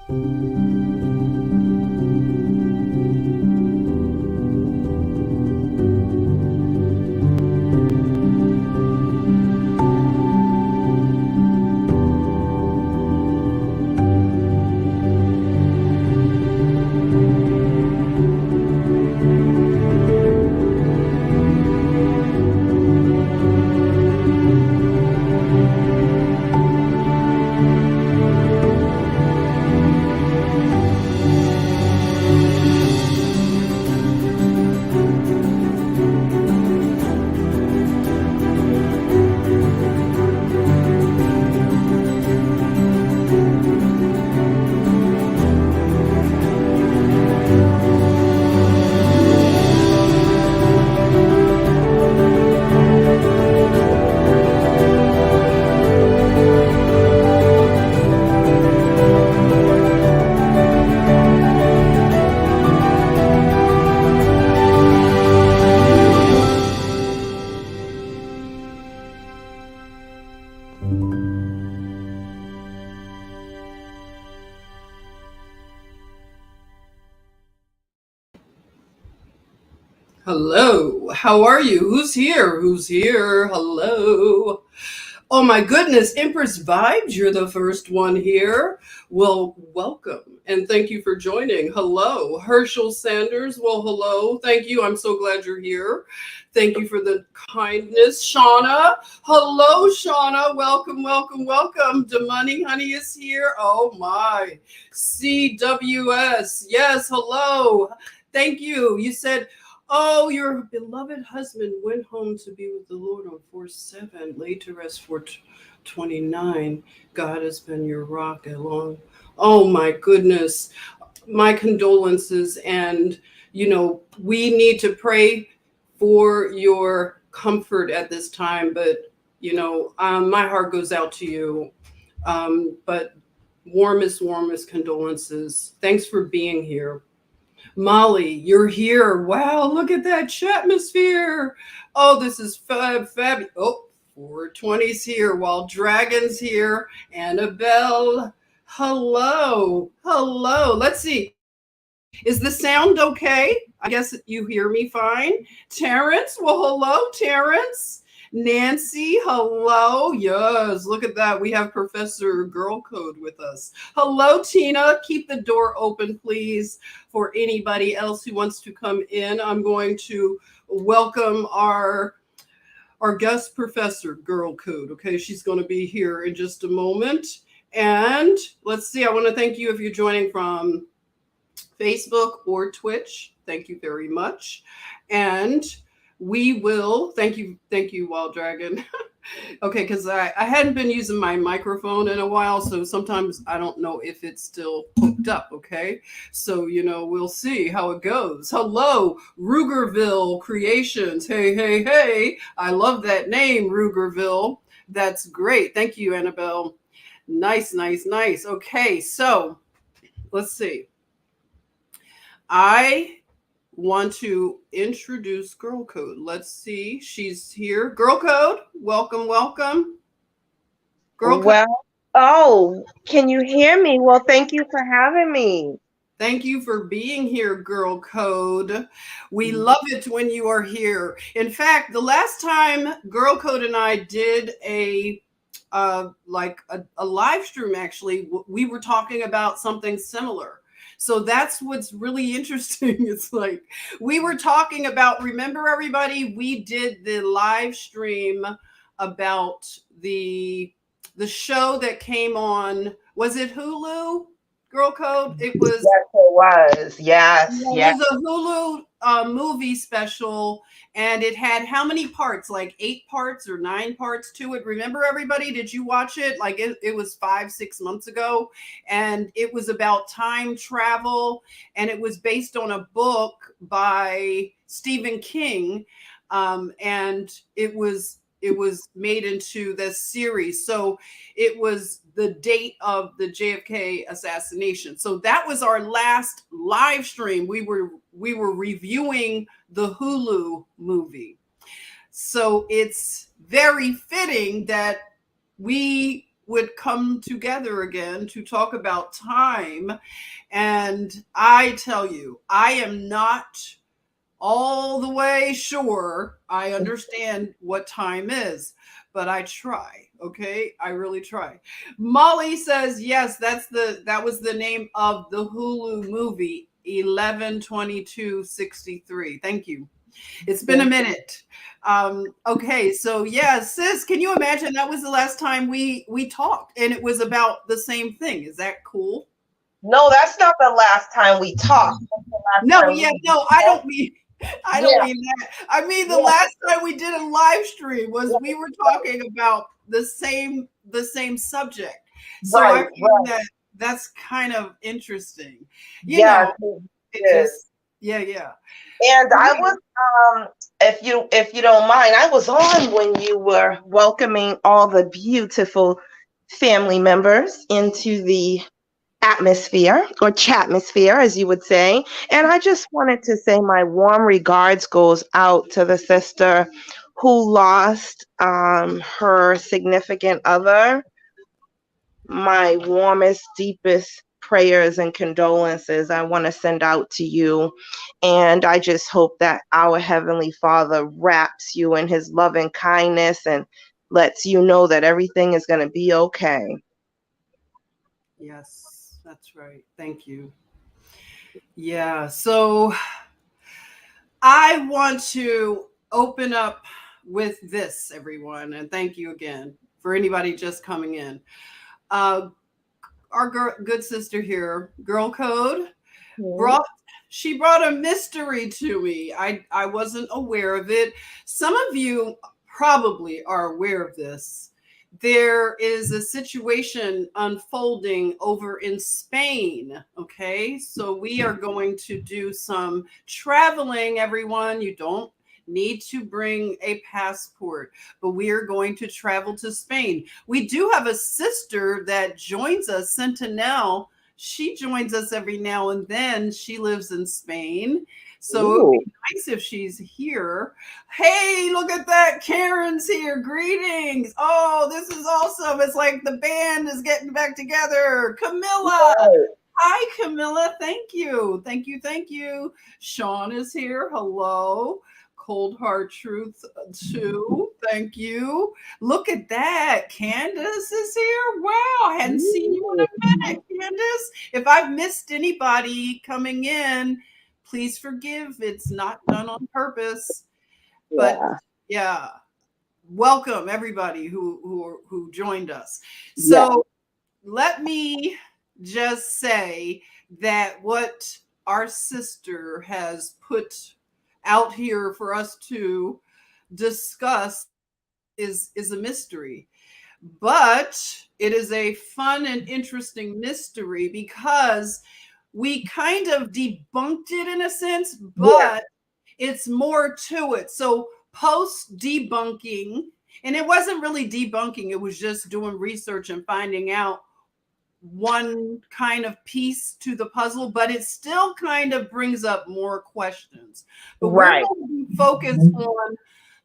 Hello, how are you? Who's here? Who's here? Hello. Oh my goodness, Empress Vibes, you're the first one here. Well, welcome and thank you for joining. Hello, Herschel Sanders. Well, hello. Thank you. I'm so glad you're here. Thank you for the kindness. Shauna. Hello, Shauna. Welcome, welcome, welcome. Demoney Honey is here. Oh my. CWS. Yes, hello. Thank you. You said, oh, your beloved husband went home to be with the Lord on 4/7, laid to rest 4/29. God has been your rock along. Oh my goodness. My condolences. And, we need to pray for your comfort at this time. But, my heart goes out to you. But warmest condolences. Thanks for being here. Molly, you're here. Wow, look at that atmosphere. Oh, this is fab. Oh, 420's here while Dragon's here. Annabelle, hello. Let's see. Is the sound okay? I guess you hear me fine. Terrence, well, hello, Terrence. Nancy, hello. Yes, look at that. We have Professor GirlCode with us. Hello, Tina. Keep the door open, please, for anybody else who wants to come in. I'm going to welcome our guest professor, GirlCode. Okay, she's going to be here in just a moment. And let's see. I want to thank you if you're joining from Facebook or Twitch. Thank you very much. And we will thank you, Wild Dragon. Okay, because I hadn't been using my microphone in a while, so sometimes I don't know if it's still hooked up. Okay, so we'll see how it goes. Hello, Rugerville Creations. Hey, I love that name, Rugerville. That's great. Thank you, Annabelle. Nice. Okay, so let's see. I want to introduce GirlCode. Let's see. She's here. GirlCode, welcome. GirlCode. Well, can you hear me? Well, thank you for having me. Thank you for being here, GirlCode. We love it when you are here. In fact, the last time GirlCode and I did a live stream, actually, we were talking about something similar. So that's what's really interesting. It's like we were talking about, remember everybody, we did the live stream about the show that came on, was it Hulu? GirlCode? It was. Yes, it was. Yes. It was a Hulu movie special, and it had how many parts? Like 8 parts or 9 parts to it. Remember everybody? Did you watch it? Like it was 5-6 months ago, and it was about time travel, and it was based on a book by Stephen King, and it was made into this series. So it was the date of the JFK assassination. So that was our last live stream. We were reviewing the Hulu movie. So it's very fitting that we would come together again to talk about time. And I tell you, I am not all the way sure I understand what time is, but I try. Okay, I really try. Molly says yes. That was the name of the Hulu movie 11/22/63. Thank you. It's been a minute. Okay, so yeah, sis, can you imagine that was the last time we talked, and it was about the same thing? Is that cool? No, that's not the last time we talked. That's the last No, time yeah, we no, I don't mean I don't Yeah, mean that. I mean the yeah, last time we did a live stream was yeah, we were talking about the same subject. So right, I find right. that that's kind of interesting. You Yes, know, it it is. just yeah, yeah. And I Okay. was, if you don't mind, I was on when you were welcoming all the beautiful family members into the atmosphere or chatmosphere, as you would say. And I just wanted to say my warm regards goes out to the sister who lost her significant other. My warmest, deepest prayers and condolences I want to send out to you. And I just hope that our Heavenly Father wraps you in His loving kindness and lets you know that everything is going to be okay. Yes, that's right. Thank you. Yeah. So I want to open up with this, everyone, and thank you again for anybody just coming in. Uh, our good sister here, GirlCode, Mhm. brought she brought a mystery to me. I wasn't aware of it. Some of you probably are aware of this. There is a situation unfolding over in Spain. Okay, so we are going to do some traveling, everyone. You don't need to bring a passport, but we are going to travel to Spain. We do have a sister that joins us, Sentinel. She joins us every now and then. She lives in Spain. So it would Ooh, be nice if she's here. Hey, look at that. Karen's here. Greetings. Oh, this is awesome. It's like the band is getting back together. Camilla. right. Hi, Camilla. Thank you. Thank you. Thank you. Sean is here. Hello. Cold Hard Truth, too. Thank you. Look at that. Candace is here. Wow. I hadn't seen you in Ooh, a minute, Candace. If I've missed anybody coming in, please forgive. It's not done on purpose. But yeah, yeah, welcome everybody who joined us. yeah, So let me just say that what our sister has put out here for us to discuss is a mystery, but it is a fun and interesting mystery because we kind of debunked it in a sense, yeah, but it's more to it. So post debunking, and it wasn't really debunking, it was just doing research and finding out one kind of piece to the puzzle, but it still kind of brings up more questions. But we're right. going to be focused on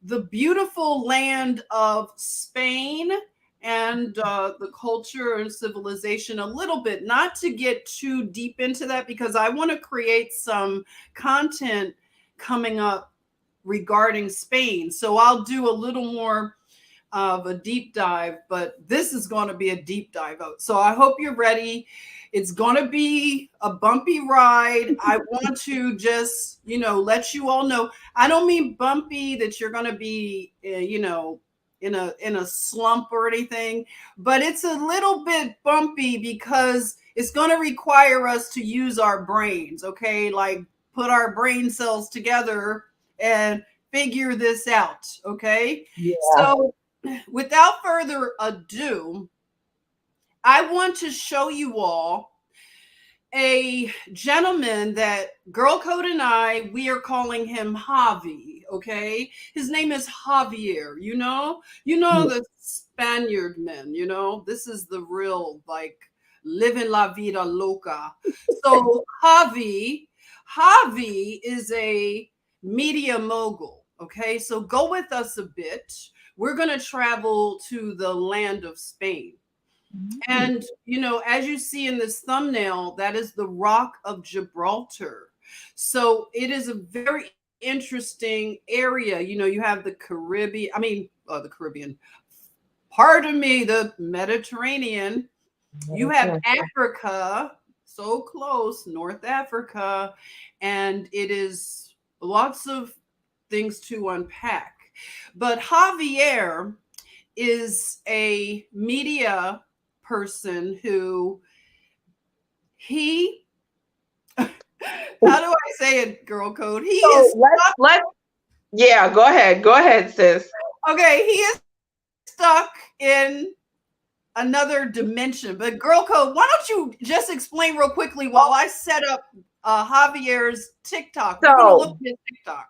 the beautiful land of Spain and the culture and civilization a little bit, not to get too deep into that because I want to create some content coming up regarding Spain. So I'll do a little more of a deep dive, but this is going to be a deep dive out. So I hope you're ready. It's going to be a bumpy ride. I want to just, let you all know. I don't mean bumpy that you're going to be, in a slump or anything, but it's a little bit bumpy because it's going to require us to use our brains, okay? Like put our brain cells together and figure this out, okay? Yeah, So without further ado, I want to show you all a gentleman that GirlCode and we are calling him Javi, okay? His name is Javier, yeah, the Spaniard men, this is the real, like, living la vida loca. So Javi is a media mogul, okay? So go with us a bit. We're going to travel to the land of Spain. And, as you see in this thumbnail, that is the Rock of Gibraltar. So it is a very interesting area. You have the Caribbean, the Caribbean, pardon me, the Mediterranean. You have Africa, so close, North Africa, and it is lots of things to unpack. But Javier is a media person who he how do I say it, GirlCode? He is So let's yeah, go ahead, sis. okay, he is stuck in another dimension. But GirlCode, why don't you just explain real quickly while I set up Javier's TikTok? We're gonna look So at his TikTok.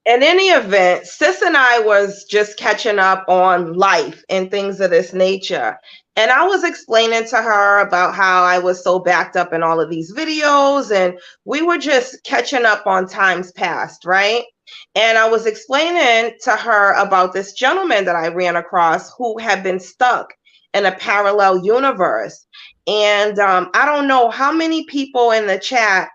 in any event, sis and I was just catching up on life and things of this nature. And I was explaining to her about how I was so backed up in all of these videos, and we were just catching up on times past, right? And I was explaining to her about this gentleman that I ran across who had been stuck in a parallel universe. And I don't know how many people in the chat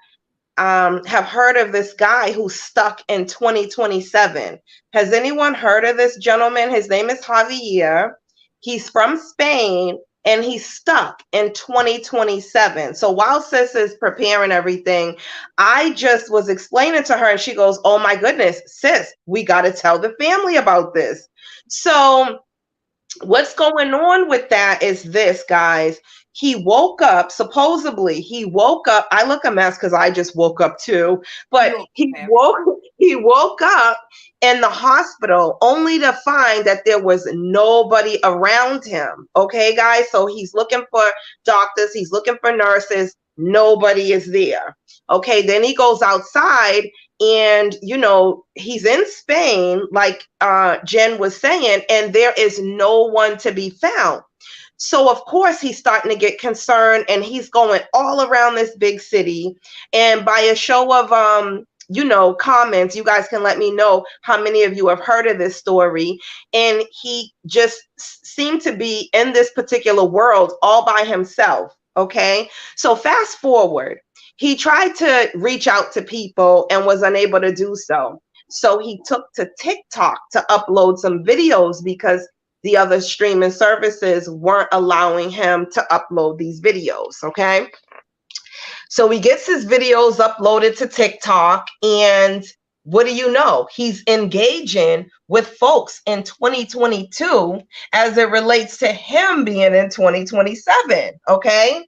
have heard of this guy who's stuck in 2027. Has anyone heard of this gentleman? His name is Javier. He's from Spain and he's stuck in 2027. So while sis is preparing everything, I just was explaining to her and she goes, "Oh my goodness, sis, we got to tell the family about this." So what's going on with that is this, guys. He woke up, supposedly he woke up. I look a mess because I just woke up too, but he woke up in the hospital only to find that there was nobody around him. Okay, guys. So he's looking for doctors, he's looking for nurses, nobody is there. Okay, then he goes outside and he's in Spain, like Jen was saying, and there is no one to be found. So of course he's starting to get concerned and he's going all around this big city. And by a show of comments, you guys can let me know how many of you have heard of this story. And he just seemed to be in this particular world all by himself. Okay, so fast forward, he tried to reach out to people and was unable to do so. So he took to TikTok to upload some videos because the other streaming services weren't allowing him to upload these videos. Okay. So he gets his videos uploaded to TikTok, and what do you know? He's engaging with folks in 2022 as it relates to him being in 2027. Okay.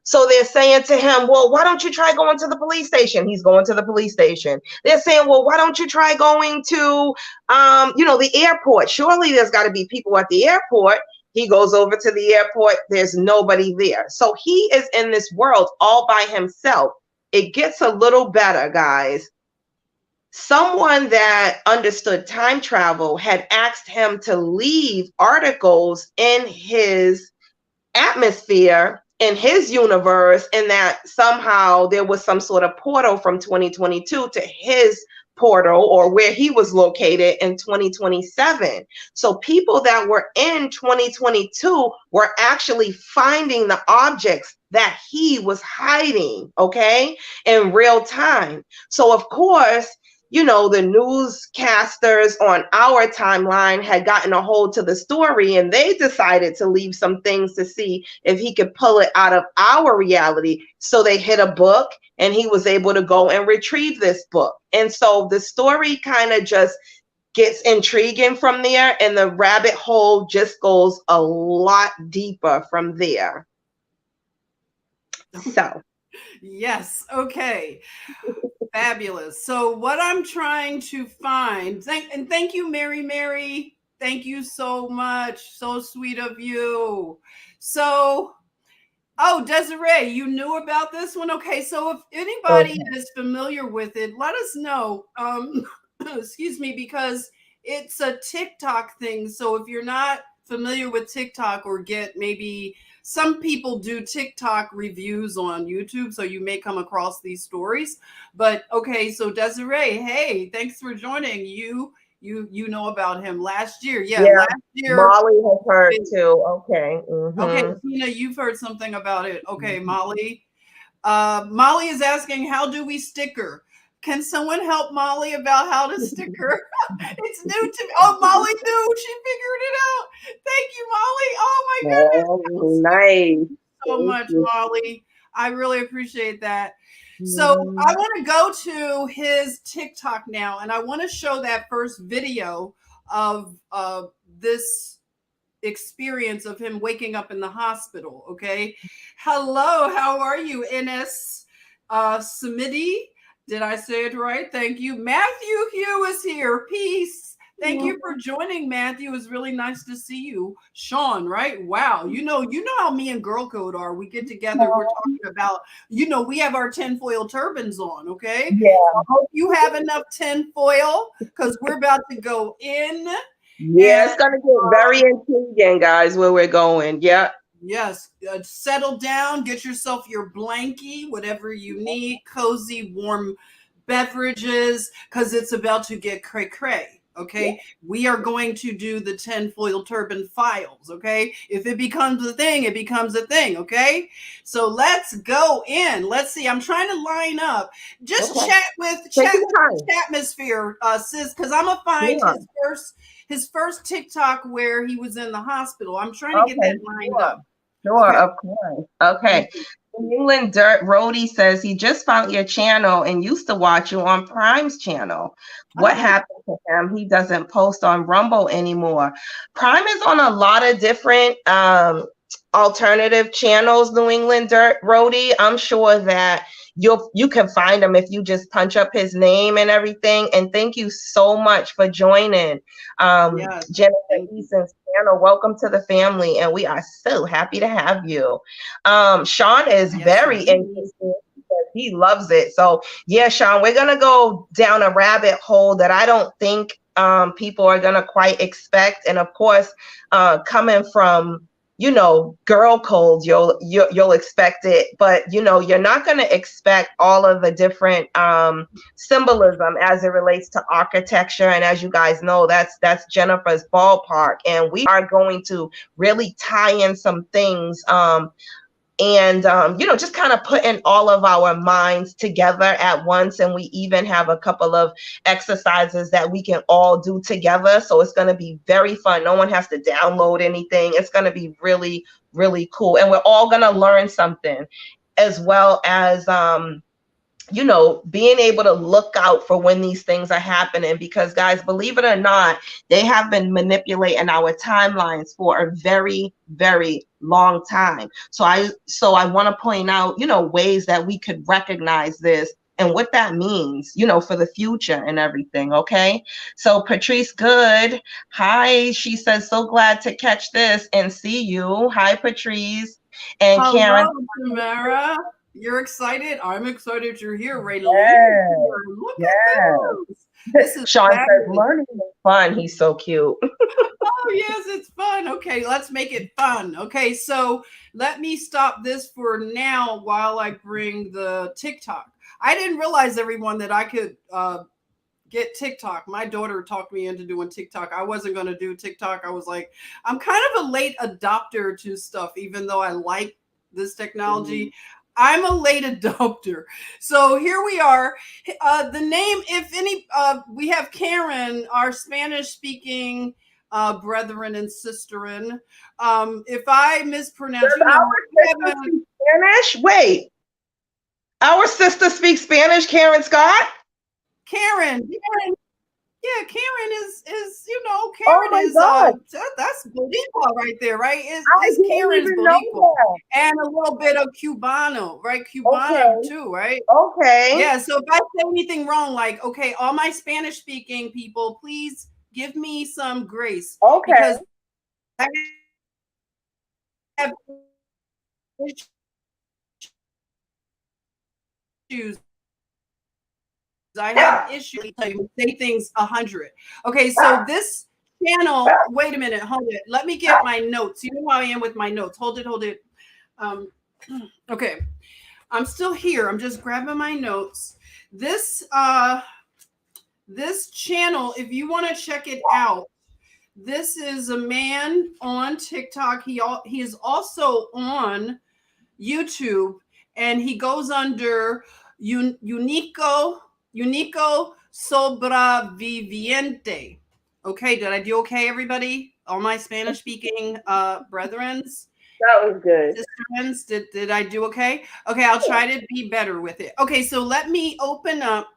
So they're saying to him, "Well, why don't you try going to the police station?" He's going to the police station. They're saying, "Well, why don't you try going to, the airport? Surely there's got to be people at the airport." He goes over to the airport. There's nobody there. So he is in this world all by himself. It gets a little better, guys. Someone that understood time travel had asked him to leave articles in his atmosphere in his universe, and that somehow there was some sort of portal from 2022 to his portal or where he was located in 2027. So people that were in 2022 were actually finding the objects that he was hiding, okay, in real time. So of course, the newscasters on our timeline had gotten a hold to the story, and they decided to leave some things to see if he could pull it out of our reality. So they hit a book and he was able to go and retrieve this book. And so the story kind of just gets intriguing from there, and the rabbit hole just goes a lot deeper from there. So Yes. Okay. Fabulous. So what I'm trying to find, thank you, Mary. Thank you so much. So sweet of you. So, Desiree, you knew about this one? Okay. So if anybody is familiar with it, let us know. Excuse me, because it's a TikTok thing. So if you're not familiar with TikTok, or get maybe some people do TikTok reviews on YouTube, so you may come across these stories. But okay, so Desiree, hey, thanks for joining. You know about him last year. Yeah, Yeah, last year. Molly has heard too. Okay. Okay, Mm-hmm. Tina, you've heard something about it. Okay, Molly. Molly is asking, how do we sticker? Can someone help Molly about how to sticker? It's new to me. Oh, Molly knew. She figured it out. Thank you, Molly. Oh my goodness. That Oh, was nice. so Thank much, you. Molly. I really appreciate that. So I Mm. want to go to his TikTok now, and I want to show that first video of this experience of him waking up in the hospital. Okay. Hello, how are you, NS Samidi? Did I say it right? Thank you. Matthew Hugh is here. Peace. Thank you for joining, Matthew. It's really nice to see you. Sean, right? Wow. You know how me and GirlCode are. We get together, we're talking about, we have our tinfoil turbans on, okay? Yeah. So I hope you have enough tinfoil because we're about to go in. Yeah, And it's gonna get very intriguing, guys, where we're going. Yeah. yes, settle down, get yourself your blankie, whatever you need, cozy, warm beverages, because it's about to get cray cray. Okay, we are going to do the tinfoil turban files. Okay, if it becomes a thing, it becomes a thing. Okay, so let's go in. Let's see. I'm trying to line up. Just Okay. chat with Take chat your with time. the atmosphere, sis, because I'm gonna find Sure. his first TikTok where he was in the hospital. I'm trying to get that Okay, lined sure. up. Sure, Okay. of course. Okay. New England Dirt Roadie says he just found your channel and used to watch you on Prime's channel. What Oh, happened to him? He doesn't post on Rumble anymore. Prime is on a lot of different alternative channels, New England Dirt Roadie. I'm sure that you can find him if you just punch up his name and everything. And thank you so much for joining yes. Thank you. JennyEason's channel. Welcome to the family, and we are so happy to have you. Sean is Yes, very indeed. interested because he loves it. So yeah, Sean, we're gonna go down a rabbit hole that I don't think people are gonna quite expect. And of course, coming from GirlCode, you'll expect it, but you're not going to expect all of the different symbolism as it relates to architecture. And as you guys know, that's Jennifer's ballpark, and we are going to really tie in some things and just kind of putting all of our minds together at once. And we even have a couple of exercises that we can all do together, so it's going to be very fun. No one has to download anything. It's going to be really, really cool, and we're all going to learn something, as well as being able to look out for when these things are happening, because guys, believe it or not, they have been manipulating our timelines for a very, very long time. So I want to point out, ways that we could recognize this and what that means, for the future and everything. Okay. So Patrice Good, hi. She says, so glad to catch this and see you. Hi, Patrice. And Karen. Hello, Tamara. You're excited? I'm excited you're here. Raylene is Yes. here. Look Yes. at this. This is Sean says fabulous. learning is fun. He's so cute. Oh, yes, it's fun. Okay, let's make it fun. Okay, so let me stop this for now while I bring the TikTok. I didn't realize, everyone, that I could get TikTok. My daughter talked me into doing TikTok. I wasn't going to do TikTok. I was like, I'm kind of a late adopter to stuff, even though I like this technology. I'm a late adopter. So here we are. The name, if any, we have Karen, our Spanish speaking brethren and sisterin. If I mispronounce, Does our sister speak Spanish? Wait, our sister speaks Spanish, Karen Scott? Karen, yeah, Karen is Oh Karen my is God. that's Boricua right there, right? I Is didn't Karen's even know Boricua that. and a little bit of Cubano, right? Cubano Okay. too, right? Okay. Yeah. So if I say anything wrong, like okay, all my Spanish speaking people, please give me some grace Okay. because I have issues. I have issues to say things 100. Okay, so this channel. Wait a minute, hold it. Let me get my notes. You know how I am with my notes. Hold it, hold it. Um, okay, I'm still here. I'm just grabbing my notes. This This channel, if you want to check it out, this is a man on TikTok. He is also on YouTube, and he goes under Unico Sobreviviente. Okay, did I do okay, everybody? All my Spanish speaking brethrens, That was good. sisterins, did I do okay? Okay, I'll try to be better with it. Okay, so let me open up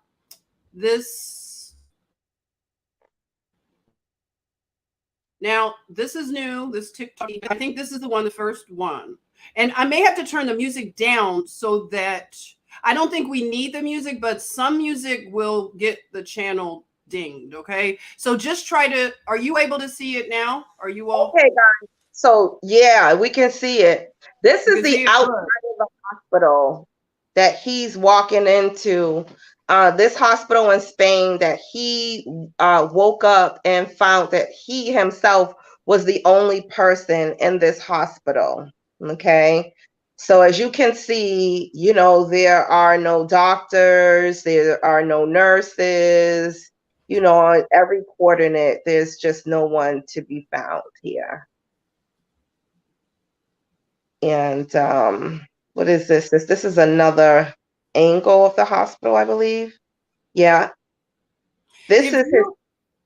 this. Now, this is new, this TikTok. I think this is the one, the first one. And I may have to turn the music down so that I don't think we need the music, but some music will get the channel dinged. Okay. So just try to, are you able to see it now? Are you all? Okay, guys. So, yeah, we can see it. This is the outside of the hospital that he's walking into. This hospital in Spain that he woke up and found that he himself was the only person in this hospital. Okay. So as you can see, you know, there are no doctors, there are no nurses, you know, on every coordinate, there's just no one to be found here. And what is this? This is another angle of the hospital, I believe. Yeah. This is his.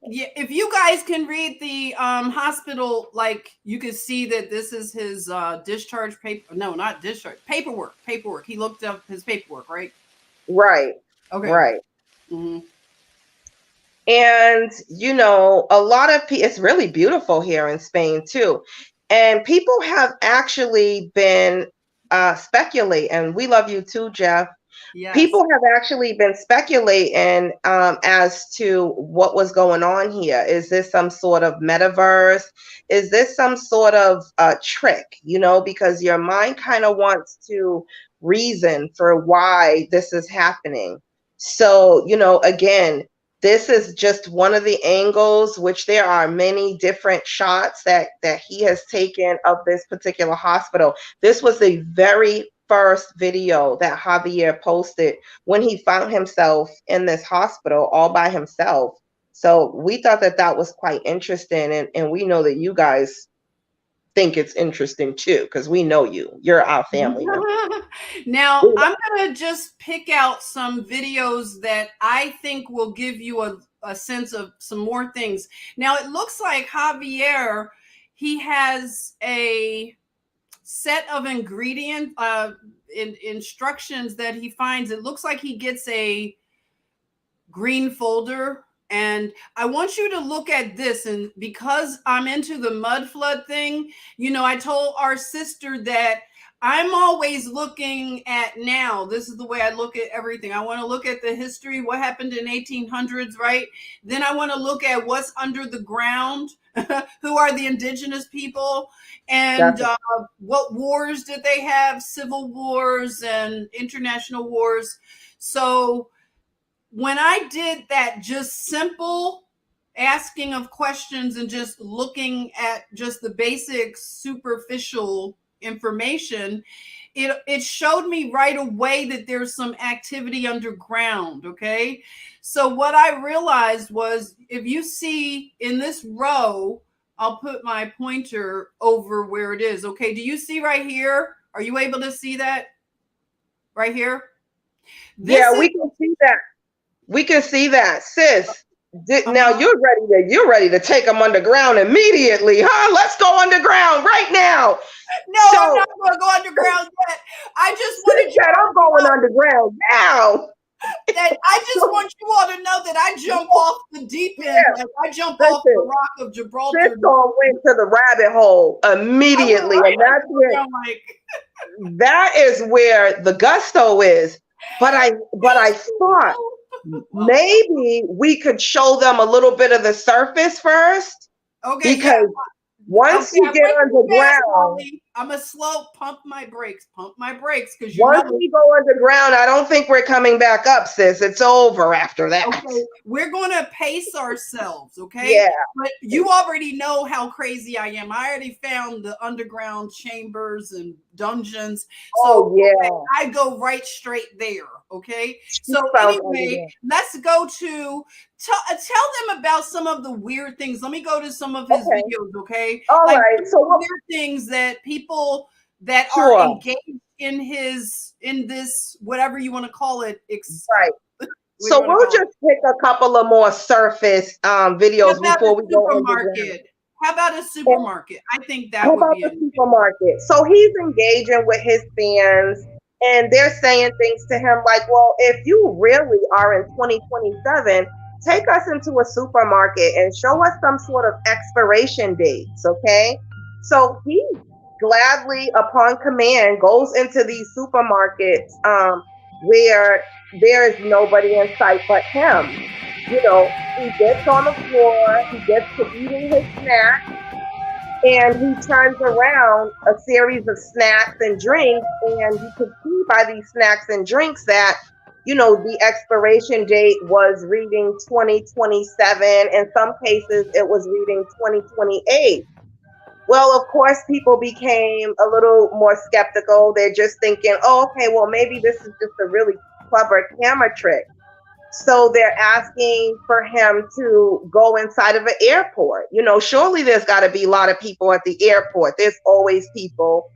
Yeah, if you guys can read the hospital, like you can see that this is his discharge paper. No, not discharge, paperwork. He looked up his paperwork, right? Right. Okay. Right. Mm-hmm. And, you know, a lot of people, it's really beautiful here in Spain too. And people have actually been speculating, and we love you too, Jeff. Yes. People have actually been speculating as to what was going on here. Is this some sort of metaverse? Is this some sort of trick? You know, because your mind kind of wants to reason for why this is happening. So, you know, again, this is just one of the angles, which there are many different shots that he has taken of this particular hospital. This was the very first video that Javier posted when he found himself in this hospital all by himself. So we thought that that was quite interesting. And we know that you guys think it's interesting too, because we know you. You're our family member. Now, I'm going to just pick out some videos that I think will give you a sense of some more things. Now, it looks like Javier, he has a set of ingredient instructions that he finds. It looks like he gets a green folder, and I want you to look at this. And because I'm into the mud flood thing, you know, I told our sister that I'm always looking at now. This is the way I look at everything. I want to look at the history, what happened in 1800s, right? Then I want to look at what's under the ground. Who are the indigenous people, and what wars did they have, civil wars and international wars. So when I did that just simple asking of questions and just looking at just the basic superficial information, it showed me right away that there's some activity underground. Okay. So what I realized was, if you see in this row, I'll put my pointer over where it is. Okay. Do you see right here? Are you able to see that right here? We can see that. We can see that, sis. Now you're ready to take them underground immediately, huh? Let's go underground right now. No, I'm not going to go underground yet. I just wanted you. I'm going underground now. That I just want you all to know that I jump off the deep end. Like I jump off the Rock of Gibraltar. This all went to the rabbit hole immediately, and that's where that is where the gusto is. But I thought maybe we could show them a little bit of the surface first. Okay. Because once you get underground, I'm a slow pump my brakes, because you Once know. we go underground, I don't think we're coming back up, sis. It's over after that. Okay, we're going to pace ourselves, okay? Yeah. But you already know how crazy I am. I already found the underground chambers and dungeons. So, Oh, okay, yeah. I go right straight there, okay? She So, found under anyway, there. let's go to tell them about some of the weird things. Let me go to some of his Okay. videos, okay? All Like right. So, weird things that people that are sure. engaged in this, whatever you want to call it, Right. what do you So want to we'll call it? just pick a couple of more surface How videos about a before we go underground. supermarket? How about a supermarket? I think that How would about be the a supermarket? So he's engaging with his fans and they're saying things to him like, well, if you really are in 2027, take us into a supermarket and show us some sort of expiration dates, okay? So he gladly, upon command, goes into these supermarkets where there is nobody in sight but him. You know, he gets on the floor, he gets to eating his snack and he turns around a series of snacks and drinks, and you could see by these snacks and drinks that, you know, the expiration date was reading 2027. In some cases, it was reading 2028. Well, of course, people became a little more skeptical. They're just thinking, oh, okay, well, maybe this is just a really clever camera trick. So they're asking for him to go inside of an airport. You know, surely there's got to be a lot of people at the airport. There's always people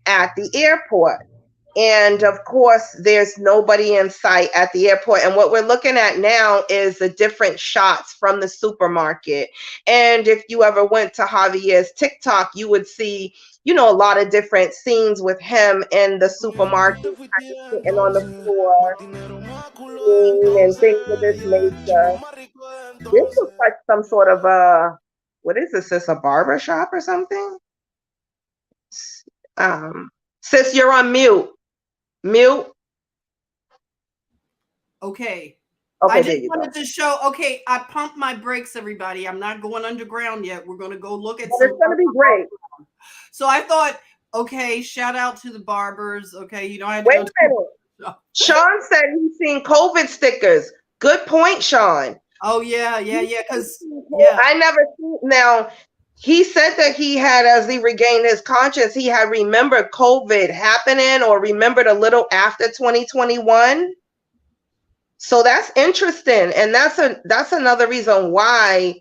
at the airport. And of course, there's nobody in sight at the airport. And what we're looking at now is the different shots from the supermarket. And if you ever went to Javier's TikTok, you would see, you know, a lot of different scenes with him in the supermarket, kind of sitting on the floor and things of this nature. This looks like some sort of what is this? Is a barber shop or something? Um, sis, you're on mute. Mute. okay. I Okay, there just you go. wanted to show. Okay, I pumped my brakes, everybody. I'm not going underground yet. We're going to go look at But some. it's gonna be great. So I thought, okay, shout out to the barbers. Okay, you know I had to Wait go a to. minute. Sean said he's seen COVID stickers. Good point, Sean. Oh yeah, yeah, yeah. Because yeah, I never seen now. He said that he had, as he regained his conscience, he had remembered COVID happening or remembered a little after 2021. So that's interesting, and that's another reason why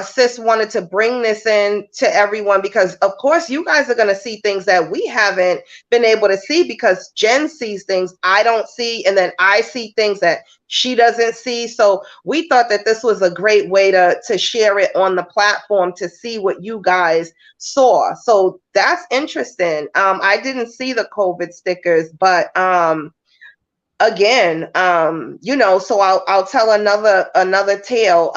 sis wanted to bring this in to everyone, because of course you guys are going to see things that we haven't been able to see, because Jen sees things I don't see, and then I see things that she doesn't see. So we thought that this was a great way to share it on the platform, to see what you guys saw. So that's interesting. I didn't see the COVID stickers, but again, you know, so I'll tell another tale.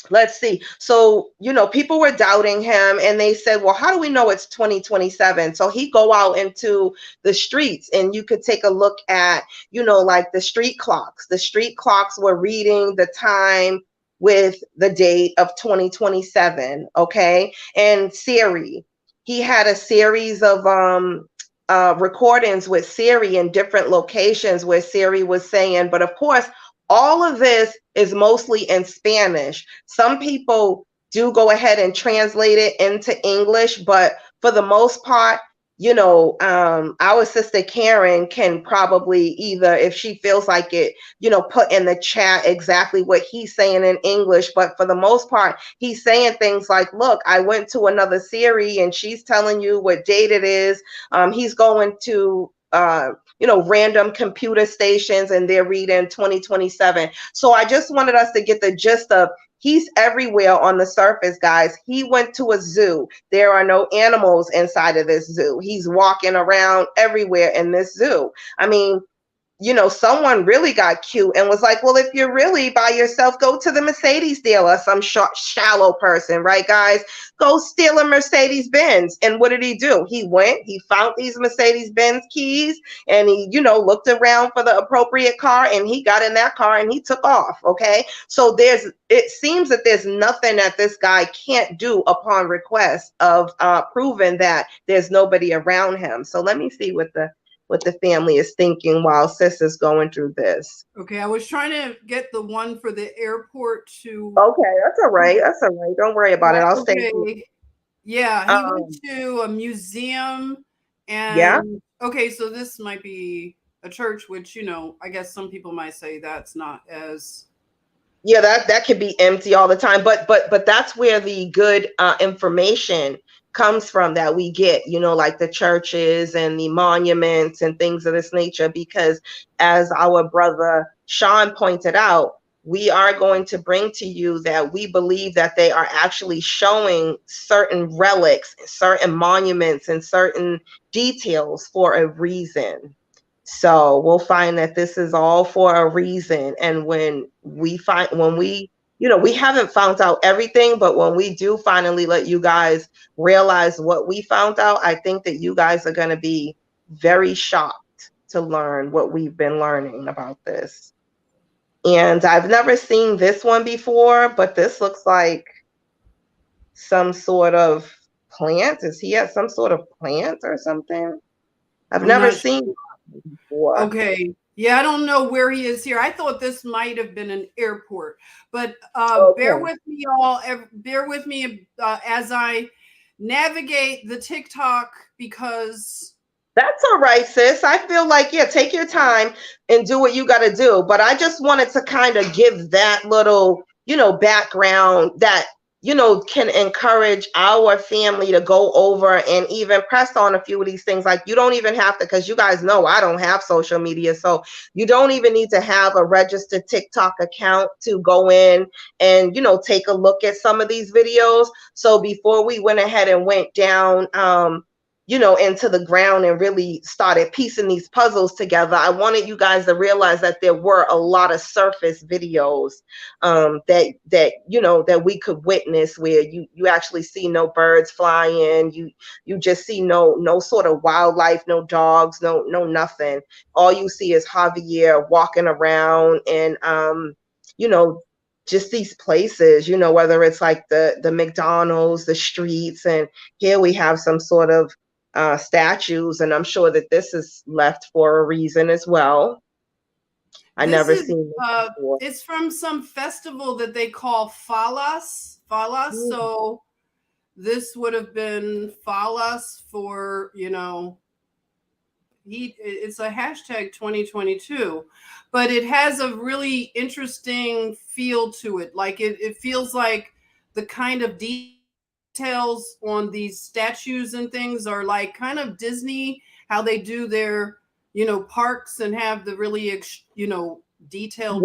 Let's see. So, you know, people were doubting him and they said, well, how do we know it's 2027? So he go out into the streets and you could take a look at, you know, like the street clocks. The street clocks were reading the time with the date of 2027. Okay. And Siri, he had a series of recordings with Siri in different locations where Siri was saying, but of course, all of this is mostly in Spanish. Some people do go ahead and translate it into English, but for the most part, you know, our sister Karen can probably either, if she feels like it, you know, put in the chat exactly what he's saying in English. But for the most part, he's saying things like, look, I went to another Siri and she's telling you what date it is. He's going to you know, random computer stations and they're reading 2027. So I just wanted us to get the gist of, he's everywhere on the surface, guys. He went to a zoo. There are no animals inside of this zoo. He's walking around everywhere in this zoo. I mean, someone really got cute and was like, well, if you're really by yourself, go to the Mercedes dealer. Some shallow person, right, guys? Go steal a Mercedes Benz. And what did he do? He went, he found these Mercedes Benz keys, and he, looked around for the appropriate car, and he got in that car and he took off. Okay. So it seems that there's nothing that this guy can't do upon request of proving that there's nobody around him. So let me see what the family is thinking while sis is going through this. Okay, I was trying to get the one for the airport to. Okay, that's all right. That's all right. Don't worry about it. I'll stay here. Yeah, he went to a museum and Yeah. Okay, so this might be a church, which, I guess some people might say that's not as. Yeah, that could be empty all the time, but that's where the good information comes from that we get, like the churches and the monuments and things of this nature, because as our brother Sean pointed out, we are going to bring to you that we believe that they are actually showing certain relics, certain monuments, and certain details for a reason. So we'll find that this is all for a reason. And when we we haven't found out everything, but when we do finally let you guys realize what we found out, I think that you guys are going to be very shocked to learn what we've been learning about this. And I've never seen this one before, but this looks like some sort of plant. Is he at some sort of plant or something? I've never seen before. Okay. Yeah, I don't know where he is here. I thought this might have been an airport, but bear with me, all. Bear with me as I navigate the TikTok, because that's all right, sis. I feel like, yeah, take your time and do what you got to do. But I just wanted to kind of give that little, background that, can encourage our family to go over and even press on a few of these things. Like, you don't even have to, because you guys know I don't have social media. So you don't even need to have a registered TikTok account to go in and, take a look at some of these videos. So before we went ahead and went down, into the ground and really started piecing these puzzles together, I wanted you guys to realize that there were a lot of surface videos that we could witness, where you actually see no birds flying, you just see no sort of wildlife, no dogs, no nothing. All you see is Javier walking around and just these places, whether it's like the McDonald's, the streets, and here we have some sort of statues, and I'm sure that this is left for a reason as well. I never seen this before. It's from some festival that they call Falas. So this would have been Falas for, it's a hashtag 2022, but it has a really interesting feel to it. Like it feels like the kind of details on these statues and things are like kind of Disney, how they do their, parks and have the really, detailed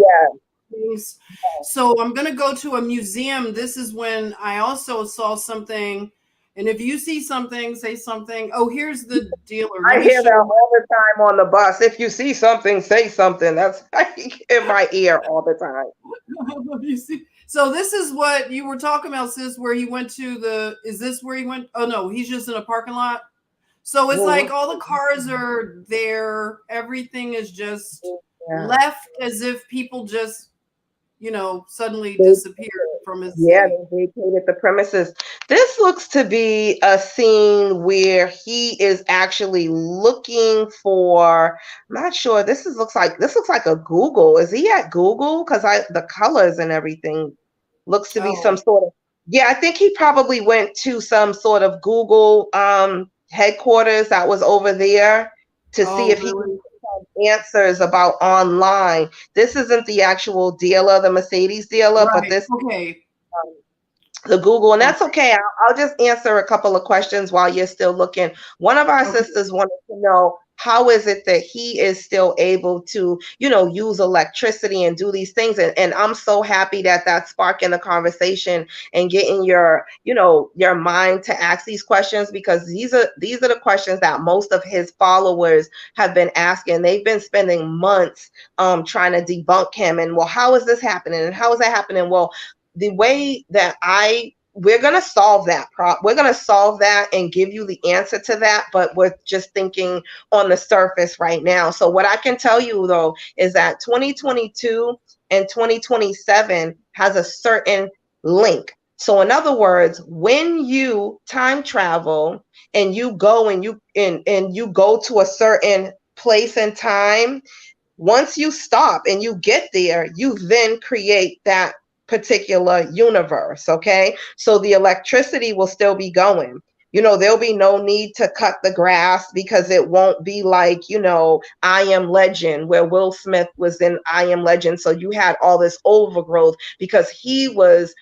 things. So I'm going to go to a museum. This is when I also saw something. And if you see something, say something. Oh, here's the dealer. I hear that all the time on the bus. If you see something, say something. That's in my ear all the time. You see? So this is what you were talking about, sis, where he went to is this where he went? Oh, no, he's just in a parking lot. So it's like all the cars are there. Everything is just left as if people just, suddenly disappeared from his. Yeah, they vacated the premises. This looks to be a scene where he is actually looking for, I'm not sure. This looks like a Google. Is he at Google? Because the colors and everything looks to be some sort of, I think he probably went to some sort of Google headquarters that was over there to see if he can answers about online. This isn't the actual dealer, the Mercedes dealer, but this the Google, and that's okay. I'll just answer a couple of questions while you're still looking. One of our sisters wanted to know how is it that he is still able to, use electricity and do these things? And I'm so happy that that's sparking the conversation and getting your mind to ask these questions, because these are the questions that most of his followers have been asking. They've been spending months trying to debunk him. And, well, how is this happening? And how is that happening? Well, the way that we're going to solve that we're going to solve that and give you the answer to that, but we're just thinking on the surface right now. So what I can tell you, though, is that 2022 and 2027 has a certain link. So in other words, when you time travel and you go and you go to a certain place and time, once you stop and you get there, you then create that particular universe. Okay. So the electricity will still be going. There'll be no need to cut the grass, because it won't be like, I Am Legend, where Will Smith was in I Am Legend. So you had all this overgrowth because he was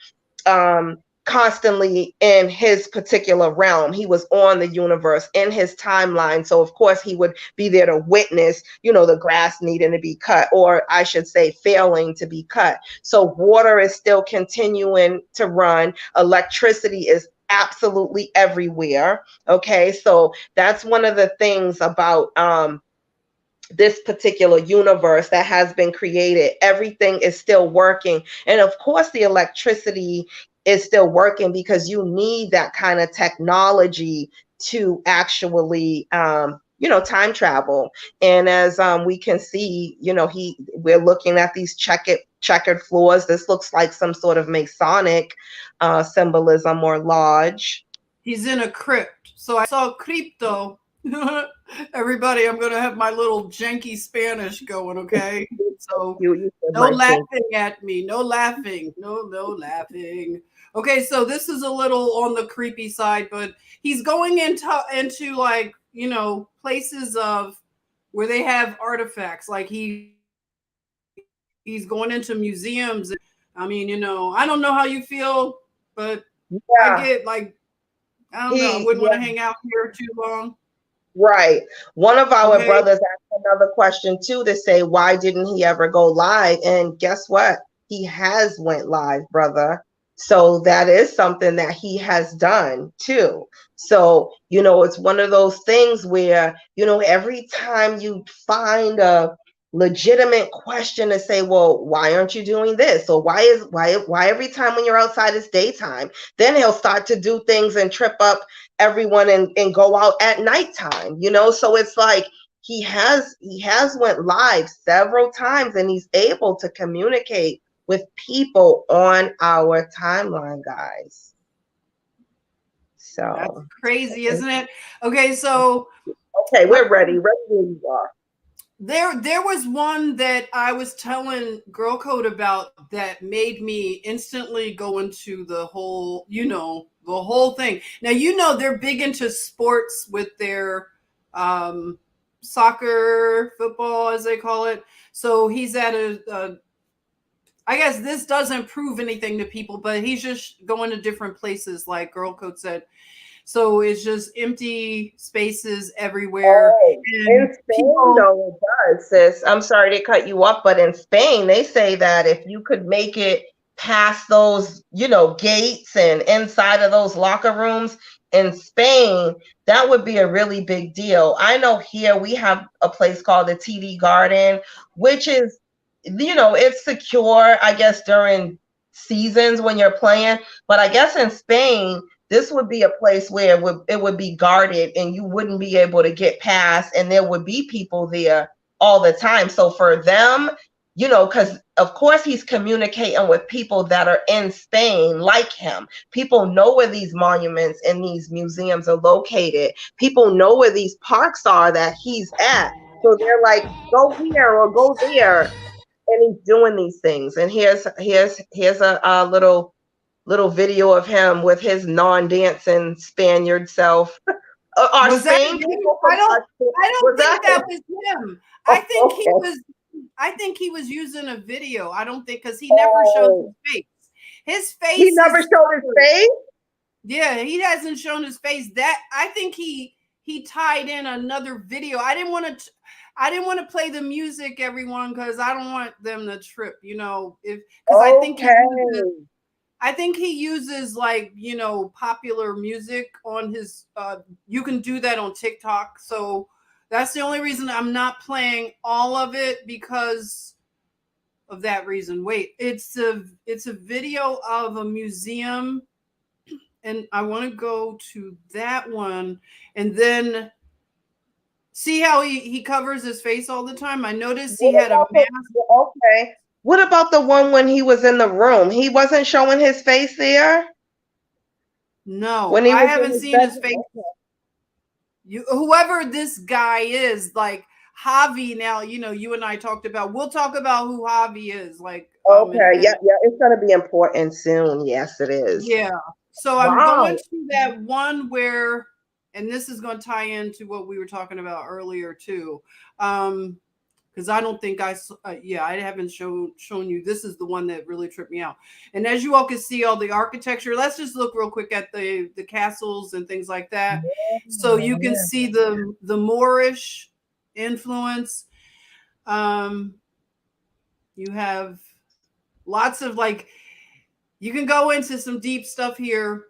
constantly in his particular realm. He was on the universe in his timeline. So of course he would be there to witness, the grass needing to be cut, or I should say failing to be cut. So water is still continuing to run. Electricity is absolutely everywhere. Okay. So that's one of the things about this particular universe that has been created. Everything is still working. And of course, the electricity is still working, because you need that kind of technology to actually, time travel. And as we can see, we're looking at these checkered floors. This looks like some sort of Masonic symbolism or lodge. He's in a crypt. So I saw crypto. Everybody, I'm going to have my little janky Spanish going, okay? So no laughing at me. No laughing. No laughing. Okay, so this is a little on the creepy side, but he's going into like, places of where they have artifacts. Like he's going into museums. I mean, I don't know how you feel, but I get like, I don't know. I wouldn't want to hang out here too long. Right. One of our brothers asked another question too, to say, why didn't he ever go live? And guess what? He has went live, brother. So that is something that he has done too. So, it's one of those things where, every time you find a legitimate question to say, well, why aren't you doing this? Or why every time when you're outside it's daytime? Then he'll start to do things and trip up everyone and go out at nighttime, So it's like he has went live several times, and he's able to communicate with people on our timeline, guys. So that's crazy, isn't it? Okay, so we're ready when you are. There was one that I was telling GirlCode about that made me instantly go into the whole, the whole thing. Now, they're big into sports with their soccer, football, as they call it. So he's at I guess this doesn't prove anything to people, but he's just going to different places, like GirlCode said. So it's just empty spaces everywhere. In Spain, though, it does, sis. I'm sorry to cut you off, but in Spain, they say that if you could make it past those, gates and inside of those locker rooms in Spain, that would be a really big deal. I know here we have a place called the TD Garden, which is, it's secure, I guess, during seasons when you're playing. But I guess in Spain, this would be a place where it would be guarded and you wouldn't be able to get past, and there would be people there all the time. So for them, because of course he's communicating with people that are in Spain like him. People know where these monuments and these museums are located. People know where these parks are that he's at. So they're like, go here or go there. And he's doing these things. And here's a little video of him with his non-dancing Spaniard self. I don't think that was him. I think he was using a video. I don't think, because he never showed his face. His face. He never showed his face? Yeah, he hasn't shown his face. That I think he he tied in another video. I didn't want to play the music, everyone, because I don't want them to trip, if because I think he uses like, popular music on his you can do that on TikTok. So that's the only reason I'm not playing all of it, because of that reason. Wait, it's a video of a museum, and I want to go to that one, and then see how he covers his face all the time. I noticed he had a mask. Okay. What about the one when he was in the room? He wasn't showing his face there? No, When he I was haven't in seen his face. Whoever this guy is, like Javi. Now, you and I talked about. We'll talk about who Javi is. Like, okay, yeah, it's gonna be important soon. Yes, it is. Yeah. So I'm going to that one where, and this is going to tie into what we were talking about earlier too, because I don't think I haven't shown you. This is the one that really tripped me out. And as you all can see, all the architecture. Let's just look real quick at the castles and things like that, so you can see the Moorish influence. You have lots of like. You can go into some deep stuff here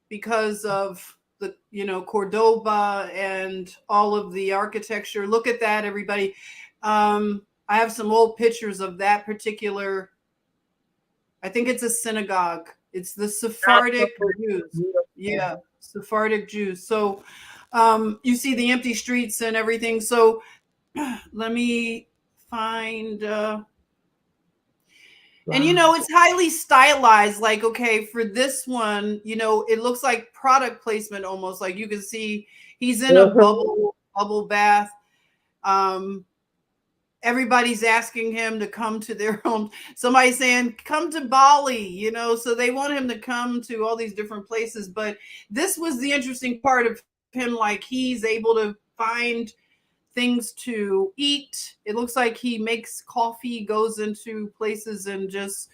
because of the, Cordoba and all of the architecture. Look at that, everybody. I have some old pictures of that particular, I think it's a synagogue. It's the Sephardic Jews. Yeah, Sephardic Jews. So you see the empty streets and everything. So let me find... And it's highly stylized. Like, okay, for this one, it looks like product placement almost. Like you can see he's in a bubble bath. Everybody's asking him to come to their home. Somebody's saying, come to Bali, so they want him to come to all these different places. But this was the interesting part of him. Like, he's able to find things to eat. It looks like he makes coffee, goes into places, and just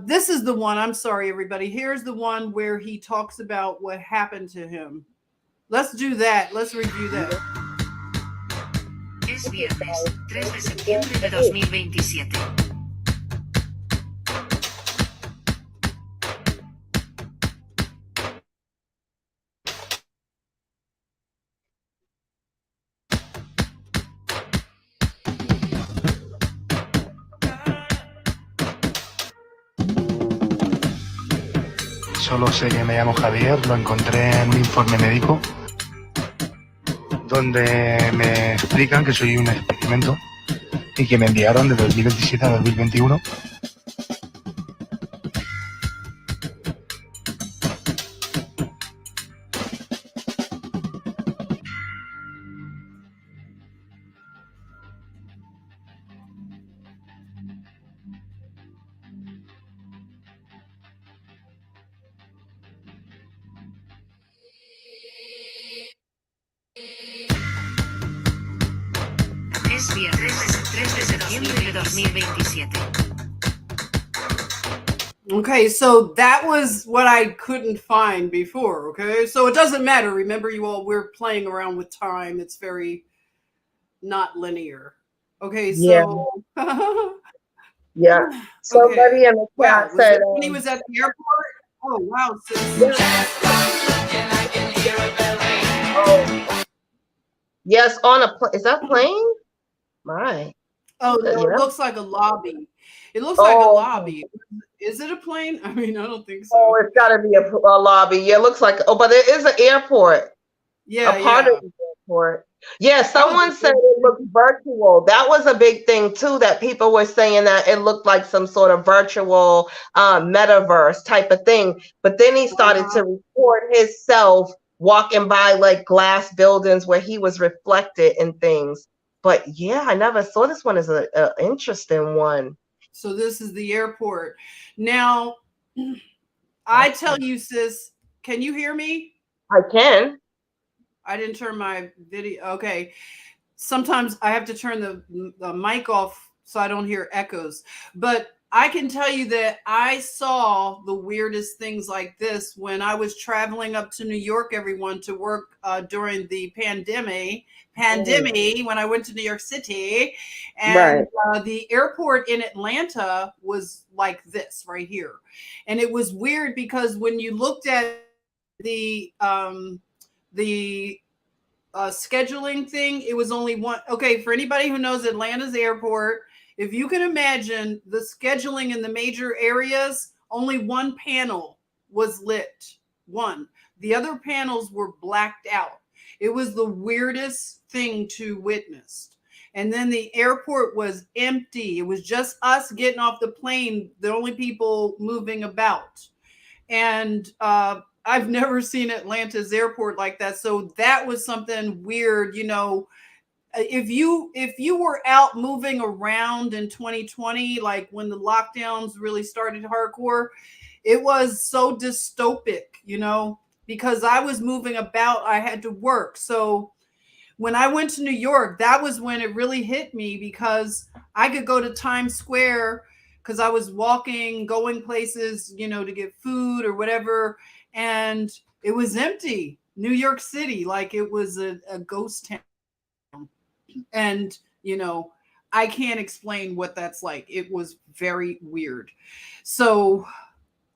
this is the one. I'm sorry, everybody. Here's the one where he talks about what happened to him. Let's do that. Let's review that. Es viernes, 3 de septiembre de 2027. Solo sé que me llamo Javier, lo encontré en un informe médico donde me explican que soy un experimento y que me enviaron de 2027 a 2021. Es viernes, 3 de septiembre de 2027. Okay, so that was what I couldn't find before. Okay, so it doesn't matter. Remember, you all, we're playing around with time. It's very not linear. Okay, so yeah. Somebody in the chat said when he was at the airport. Oh wow! Yes, on a plane. Is that plane? My. Oh no, it looks like a lobby. It looks like a lobby. Is it a plane? I mean, I don't think so. Oh, it's got to be a lobby. Yeah, it looks like. Oh, but there is an airport. Yeah, a part of the airport. Yeah, someone said it looked virtual. That was a big thing too, that people were saying that it looked like some sort of virtual metaverse type of thing. But then he started to record himself walking by like glass buildings where he was reflected and things. But yeah, I never saw this one as an interesting one. So this is the airport. Now, I tell you, sis, can you hear me? I can. I didn't turn my video. Okay. Sometimes I have to turn the mic off so I don't hear echoes. But I can tell you that I saw the weirdest things like this when I was traveling up to New York, everyone, to work during the pandemic. When I went to New York City, Right. and the airport in Atlanta was like this right here, and it was weird because when you looked at the scheduling thing, it was only one. Okay, for anybody who knows Atlanta's airport, if you can imagine the scheduling in the major areas, only one panel was lit. One. The other panels were blacked out. It was the weirdest thing to witness. And then the airport was empty. It was just us getting off the plane, the only people moving about. And I've never seen Atlanta's airport like that. So that was something weird, you know. If you were out moving around in 2020, like when the lockdowns really started hardcore, it was so dystopic, you know, because I was moving about, I had to work. So when I went to New York, that was when it really hit me because I could go to Times Square because I was walking, going places, you know, to get food or whatever. And it was empty. New York City, like it was a ghost town. And, you know, I can't explain what that's like. It was very weird. So,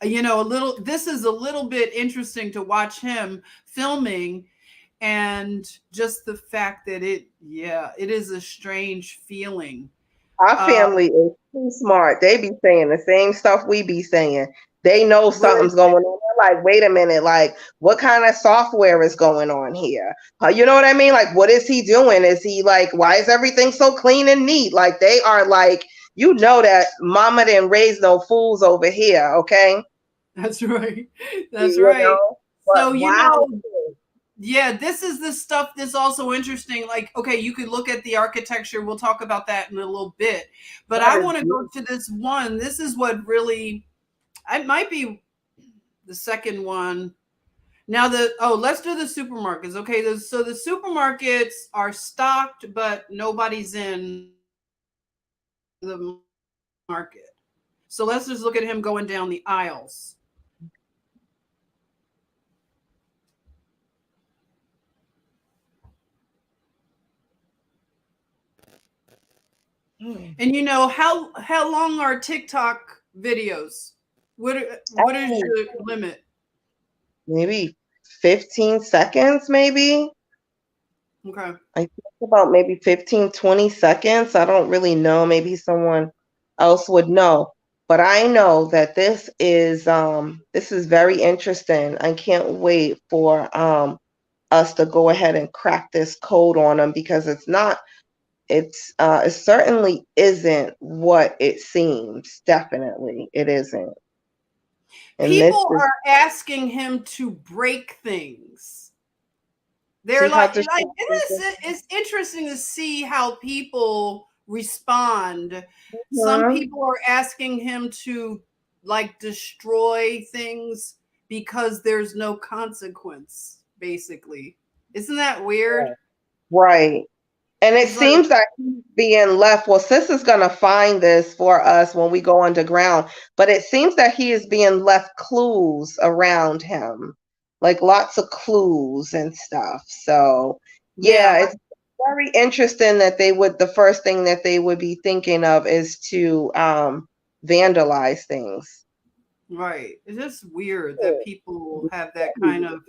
you know, this is a little bit interesting to watch him filming, and just the fact that it is a strange feeling. Our Uh, family is too smart. They be saying the same stuff we be saying. They know what is something's going on. They're like, wait a minute, like, what kind of software is going on here? You know what I mean? Like, what is he doing? Is he like, why is everything so clean and neat? Like, they are like, you know that mama didn't raise no fools over here, okay? That's right. That's You right. know? So, But you wow. know, yeah, this is the stuff that's also interesting. Like, okay, you could look at the architecture. We'll talk about that in a little bit. But That I is want to go beautiful. to this one. This is what really, it might be the second one. Now let's do the supermarkets. Okay, so the supermarkets are stocked, but nobody's in the market. So let's just look at him going down the aisles. And you know how long are TikTok videos? What is Oh, your limit? maybe 15 seconds, maybe. Okay. I think about maybe 15, 20 seconds. I don't really know. Maybe someone else would know. But I know that this is very interesting. I can't wait for us to go ahead and crack this code on them because it certainly isn't what it seems. Definitely it isn't. And this People is are asking him to break things. see They're how like to it's interesting to see how people respond. Some huh? people are asking him to like destroy things because there's no consequence, basically. Isn't that weird? Right. And it It's like, seems that he's being left. Well, Sis is going to find this for us when we go underground, but it seems that he is being left clues around him, like lots of clues and stuff. So, yeah, yeah, it's very interesting that the first thing that they would be thinking of is to vandalize things. right. It's just weird that people have that kind of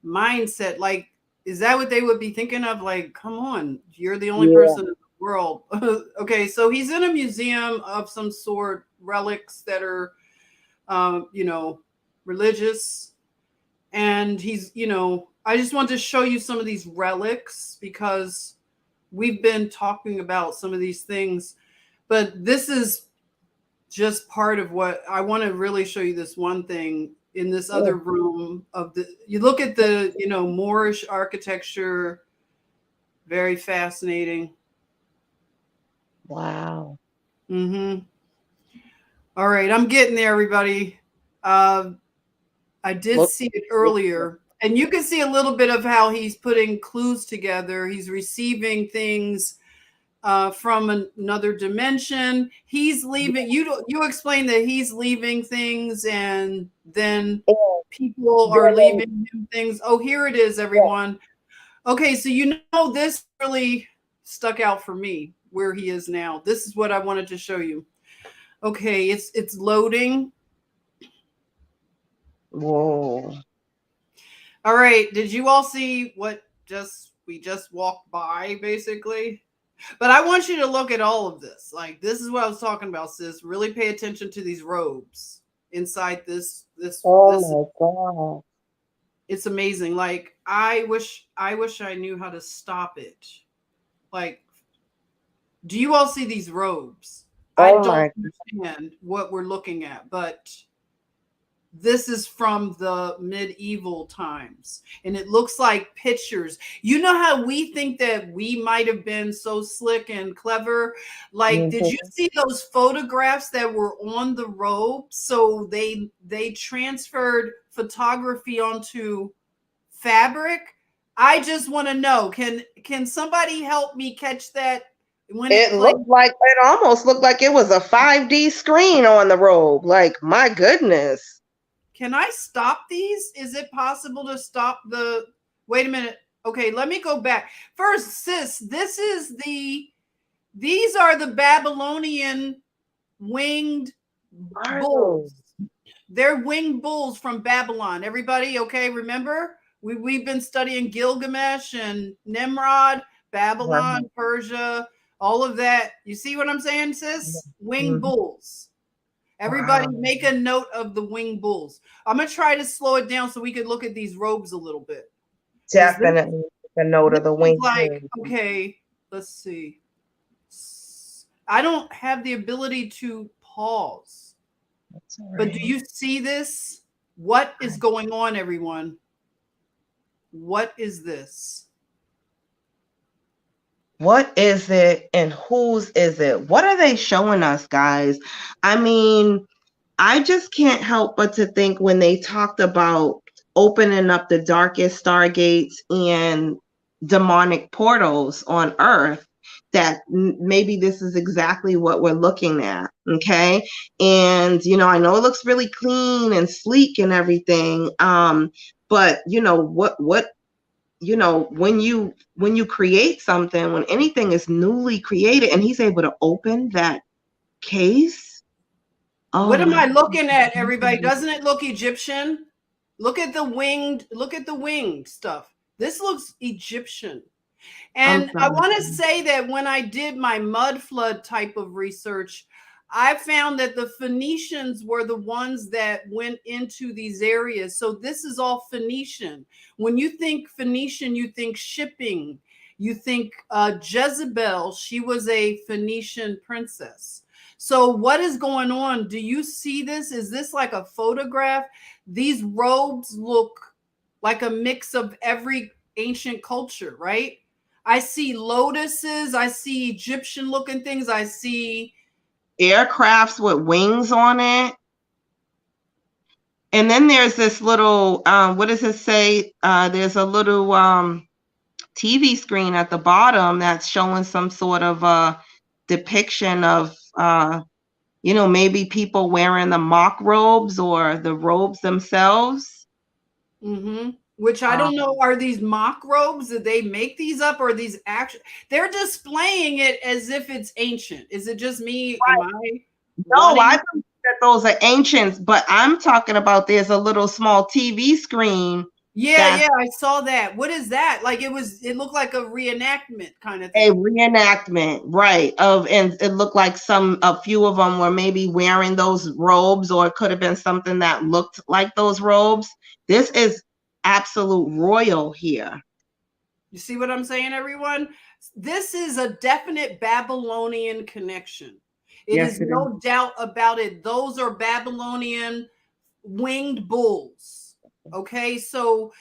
mindset. Like, is that what they would be thinking of? Like, come on, you're the only Yeah. person in the world. Okay, so he's in a museum of some sort, relics that are, you know, religious. And he's, you know, I just want to show you some of these relics because we've been talking about some of these things. But this is just part of what I want to really show you. This one thing in this other room of the, you look at the, you know, Moorish architecture, very fascinating. Wow. Mm-hmm. All right, I'm getting there, everybody. I did Look. see it earlier, and you can see a little bit of how he's putting clues together. He's receiving things from another dimension. He's leaving. You explain that he's leaving things, and then people are leaving him things. Oh, here it is, everyone. Okay, so this really stuck out for me where he is now. This is what I wanted to show you. Okay, it's loading. Whoa. All right, did you all see what we just walked by basically? But I want you to look at all of this. Like, this is what I was talking about, sis. Really pay attention to these robes inside this. My God. It's amazing. Like, I wish I knew how to stop it. Like, do you all see these robes? I don't understand what we're looking at, but this is from the medieval times, and it looks like pictures. You know how we think that we might have been so slick and clever? Like, did you see those photographs that were on the robe? So they transferred photography onto fabric. I just want to know, can somebody help me catch that? When it almost looked like it was a 5D screen on the robe. Like, my goodness. Can I stop these? Is it possible to stop the... Wait a minute. Okay, let me go back. First, sis, these are the Babylonian winged bulls. They're winged bulls from Babylon. Everybody, okay, remember? We've been studying Gilgamesh and Nimrod, Babylon, Persia, all of that. You see what I'm saying, sis? Winged bulls. Everybody make a note of the winged bulls. I'm going to try to slow it down so we could look at these robes a little bit. Definitely a note of the winged bulls. Okay, let's see. I don't have the ability to pause. But do you see this? What is going on, everyone? What is this? What is it and whose is it? What are they showing us, guys? I mean, I just can't help but to think when they talked about opening up the darkest stargates and demonic portals on Earth, that maybe this is exactly what we're looking at. Okay. And, I know it looks really clean and sleek and everything. But when you create something, when anything is newly created and he's able to open that case. What am I looking at, everybody? Doesn't it look Egyptian? Look at the winged stuff. This looks Egyptian. And I want to say that when I did my mud flood type of research, I found that the Phoenicians were the ones that went into these areas. So this is all Phoenician. When you think Phoenician, you think shipping. You think Jezebel, she was a Phoenician princess. So what is going on? Do you see this? Is this like a photograph? These robes look like a mix of every ancient culture, right? I see lotuses. I see Egyptian looking things. I see aircrafts with wings on it. And then there's this little, what does it say? There's a little TV screen at the bottom that's showing some sort of depiction of, maybe people wearing the mock robes or the robes themselves. Mm-hmm. Which I don't know. Are these mock robes? Did they make these up, or are these actual? They're displaying it as if it's ancient. Is it just me? Right. I believe that those are ancients, but I'm talking about there's a little small TV screen. Yeah, I saw that. What is that? Like it looked like a reenactment kind of thing. A reenactment, right? And it looked like a few of them were maybe wearing those robes, or it could have been something that looked like those robes. This is absolute royal here. You see what I'm saying, everyone? This is a definite Babylonian connection. It is no doubt about it. Those are Babylonian winged bulls. Okay, so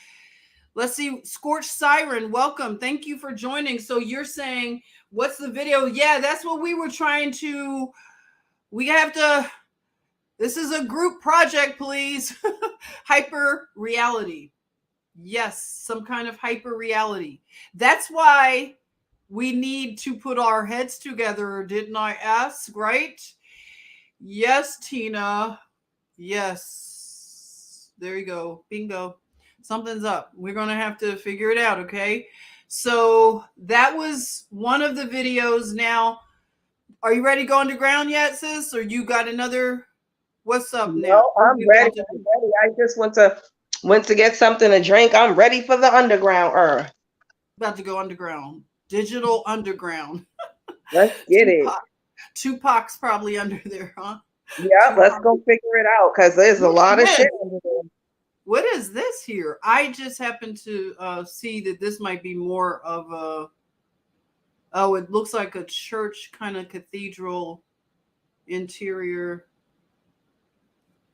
let's see. Scorched Siren, welcome. Thank you for joining. So you're saying, what's the video? Yeah, that's what we were trying to. This is a group project, please. Hyper reality. Yes, some kind of hyper reality. That's why we need to put our heads together, didn't I ask, right? Yes, Tina. Yes. There you go. Bingo. Something's up. We're going to have to figure it out, okay? So that was one of the videos. Now, are you ready to go underground yet, sis? Or you got another? What's up now? No, I'm ready. I'm ready. I just went to get something to drink. I'm ready for the underground. About to go underground. Digital underground. Let's get it. Tupac's probably under there, huh? Yeah, let's go figure it out because there's a lot of shit under there. What is this here? I just happened to see that this might be more of a. Oh, it looks like a church kind of cathedral interior.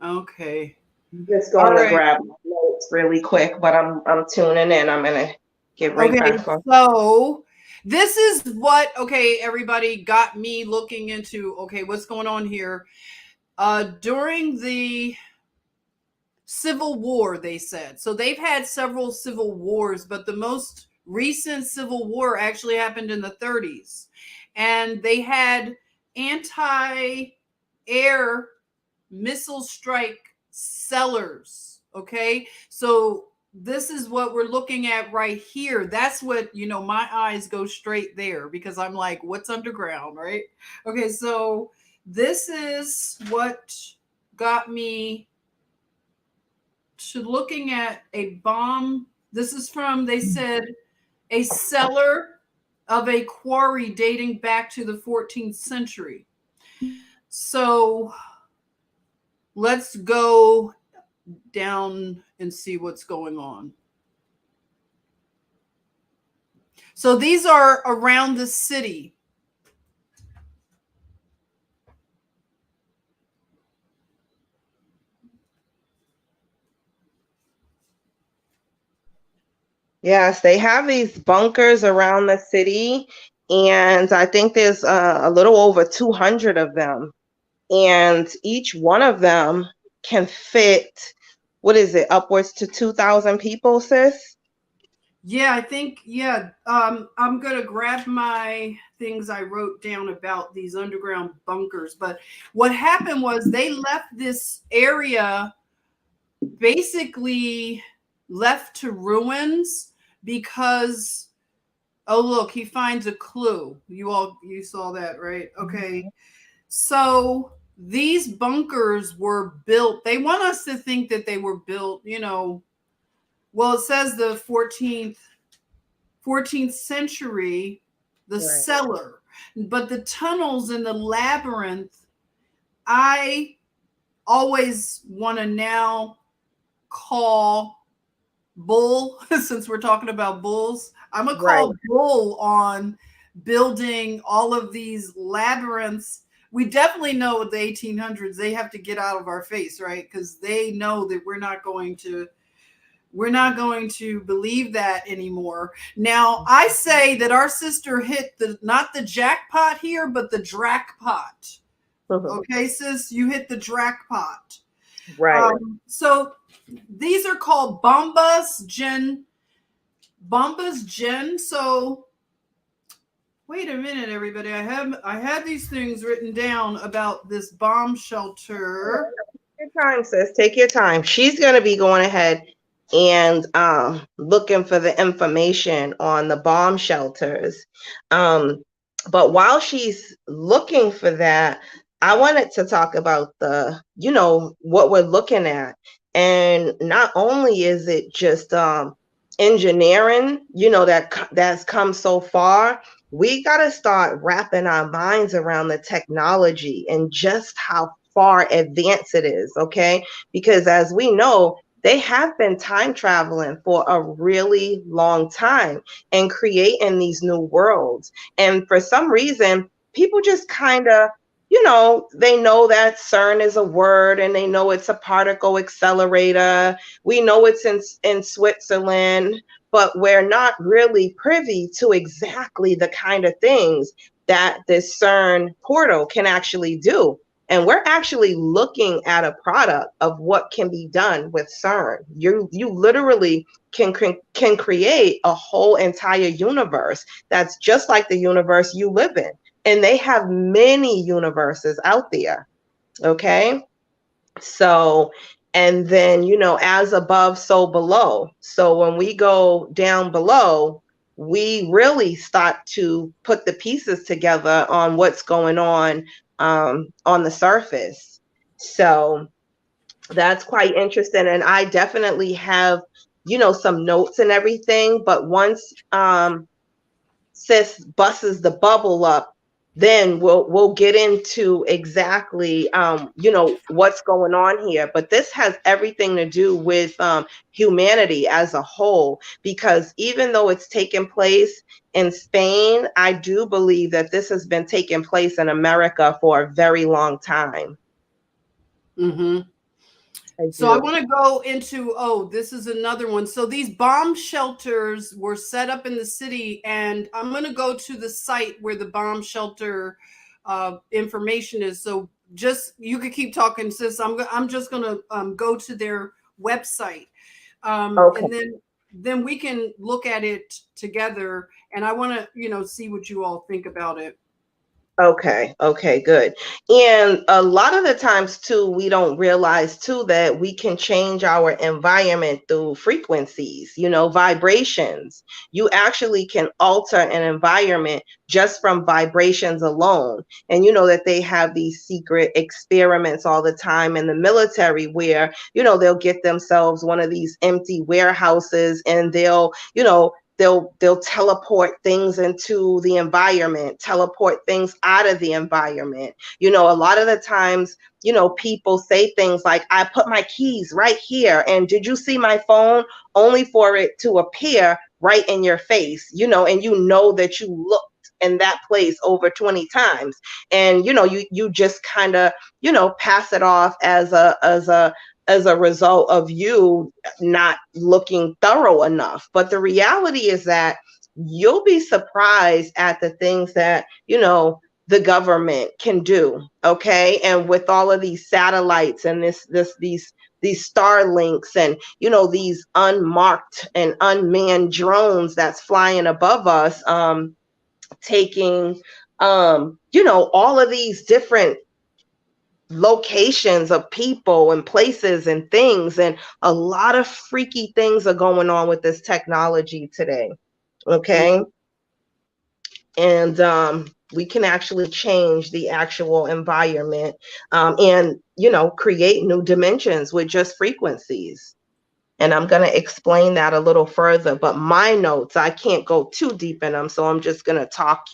Okay. Just going to grab my notes really quick, but I'm tuning in. I'm gonna get right back on. So this is what everybody got me looking into. Okay, what's going on here? During the Civil War, they said. So they've had several civil wars, but the most recent civil war actually happened in the 30s. And they had anti-air missile strike sellers. Okay. So this is what we're looking at right here. That's what, my eyes go straight there because I'm like, what's underground, right? Okay. So this is what got me to looking at a bomb. This is from, they said, a cellar of a quarry dating back to the 14th century. So let's go down and see what's going on. So these are around the city. Yes, they have these bunkers around the city, and I think there's a little over 200 of them. And each one of them can fit, what is it, upwards to 2,000 people, sis? Yeah, I think, I'm going to grab my things I wrote down about these underground bunkers. But what happened was they left this area basically left to ruins because, oh, look, he finds a clue. You saw that, right? Okay. Mm-hmm. So these bunkers were built. They want us to think that they were built, well, it says the 14th century, the cellar, but the tunnels in the labyrinth, I always want to now call bull, since we're talking about bulls, I'm going to call bull on building all of these labyrinths. We definitely know with the 1800s, they have to get out of our face, right? Because they know that we're not going to believe that anymore. Now, I say that our sister hit not the jackpot here, but the drackpot. Okay, sis, you hit the drackpot. Right. So these are called bombas gen. So wait a minute, everybody. I have these things written down about this bomb shelter. Take your time, sis. Take your time. She's going to be going ahead and looking for the information on the bomb shelters. But while she's looking for that, I wanted to talk about what we're looking at. And not only is it just engineering, that's come so far, we got to start wrapping our minds around the technology and just how far advanced it is, okay? Because as we know, they have been time traveling for a really long time and creating these new worlds. And for some reason, people just kind of, they know that CERN is a word and they know it's a particle accelerator. We know it's in Switzerland, but we're not really privy to exactly the kind of things that this CERN portal can actually do. And we're actually looking at a product of what can be done with CERN. You literally can create a whole entire universe that's just like the universe you live in. And they have many universes out there. Okay. So, and then, as above, so below. So when we go down below, we really start to put the pieces together on what's going on the surface. So that's quite interesting. And I definitely have, some notes and everything. But once Sis busts the bubble up, then we'll get into exactly what's going on here. But this has everything to do with humanity as a whole, because even though it's taken place in Spain, I do believe that this has been taking place in America for a very long time. Mm-hmm. So I want to go into, this is another one. So these bomb shelters were set up in the city, and I'm going to go to the site where the bomb shelter information is. So just, you could keep talking, sis. I'm just going to go to their website. Okay. And then we can look at it together. And I want to, see what you all think about it. Okay, good. And a lot of the times too, we don't realize too that we can change our environment through frequencies, vibrations. You actually can alter an environment just from vibrations alone. And you know that they have these secret experiments all the time in the military where, they'll get themselves one of these empty warehouses, and they'll teleport things into the environment, teleport things out of the environment. A lot of the times, people say things like, I put my keys right here, and did you see my phone? Only for it to appear right in your face, and that you looked in that place over 20 times. And you just kind of pass it off as a result of you not looking thorough enough. But the reality is that you'll be surprised at the things that, the government can do. Okay. And with all of these satellites and these Starlinks and, these unmarked and unmanned drones that's flying above us, taking, all of these different locations of people and places and things, and a lot of freaky things are going on with this technology today. Okay. And we can actually change the actual environment, and create new dimensions with just frequencies. And I'm going to explain that a little further, but my notes, I can't go too deep in them, so I'm just going to talk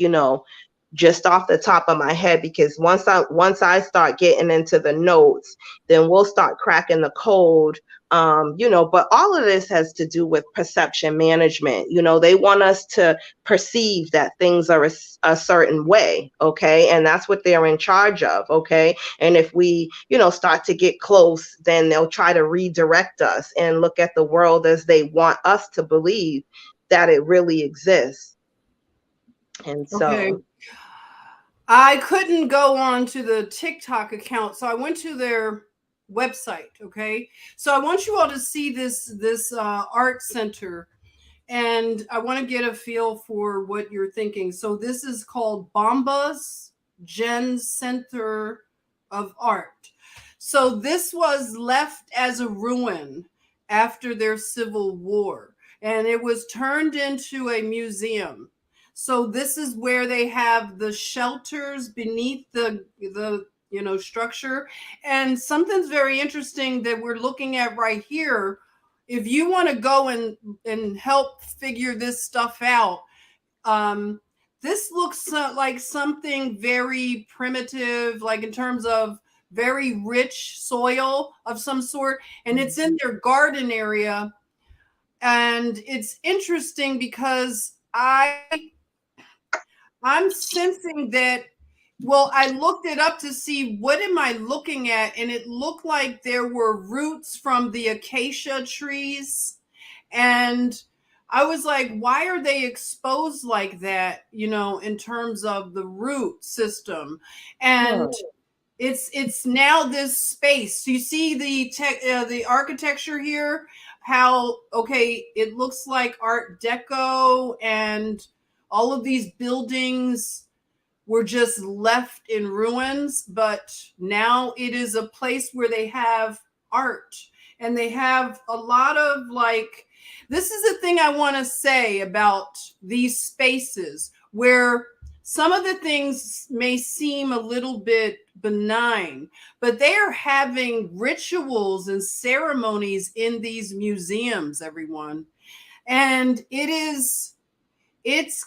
just off the top of my head, because once I start getting into the notes, then we'll start cracking the code. But all of this has to do with perception management. They want us to perceive that things are a certain way. Okay. And that's what they're in charge of. Okay. And if we, start to get close, then they'll try to redirect us and look at the world as they want us to believe that it really exists. And so. Okay. I couldn't go on to the TikTok account, so I went to their website. Okay, so I want you all to see this art center, and I want to get a feel for what you're thinking. So this is called Bomba's Gen Center of Art. So this was left as a ruin after their civil war, and it was turned into a museum. So this is where they have the shelters beneath the structure. And something's very interesting that we're looking at right here. If you want to go and help figure this stuff out, this looks like something very primitive, like in terms of very rich soil of some sort, and it's in their garden area. And it's interesting because I'm sensing that, well, I looked it up to see what am I looking at, and it looked like there were roots from the acacia trees. And I was like, why are they exposed like that, in terms of the root system? And it's now this space. So you see the architecture here, how okay, it looks like Art Deco, and all of these buildings were just left in ruins, but now it is a place where they have art, and they have a lot of like, this is the thing I want to say about these spaces where some of the things may seem a little bit benign, but they are having rituals and ceremonies in these museums, everyone. And it's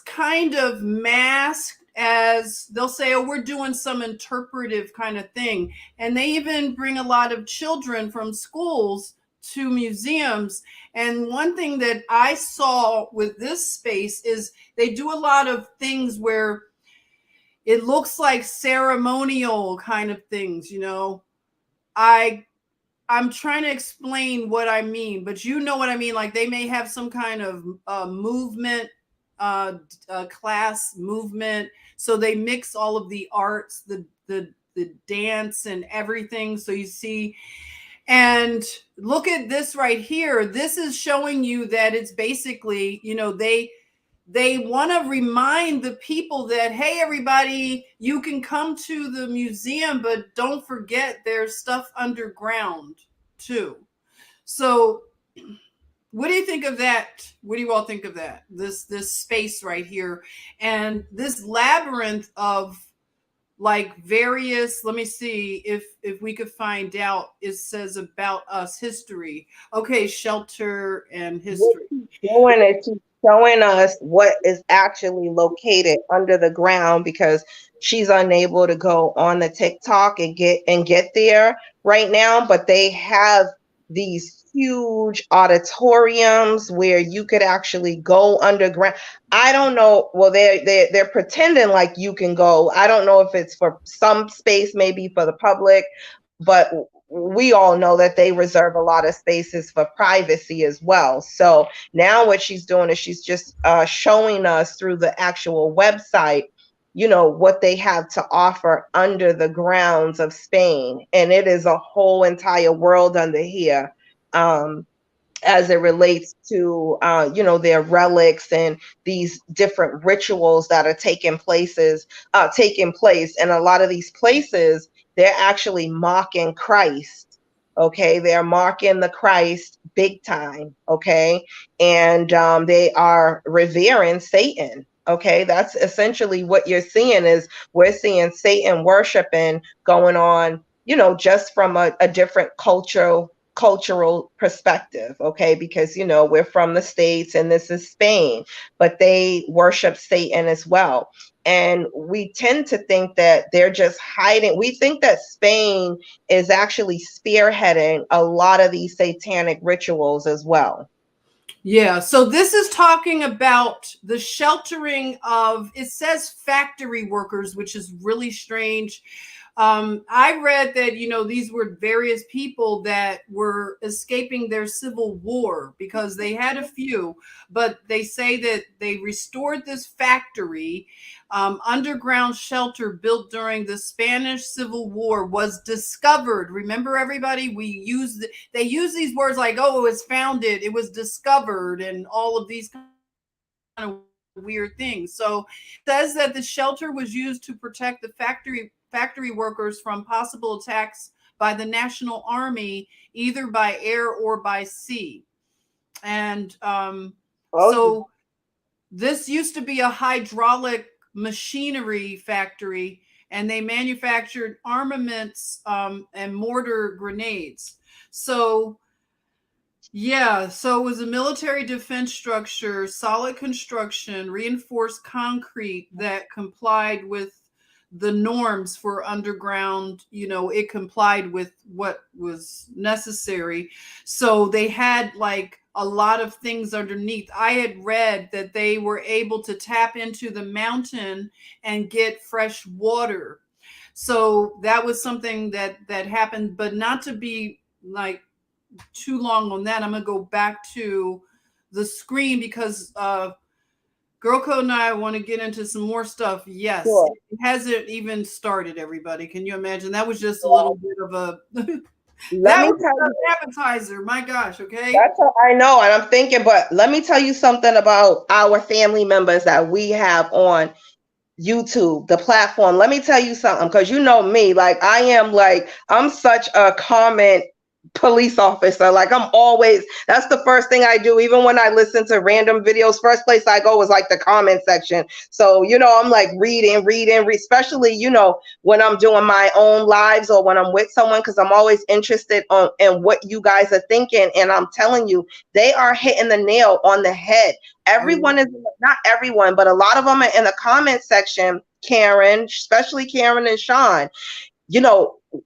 kind of masked as, they'll say, oh, we're doing some interpretive kind of thing. And they even bring a lot of children from schools to museums. And one thing that I saw with this space is they do a lot of things where it looks like ceremonial kind of things, you know. I'm trying to explain what I mean, but you know what I mean. Like they may have some kind of movement, class movement. So they mix all of the arts, the dance and everything. So you see, and look at this right here. This is showing you that it's basically, you know, they want to remind the people that, hey, everybody, you can come to the museum, but don't forget there's stuff underground too. So what do you think of that? What do you all think of that? This space right here, and this labyrinth of like various, let me see if we could find out. It says about us history. Okay, shelter and What history. she's doing is she's showing us what is actually located under the ground because she's unable to go on the TikTok and get there right now. But they have these huge auditoriums where you could actually go underground. I don't know. Well, they're pretending like you can go. I don't know if it's for some space, maybe for the public, but we all know that they reserve a lot of spaces for privacy as well. So now what she's doing is she's just showing us through the actual website, you know, what they have to offer under the grounds of Spain. And it is a whole entire world under here. As it relates to you know, their relics and these different rituals that are taking place, and a lot of these places they're actually mocking Christ. Okay, they're mocking the Christ big time. Okay, and they are revering Satan. Okay, that's essentially what you're seeing. Is we're seeing Satan worshiping going on, you know, just from a different cultural perspective. Okay, because you know, we're from the States and this is Spain, but they worship Satan as well. And we tend to think that they're just hiding. We think that Spain is actually spearheading a lot of these satanic rituals as well. Yeah, so this is talking about the sheltering of, it says factory workers, which is really strange. I read that, you know, these were various people that were escaping their civil war because they had a few, but they say that they restored this factory. Underground shelter built during the Spanish Civil War was discovered. Remember, everybody, they use these words like, oh, it was founded, it was discovered, and all of these kind of weird things. So it says that the shelter was used to protect the factory workers from possible attacks by the National Army, either by air or by sea. And Oh, so this used to be a hydraulic machinery factory, and they manufactured armaments and mortar grenades. So yeah, so it was a military defense structure, solid construction, reinforced concrete that complied with the norms for underground. You know, it complied with what was necessary. So they had like a lot of things underneath. I had read that they were able to tap into the mountain and get fresh water. So that was something that happened, but not to be like too long on that. I'm going to go back to the screen because GirlCode and I want to get into some more stuff. Yes, Sure. it hasn't even started, everybody. Can you imagine? That was just a little bit of a Let that me was tell an you. appetizer. My gosh, okay. That's what I know, and I'm thinking, but let me tell you something about our family members that we have on YouTube, the platform. Let me tell you something, because you know me, I'm such a comment police officer. Like that's the first thing I do. Even when I listen to random videos, first place I go is like the comment section. So, I'm like reading, especially, when I'm doing my own lives or when I'm with someone, because I'm always interested in what you guys are thinking. And I'm telling you, they are hitting the nail on the head. Everyone is, not everyone, but a lot of them are in the comment section, Karen, especially Karen and Sean,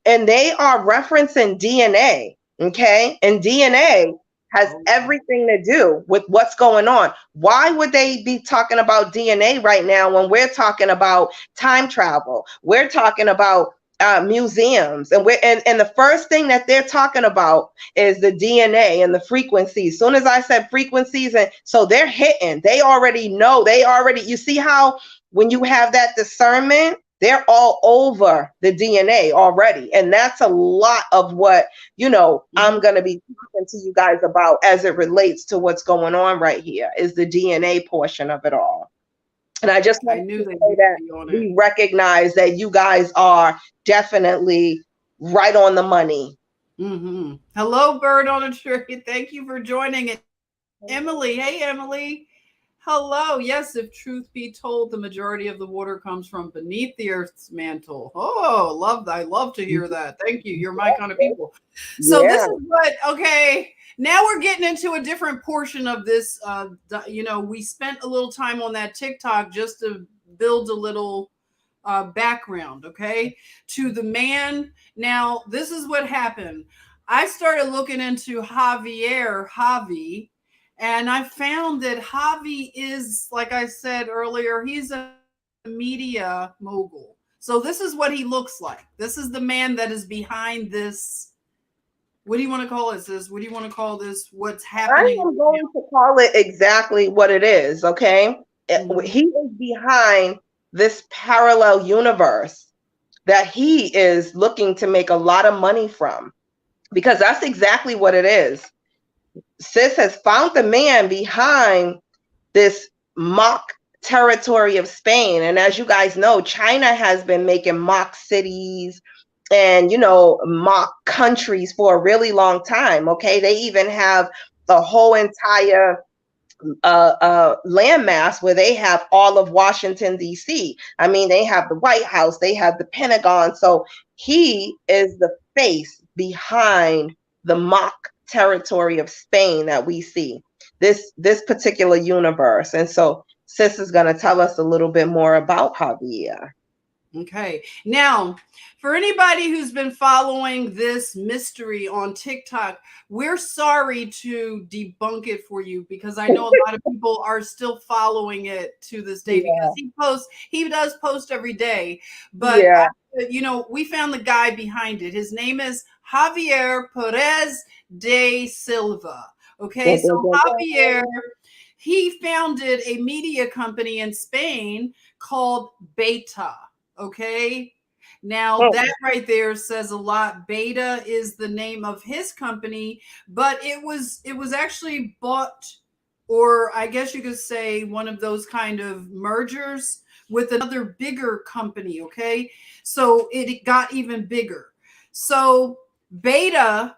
and they are referencing DNA, okay? And DNA has everything to do with what's going on. Why would they be talking about DNA right now when we're talking about time travel? We're talking about museums, and the first thing that they're talking about is the DNA and the frequencies. As soon as I said frequencies, and so they're hitting, they already know, you see how when you have that discernment, they're all over the DNA already. And that's a lot of what, I'm going to be talking to you guys about as it relates to what's going on right here, is the DNA portion of it all. And I just want to say that we recognize that you guys are definitely right on the money. Mm-hmm. Hello, bird on a tree. Thank you for joining it. Emily. Hey, Emily. Hello. Yes, if truth be told, the majority of the water comes from beneath the earth's mantle. Oh, I love to hear that. Thank you. You're my kind of people. So this is okay. Now we're getting into a different portion of this. We spent a little time on that TikTok just to build a little background, okay, to the man. Now, this is what happened. I started looking into Javi, and I found that Javi is, like I said earlier, he's a media mogul. So this is what he looks like. This is the man that is behind this. What do you want to call it, sis? What do you want to call this? What's happening? I'm going to call it exactly what it is, okay? Mm-hmm. He is behind this parallel universe that he is looking to make a lot of money from, because that's exactly what it is. Sis has found the man behind this mock territory of Spain. And as you guys know, China has been making mock cities and, mock countries for a really long time. Okay. They even have a whole entire landmass where they have all of Washington, D.C. I mean, they have the White House, they have the Pentagon. So he is the face behind the mock territory of Spain that we see, this particular universe. And so sis is going to tell us a little bit more about Javier. Okay. Now, for anybody who's been following this mystery on TikTok, we're sorry to debunk it for you, because I know a lot of people are still following it to this day, because he does post every day. But, we found the guy behind it. His name is Javier Perez de Silva. Okay. So Javier, he founded a media company in Spain called Beta. Okay. Now that right there says a lot. Beta is the name of his company, but it was actually bought, or I guess you could say one of those kind of mergers with another bigger company. Okay. So it got even bigger. So Beta,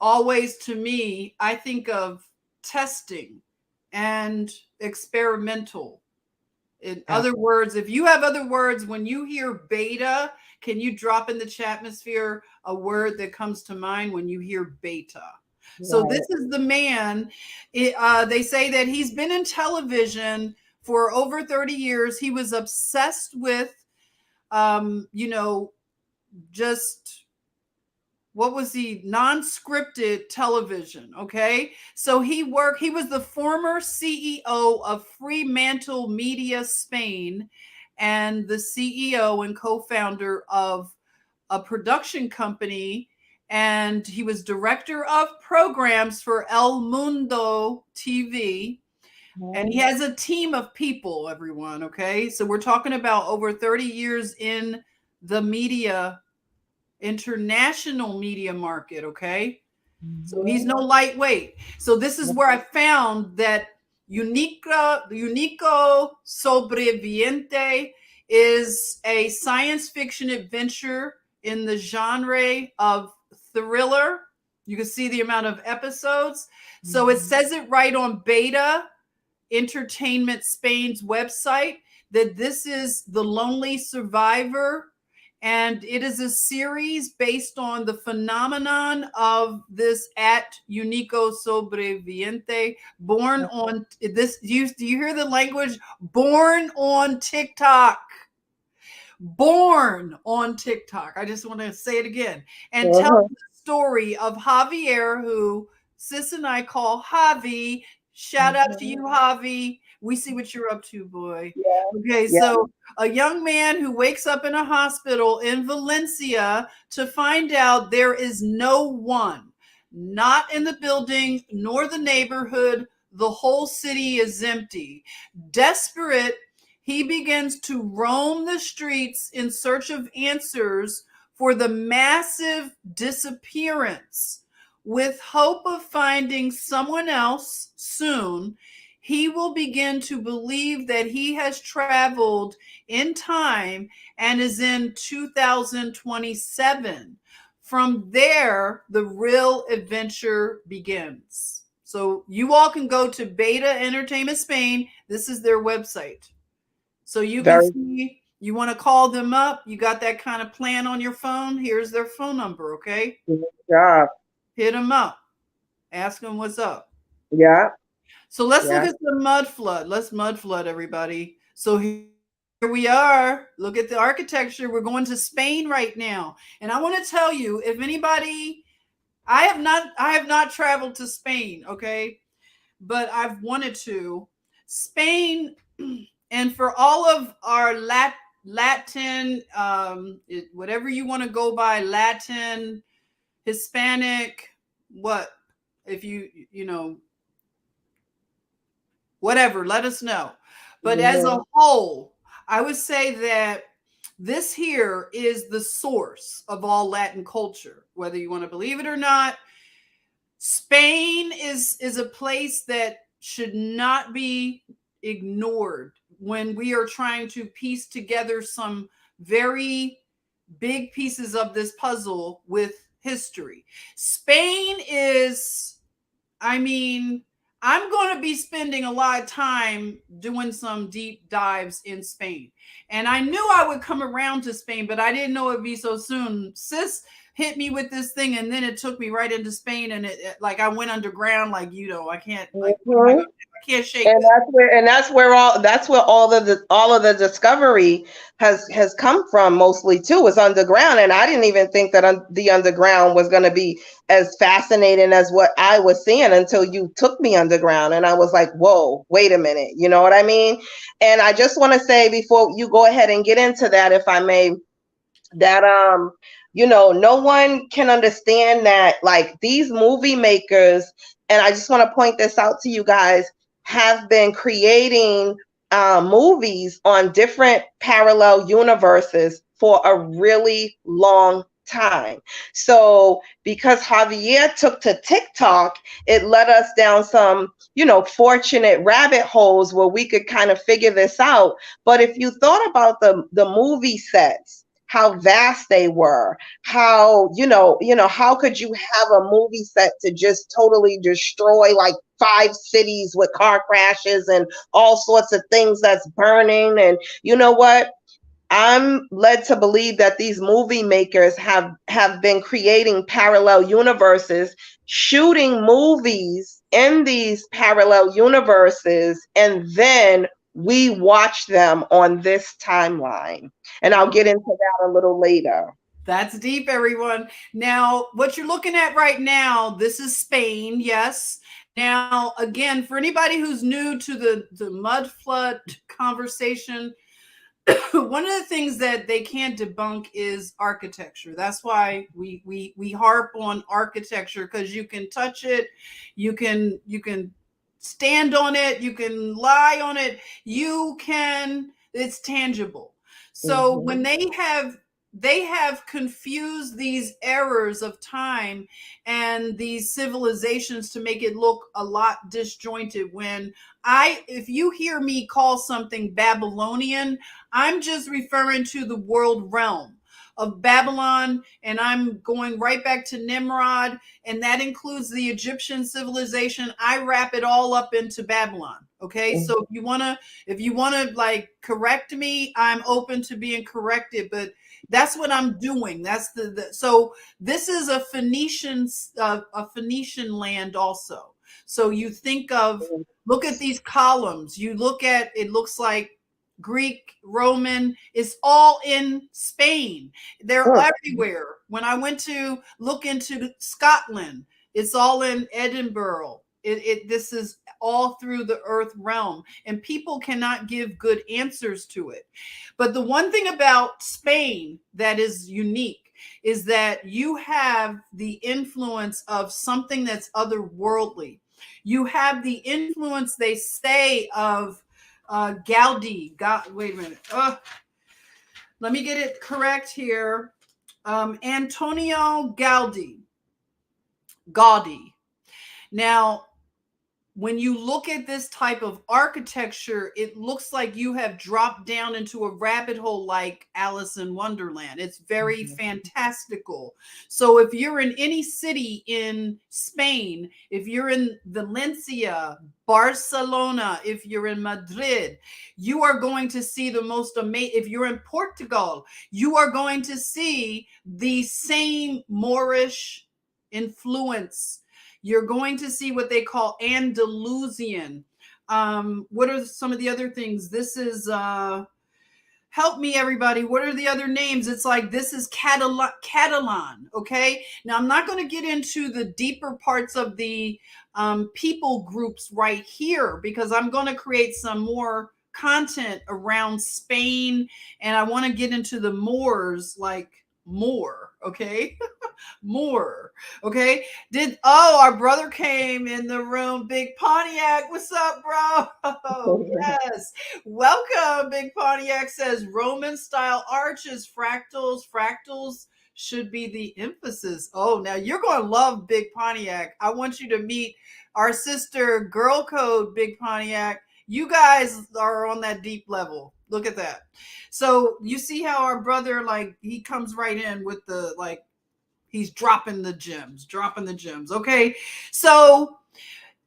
always to me, I think of testing and experimental. In other words, if you have other words, when you hear beta, can you drop in the chatmosphere a word that comes to mind when you hear beta? Right. So this is the man. They say that he's been in television for over 30 years. He was obsessed with, just what was he? Non-scripted television. Okay. So he was the former CEO of Fremantle Media Spain and the CEO and co-founder of a production company. And he was director of programs for El Mundo TV. And he has a team of people, everyone. Okay. So we're talking about over 30 years in the media, international media market. Okay. So he's no lightweight. So this is where I found that Unico Sobreviviente is a science fiction adventure in the genre of thriller. You can see the amount of episodes. So it says it right on Beta Entertainment Spain's website that this is The Lonely Survivor, and it is a series based on the phenomenon of this at Unico Sobreviviente, born on this. Do you hear the language? Born on TikTok. Born on TikTok. I just want to say it again and tell the story of Javier, who Sis and I call Javi. Shout out to you, Javi. We see what you're up to, boy. Okay, so a young man who wakes up in a hospital in Valencia to find out there is no one, not in the building nor the neighborhood. The whole city is empty. Desperate, he begins to roam the streets in search of answers for the massive disappearance. With hope of finding someone else soon, he will begin to believe that he has traveled in time and is in 2027. From there, the real adventure begins. So you all can go to Beta Entertainment Spain. This is their website. So you can see, you want to call them up. You got that kind of plan on your phone. Here's their phone number, okay? Yeah. Hit them up. Ask them what's up. Yeah. So let's look at the mud flood. Let's mud flood, everybody. So here we are. Look at the architecture. We're going to Spain right now. And I want to tell you, if anybody, I have not traveled to Spain, okay? But I've wanted to. Spain, and for all of our Latin, whatever you want to go by, Latin, Hispanic, what? If you know, whatever, let us know. But as a whole, I would say that this here is the source of all Latin culture, whether you want to believe it or not. Spain is a place that should not be ignored when we are trying to piece together some very big pieces of this puzzle with history. Spain is, I mean, I'm going to be spending a lot of time doing some deep dives in Spain. And I knew I would come around to Spain, but I didn't know it'd be so soon. Sis hit me with this thing, and then it took me right into Spain, and it like I went underground, like, you know, I can't, like, I can't shake and it. that's where all of the discovery has come from, mostly too, is underground. And I didn't even think that the underground was going to be as fascinating as what I was seeing until you took me underground, and I was like, whoa, wait a minute, you know what I mean? And I just want to say, before you go ahead and get into that, if I may, that you know, no one can understand that, like, these movie makers, and I just want to point this out to you guys, have been creating movies on different parallel universes for a really long time. So because Javier took to TikTok, it led us down some, you know, fortunate rabbit holes where we could kind of figure this out. But if you thought about the movie sets, how vast they were, how, you know, how could you have a movie set to just totally destroy like 5 cities with car crashes and all sorts of things that's burning? And you know what? I'm led to believe that these movie makers have been creating parallel universes, shooting movies in these parallel universes, and then we watch them on this timeline. And I'll get into that a little later. That's deep, everyone. Now, what you're looking at right now, this is Spain, yes. Now, again, for anybody who's new to the mud flood conversation, one of the things that they can't debunk is architecture. That's why we harp on architecture, because you can touch it, you can stand on it, you can lie on it, it's tangible. So when they have confused these errors of time and these civilizations to make it look a lot disjointed. If you hear me call something Babylonian, I'm just referring to the world realm of Babylon, and I'm going right back to Nimrod, and that includes the Egyptian civilization. I wrap it all up into Babylon. Okay, so if you wanna like correct me, I'm open to being corrected, but that's what I'm doing. That's so this is a Phoenician land also. So you think of, look at these columns. You look at, it looks like Greek, Roman, it's all in Spain. They're everywhere. When I went to look into Scotland, it's all in Edinburgh. This is all through the earth realm, and people cannot give good answers to it. But the one thing about Spain that is unique is that you have the influence of something that's otherworldly. You have the influence, they say, of Gaudi. Wait a minute. Let me get it correct here. Antonio Gaudi. Now, when you look at this type of architecture, it looks like you have dropped down into a rabbit hole like Alice in Wonderland. It's very fantastical. So if you're in any city in Spain, if you're in Valencia, Barcelona, if you're in Madrid, you are going to see the most amazing. If you're in Portugal, you are going to see the same Moorish influence. You're going to see what they call Andalusian. What are some of the other things? This is, help me everybody. What are the other names? It's like, this is Catalan. Okay. Now I'm not going to get into the deeper parts of the people groups right here, because I'm going to create some more content around Spain. And I want to get into the Moors, like more. Okay. More. Okay. Our brother came in the room, Big Pontiac. What's up, bro? Oh, yes. Welcome. Big Pontiac says Roman style arches, fractals should be the emphasis. Oh, now you're going to love Big Pontiac. I want you to meet our sister GirlCode, Big Pontiac. You guys are on that deep level. Look at that. So you see how our brother, like, he comes right in with the, like, he's dropping the gems. Okay. So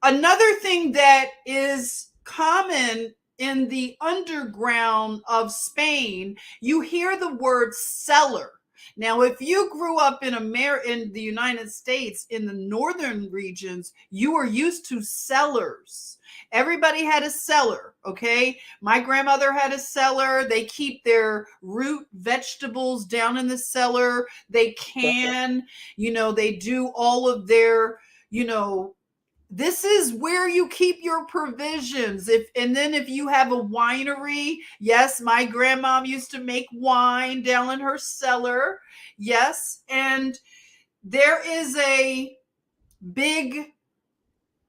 another thing that is common in the underground of Spain, you hear the word cellar. Now, if you grew up in the United States, in the northern regions, you were used to cellars. Everybody had a cellar, okay? My grandmother had a cellar. They keep their root vegetables down in the cellar. They can, they do all of their, this is where you keep your provisions. And then if you have a winery, yes, my grandmom used to make wine down in her cellar. Yes. And there is a big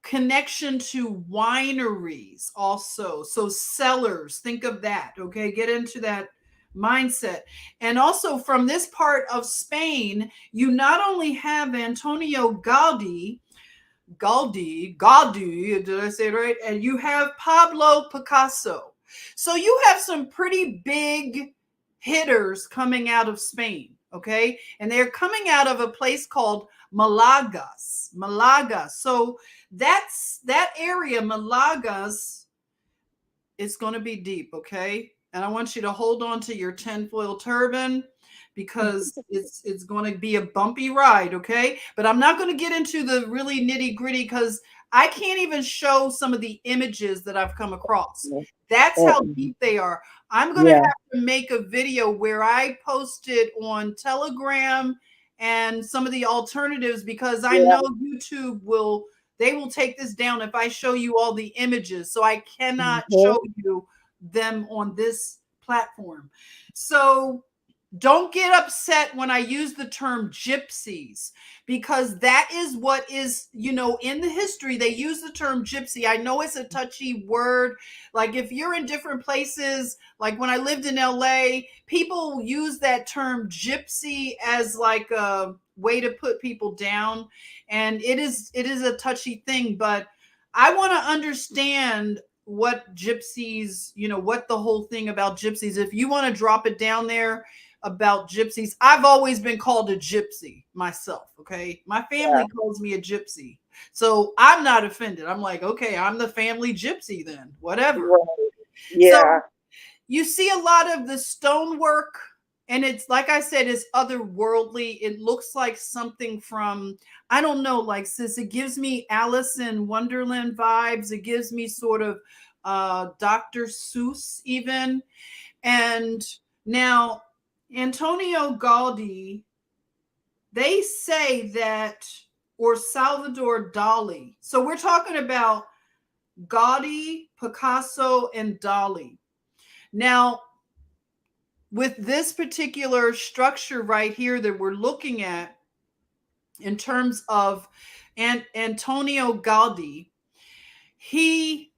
connection to wineries also. So cellars, think of that. Okay. Get into that mindset. And also from this part of Spain, you not only have Antonio Gaudi, did I say it right? And you have Pablo Picasso. So you have some pretty big hitters coming out of Spain, okay? And they're coming out of a place called Malaga. So that area, Malagas, it's going to be deep, okay? And I want you to hold on to your tinfoil turban, because it's going to be a bumpy ride, okay? But I'm not going to get into the really nitty gritty, because I can't even show some of the images that I've come across. That's how deep they are. I'm going to have to make a video where I post it on Telegram and some of the alternatives, because I know YouTube will take this down if I show you all the images. So I cannot show you them on this platform. So don't get upset when I use the term gypsies, because that is what is, in the history, they use the term gypsy. I know it's a touchy word. Like if you're in different places, like when I lived in LA, people use that term gypsy as like a way to put people down. And it is a touchy thing, but I want to understand what gypsies, what the whole thing about gypsies. If you want to drop it down there about gypsies, I've always been called a gypsy myself. Okay. My family calls me a gypsy. So I'm not offended. I'm like, okay, I'm the family gypsy then, whatever. Right. Yeah. So you see a lot of the stonework, and it's like I said, it's otherworldly. It looks like something from, I don't know, like, sis, it gives me Alice in Wonderland vibes. It gives me sort of Dr. Seuss even. And now Antonio Gaudí, they say that, or Salvador Dali. So we're talking about Gaudí, Picasso, and Dali. Now, with this particular structure right here that we're looking at, in terms of Antonio Gaudí, he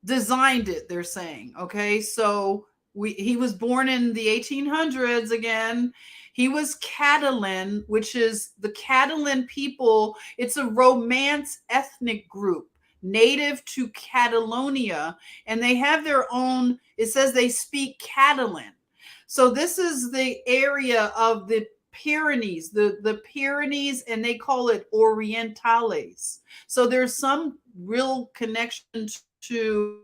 designed it, they're saying. Okay, so he was born in the 1800s again. He was Catalan, which is the Catalan people. It's a Romance ethnic group native to Catalonia, and they have their own, it says they speak Catalan. So this is the area of the Pyrenees, the Pyrenees, and they call it Orientales. So there's some real connection to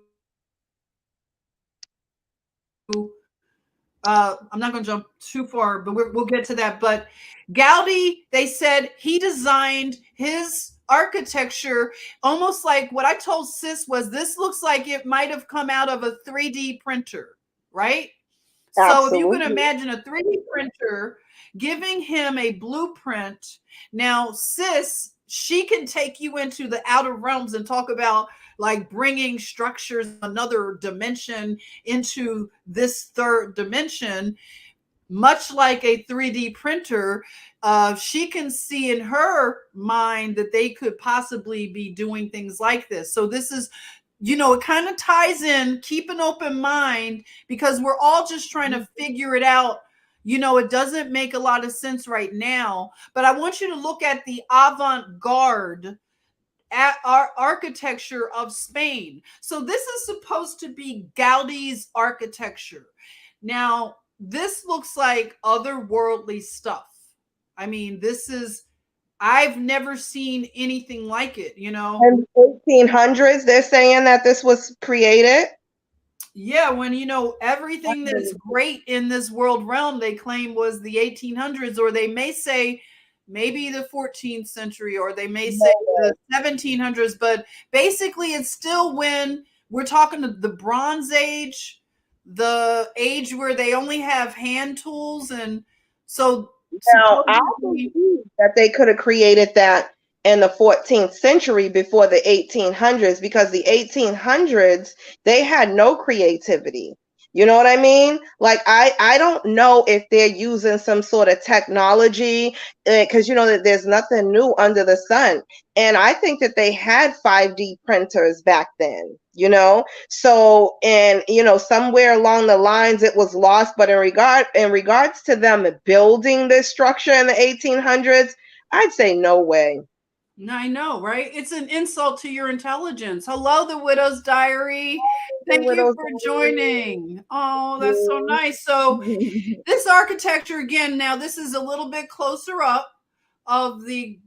I'm not going to jump too far, but we'll get to that. But Gaudi, they said he designed his architecture almost like what I told Sis was, this looks like it might have come out of a 3D printer, right? Absolutely. So if you can imagine a 3D printer giving him a blueprint. Now, Sis, she can take you into the outer realms and talk about like bringing structures, another dimension into this third dimension, much like a 3D printer. She can see in her mind that they could possibly be doing things like this. So this is, it kind of ties in, keep an open mind, because we're all just trying to figure it out. It doesn't make a lot of sense right now, but I want you to look at the avant-garde at our architecture of Spain. So this is supposed to be Gaudi's architecture. Now, this looks like otherworldly stuff. I mean, I've never seen anything like it, In the 1800s, they're saying that this was created. Yeah, when everything that's great in this world realm, they claim was the 1800s, or they may say maybe the 14th century, or they may say the 1700s, but basically it's still when we're talking to the Bronze Age, the age where they only have hand tools. And so now I believe that they could have created that in the 14th century before the 1800s, because the 1800s, they had no creativity. You know what I mean? Like, I don't know if they're using some sort of technology, because that there's nothing new under the sun. And I think that they had 5D printers back then, So, and somewhere along the lines it was lost. But in regards to them building this structure in the 1800s, I'd say no way. I know, right? It's an insult to your intelligence. Hello, the Widow's Diary. Thank you for joining. Oh, that's so nice. So this architecture, again, now this is a little bit closer up of the,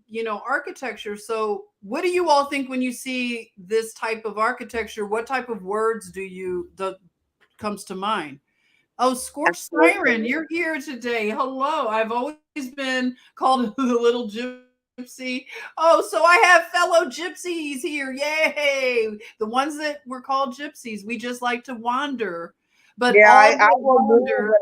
architecture. So what do you all think when you see this type of architecture? What type of words that comes to mind? Oh, Scorched Siren, you're here today. Hello. I've always been called the little gypsy. Oh, so I have fellow gypsies here. Yay. The ones that were called gypsies. We just like to wander. But yeah, I wander.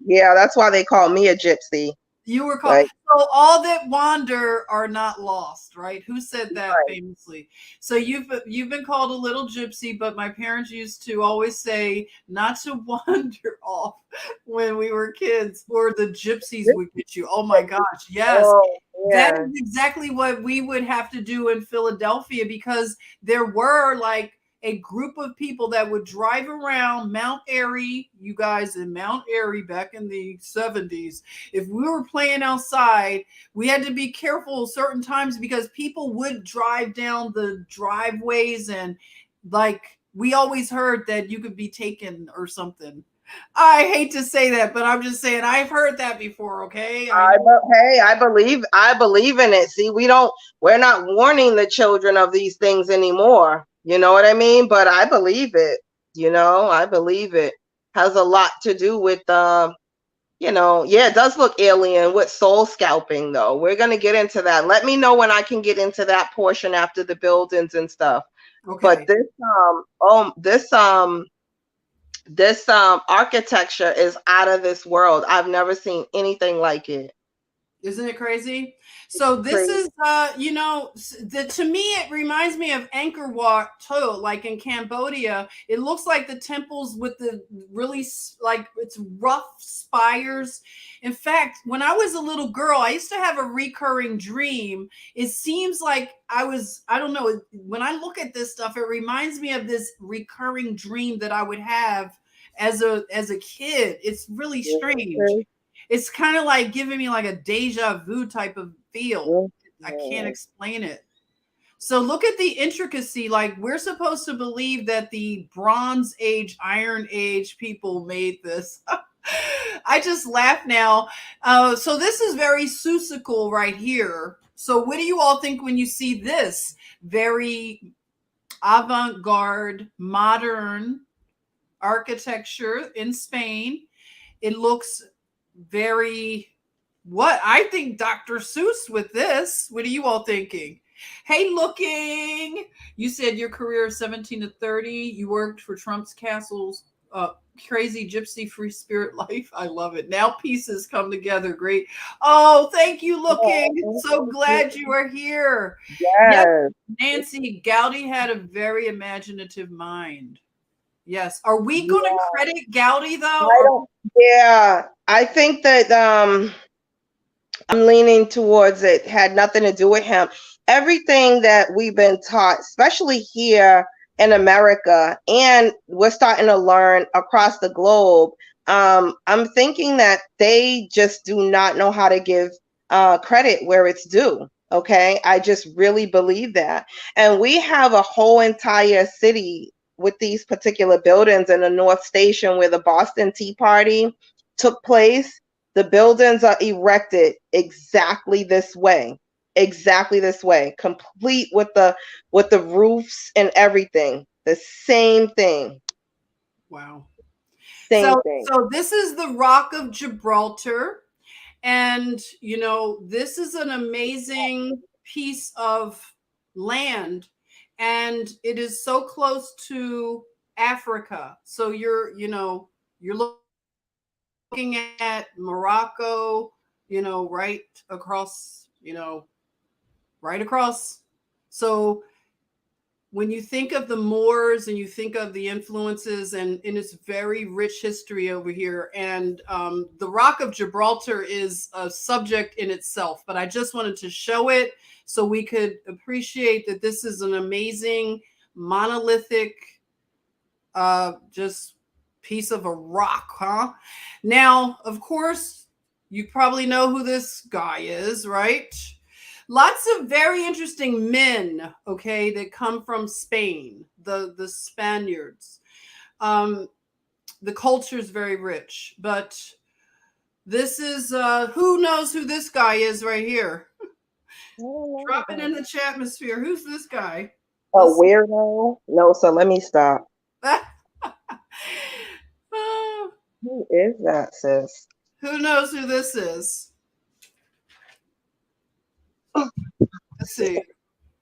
Yeah, that's why they call me a gypsy. You were called. Right. So all that wander are not lost, right? Who said that Right. famously? So you've been called a little gypsy, but my parents used to always say not to wander off when we were kids, or the gypsies would get you. Oh my gosh, yes. Oh, That yeah. is exactly what we would have to do in Philadelphia, because there were like a group of people that would drive around Mount Airy, you guys, in Mount Airy back in the 70s. If we were playing outside, we had to be careful certain times because people would drive down the driveways, and like we always heard that you could be taken or something. I hate to say that, but I'm just saying I've heard that before, okay? I know. Hey, I believe in it. See, we're not warning the children of these things anymore. You know what I mean? But I believe it. I believe it has a lot to do with yeah, it does look alien with soul scalping though. We're gonna get into that. Let me know when I can get into that portion after the buildings and stuff. But Okay. this architecture is out of this world. I've never seen anything like it. Isn't it crazy? So this Crazy. is, to me, it reminds me of Angkor Wat too. Like in Cambodia, it looks like the temples with the really like it's rough spires. In fact, when I was a little girl, I used to have a recurring dream. It seems like I don't know, when I look at this stuff, it reminds me of this recurring dream that I would have as a kid. It's really strange. It's kind of like giving me like a deja vu type of feel. I can't explain it. So look at the intricacy. Like we're supposed to believe that the Bronze Age, Iron Age people made this. I just laugh now. So this is very Seussical right here. So what do you all think when you see this very avant-garde, modern architecture in Spain? It looks very, what I think Dr. Seuss with this. What are you all thinking? Hey, looking. You said your career is 17 to 30. You worked for Trump's castle's crazy gypsy free spirit life. I love it. Now pieces come together. Great. Oh, thank you, looking. So glad you are here. Yep. Yes. Nancy, Gowdy had a very imaginative mind. Yes. Are we going to credit Gowdy though? Yeah, I think that I'm leaning towards it had nothing to do with him. Everything that we've been taught, especially here in America, and we're starting to learn across the globe, I'm thinking that they just do not know how to give credit where it's due. Okay, I just really believe that. And we have a whole entire city with these particular buildings in the North Station where the Boston Tea Party took place. The buildings are erected exactly this way, complete with the roofs and everything. The same thing. Wow. Same thing. So this is the Rock of Gibraltar. And, this is an amazing piece of land. And it is so close to Africa. So you're looking at Morocco, right across, right across. So when you think of the Moors and you think of the influences and in its very rich history over here, and the Rock of Gibraltar is a subject in itself, but I just wanted to show it so we could appreciate that this is an amazing monolithic just piece of a rock, huh? Now, of course, you probably know who this guy is, right? Lots of very interesting men, okay, that come from Spain, the Spaniards. The culture is very rich, but this is who knows who this guy is right here? Drop it in the chat atmosphere. Who's this guy? A weirdo? No, so let me stop. Who is that, sis? Who knows who this is? Let's see.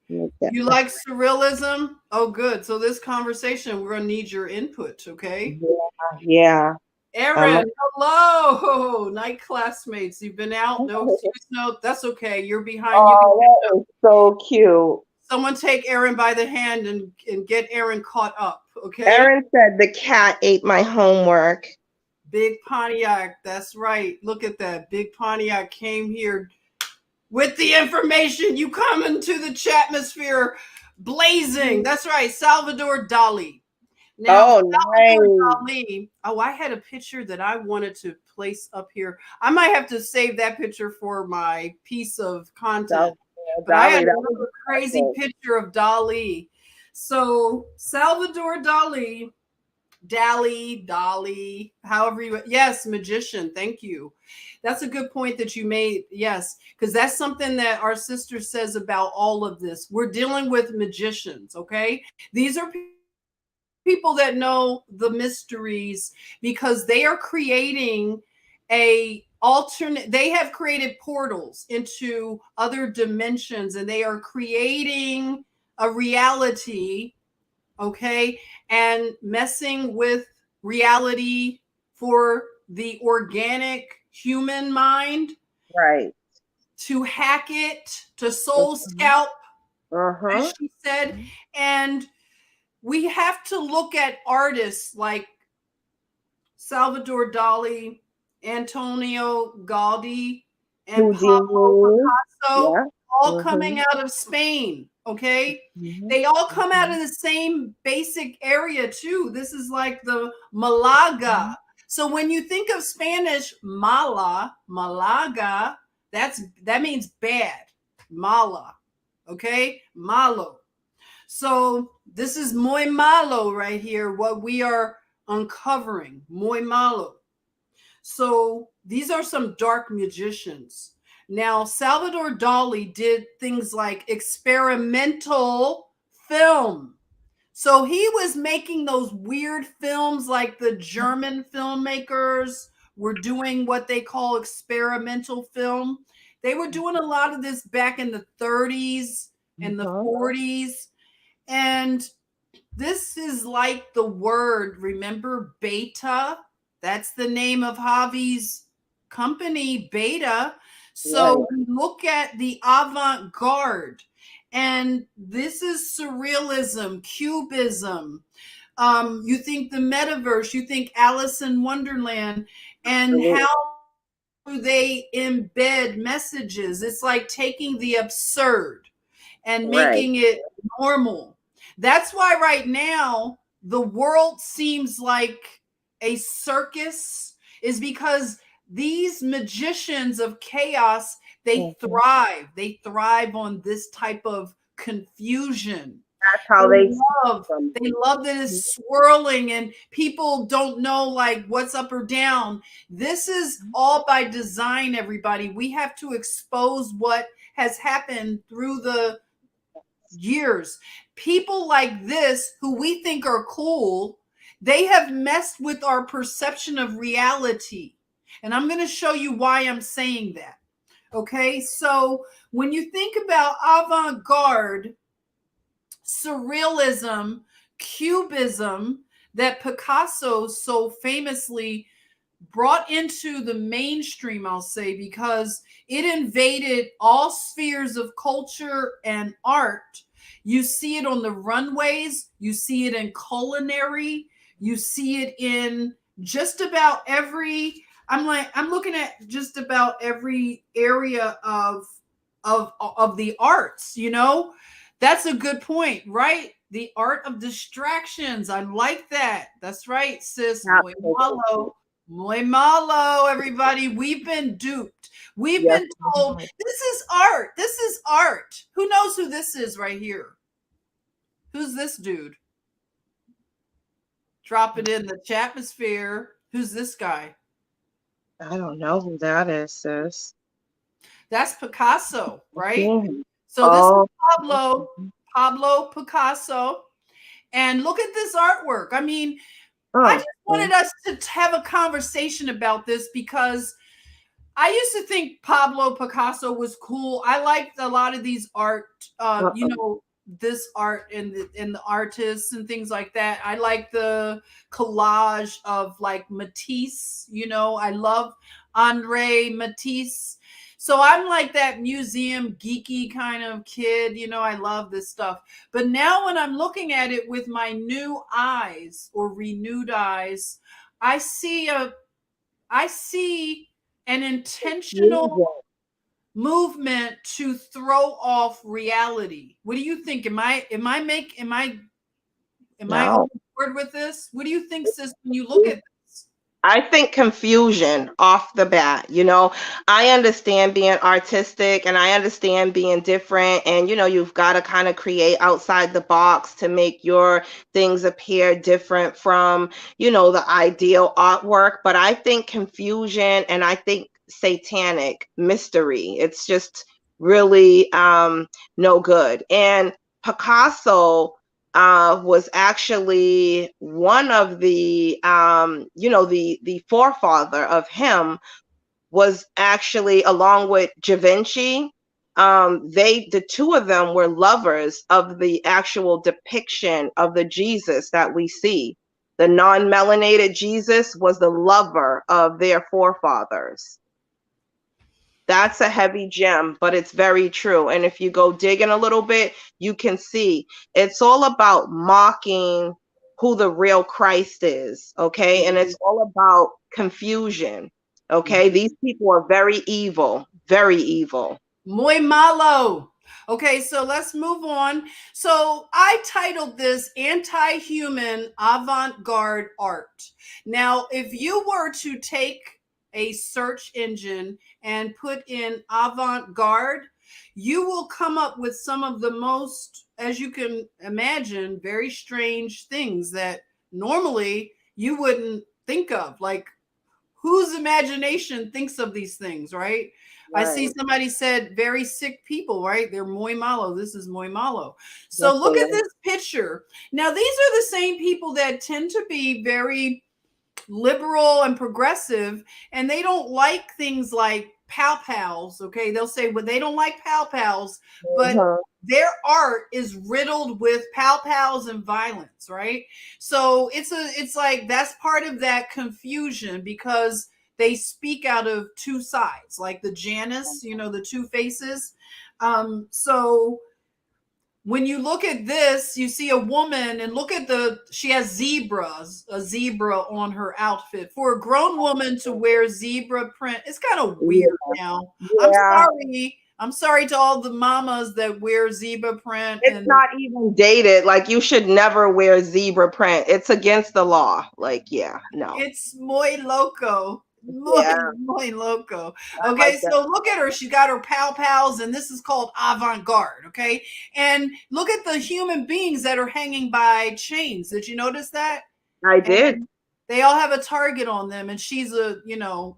You like surrealism? Oh, good. So this conversation, we're going to need your input, okay? Yeah. Erin, hello. Night classmates. You've been out. No excuse note. That's okay. You're behind. You can that is so cute. someone take Erin by the hand and get Erin caught up. Okay. Erin said the cat ate my homework. Big Pontiac. That's right. Look at that. Big Pontiac came here with the information. You come into the chatmosphere blazing. That's right. Salvador Dali. Now, Oh, nice. Dali. Oh, I had a picture that I wanted to place up here. I might have to save that picture for my piece of content. But I had another crazy picture of Dali. So Salvador Dali, however you, yes, magician. Thank you. That's a good point that you made. Yes, because that's something that our sister says about all of this. We're dealing with magicians. Okay, these are people that know the mysteries because they are creating a alternate, they have created portals into other dimensions and they are creating a reality, okay, and messing with reality for the organic human mind, right, to hack it, to soul scalp, as she said. And we have to look at artists like Salvador Dali, Antonio Gaudi, and Pablo Picasso, all coming out of Spain. Okay, they all come out of the same basic area too. This is like the Malaga. So when you think of Spanish, Malaga, that means bad. Mala, okay, malo. So this is muy malo right here, what we are uncovering, muy malo. So these are some dark magicians. Now, Salvador Dali did things like experimental film. So he was making those weird films like the German filmmakers were doing what they call experimental film. They were doing a lot of this back in the 30s and the 40s. And this is like the word, remember, beta? That's the name of Javi's company, Beta. So we look at the avant-garde, and this is surrealism, cubism. You think the metaverse, you think Alice in Wonderland, and how do they embed messages? It's like taking the absurd and making it normal. That's why right now the world seems like a circus, is because these magicians of chaos, they thrive. They thrive on this type of confusion. That's how they love that it's swirling and people don't know like what's up or down. This is all by design, everybody. We have to expose what has happened through the years. People like this who we think are cool, they have messed with our perception of reality. And I'm going to show you why I'm saying that. Okay, so when you think about avant-garde, surrealism, cubism that Picasso so famously brought into the mainstream, I'll say, because it invaded all spheres of culture and art. You see it on the runways, you see it in culinary, you see it in just about every, I'm looking at just about every area of the arts, you know. That's a good point, right? The art of distractions. I like that. That's right, sis. Muy malo. Muy malo, everybody. We've been duped. We've been told this is art. This is art. Who knows who this is right here? Who's this dude? Drop it in the chatmosphere. Who's this guy? I don't know who that is, sis. That's Picasso, right? So this is Pablo Picasso. And look at this artwork. I mean, I just wanted us to have a conversation about this because I used to think Pablo Picasso was cool. I liked a lot of these art, you know, this art and the artists and things like that. I like the collage of like Matisse. I love Andre Matisse. So I'm like that museum geeky kind of kid. I love this stuff. But now when I'm looking at it with my new eyes or renewed eyes, I see an intentional movement to throw off reality. What do you think? Am I No. on board with this? What do you think, sis, when you look at this? I think confusion off the bat. I understand being artistic and I understand being different. And, you've got to kind of create outside the box to make your things appear different from, the ideal artwork. But I think confusion and I think satanic mystery. It's just really no good. And Picasso was actually one of the the forefather of him was actually along with Da Vinci. The two of them were lovers of the actual depiction of the Jesus that we see. The non-melanated Jesus was the lover of their forefathers. That's a heavy gem, but it's very true. And if you go digging a little bit, you can see it's all about mocking who the real Christ is. Okay. And it's all about confusion. Okay. These people are very evil, very evil. Muy malo. Okay, so let's move on. So I titled this Anti-Human Avant-Garde Art. Now, if you were to take a search engine and put in avant-garde, you will come up with some of the most, as you can imagine, very strange things that normally you wouldn't think of. Like, whose imagination thinks of these things, right? I see somebody said very sick people, right? They're muy malo. This is muy malo. So look at this picture. Now, these are the same people that tend to be very liberal and progressive, and they don't like things like pal pals. Okay, they'll say, well, they don't like pal pals, but their art is riddled with pal pals and violence, right? So it's like that's part of that confusion because they speak out of two sides, like the Janus, the two faces. So when you look at this, you see a woman and look at she has a zebra on her outfit. For a grown woman to wear zebra print, it's kind of weird now. Yeah. I'm sorry to all the mamas that wear zebra print. It's not even dated. Like, you should never wear zebra print. It's against the law. Like, yeah, no. It's muy loco. Muy loco. Okay, so look at her. She got her pal pals, and this is called avant-garde. Okay, and look at the human beings that are hanging by chains. Did you notice that? I did. They all have a target on them, and she's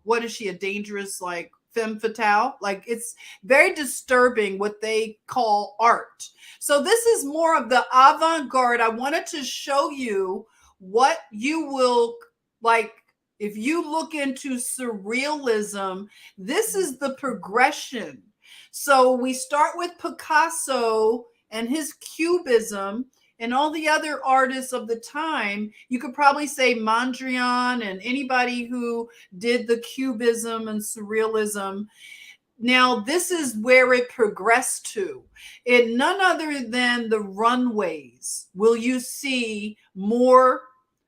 what is she? A dangerous like femme fatale? Like, it's very disturbing what they call art. So this is more of the avant-garde. I wanted to show you what you will like. If you look into surrealism, this is the progression. So we start with Picasso and his cubism and all the other artists of the time. You could probably say Mondrian and anybody who did the cubism and surrealism. Now, this is where it progressed to. In none other than the runways will you see more